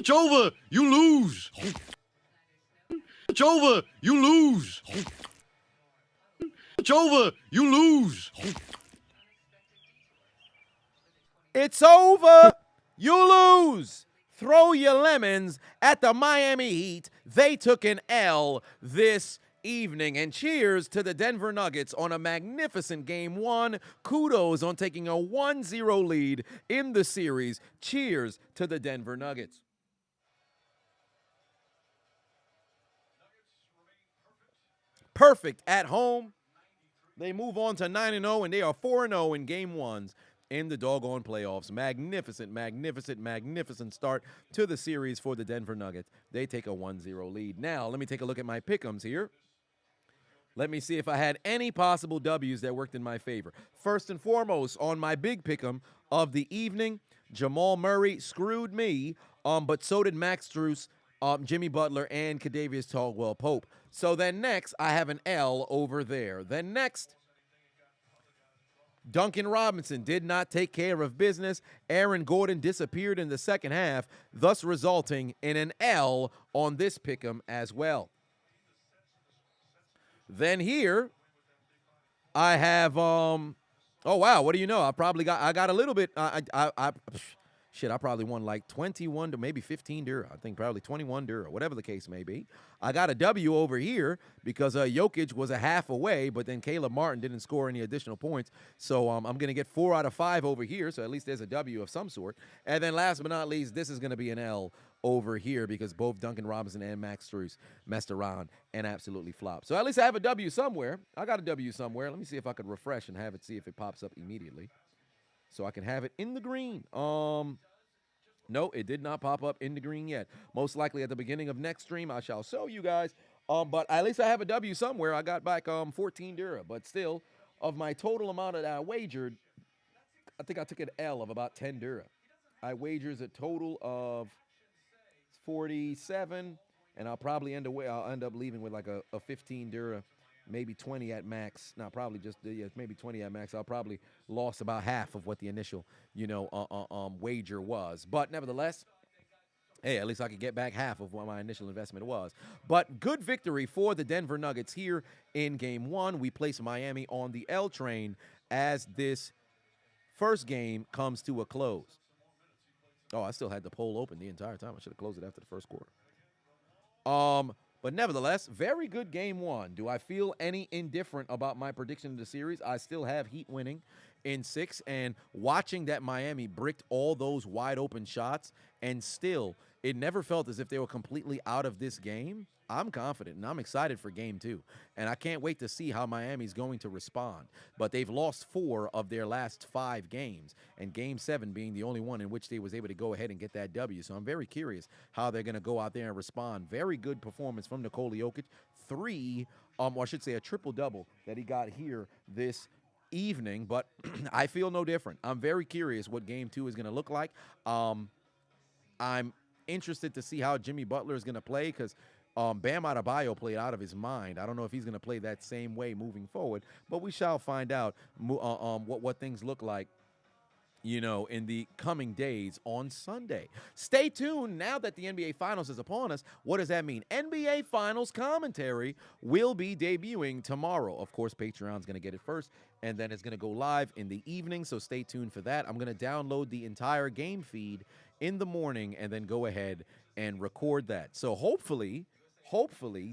It's over. You lose. It's over. You lose. It's over. You lose. It's over. You lose. Throw your lemons at the Miami Heat. They took an L this evening. And cheers to the Denver Nuggets on a magnificent game one. Kudos on taking a 1-0 lead in the series. Cheers to the Denver Nuggets. Perfect at home. They move on to 9-0, and they are 4-0 in game ones in the doggone playoffs. Magnificent, magnificent, magnificent start to the series for the Denver Nuggets. They take a 1-0 lead. Now, let me take a look at my pick'ems here. Let me see if I had any possible W's that worked in my favor. First and foremost, on my big pick'em of the evening, Jamal Murray screwed me, but so did Max Strus, Jimmy Butler, and Kadavius Caldwell-Pope. So then next, I have an L over there. Then next, Duncan Robinson did not take care of business. Aaron Gordon disappeared in the second half, thus resulting in an L on this pick'em as well. Then here, I have, oh, wow, what do you know? I got a little bit, I probably won like 21 to maybe 15 Dura. I think probably 21 Dura, whatever the case may be. I got a W over here because Jokic was a half away, but then Caleb Martin didn't score any additional points. So I'm going to get 4 out of 5 over here, so at least there's a W of some sort. And then last but not least, this is going to be an L over here because both Duncan Robinson and Max Strus messed around and absolutely flopped. So at least I have a W somewhere. I got a W somewhere. Let me see if I could refresh and have it, see if it pops up immediately. So I can have it in the green. No, it did not pop up in the green yet. Most likely at the beginning of next stream, I shall show you guys. But at least I have a W somewhere. I got back 14 Dura. But still, of my total amount that I wagered, I think I took an L of about 10 Dura. I wagers a total of 47, and I'll probably end up leaving with like a 15 Dura. Maybe 20 at max. Now, probably just maybe 20 at max. I'll probably lost about half of what the initial, wager was. But nevertheless, hey, at least I could get back half of what my initial investment was. But good victory for the Denver Nuggets here in game one. We place Miami on the L train as this first game comes to a close. Oh, I still had the poll open the entire time. I should have closed it after the first quarter. But nevertheless, very good game one. Do I feel any indifferent about my prediction of the series? I still have Heat winning in 6, and watching that Miami bricked all those wide open shots, and still it never felt as if they were completely out of this game. I'm confident, and I'm excited for game 2, and I can't wait to see how Miami's going to respond. But they've lost 4 of their last 5 games, and game 7 being the only one in which they was able to go ahead and get that W. So I'm very curious how they're going to go out there and respond. Very good performance from Nikola Jokic. 3, or I should say a triple-double that he got here this evening, but I feel no different. I'm very curious what game 2 is going to look like. I'm interested to see how Jimmy Butler is going to play because Bam Adebayo played out of his mind. I don't know if he's going to play that same way moving forward, but we shall find out what things look like, in the coming days on Sunday. Stay tuned now that the NBA Finals is upon us. What does that mean? NBA Finals commentary will be debuting tomorrow. Of course, Patreon's going to get it first, and then it's going to go live in the evening, so stay tuned for that. I'm going to download the entire game feed in the morning and then go ahead and record that. So hopefully,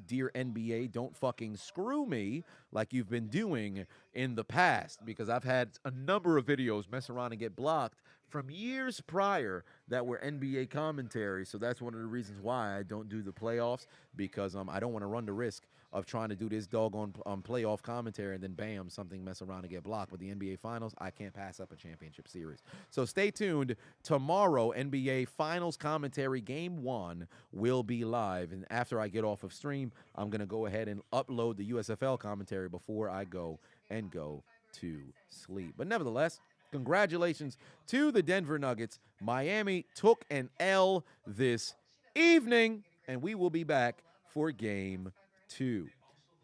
dear NBA, don't fucking screw me like you've been doing in the past, because I've had a number of videos mess around and get blocked from years prior that were NBA commentary. So that's one of the reasons why I don't do the playoffs, because I don't want to run the risk of trying to do this doggone playoff commentary and then bam, something mess around and get blocked. With the NBA Finals, I can't pass up a championship series. So stay tuned. Tomorrow, NBA Finals commentary game 1 will be live. And after I get off of stream, I'm going to go ahead and upload the USFL commentary before I go to sleep. But nevertheless, congratulations to the Denver Nuggets. Miami took an L this evening, and we will be back for game 2.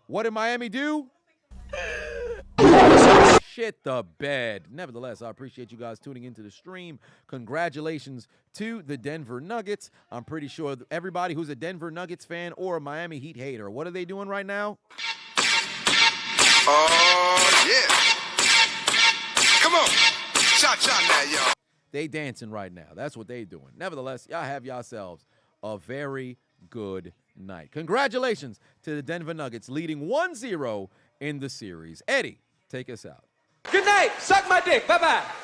What did Miami do? shit the bed. Nevertheless, I appreciate you guys tuning into the stream. Congratulations to the Denver Nuggets. I'm pretty sure everybody who's a Denver Nuggets fan or a Miami Heat hater, what are they doing right now? Oh, yeah. Come on. Cha-cha now, y'all. They dancing right now. That's what they doing. Nevertheless, y'all have yourselves a very good night. Congratulations to the Denver Nuggets leading 1-0 in the series. Eddie, take us out. Good night. Suck my dick. Bye-bye.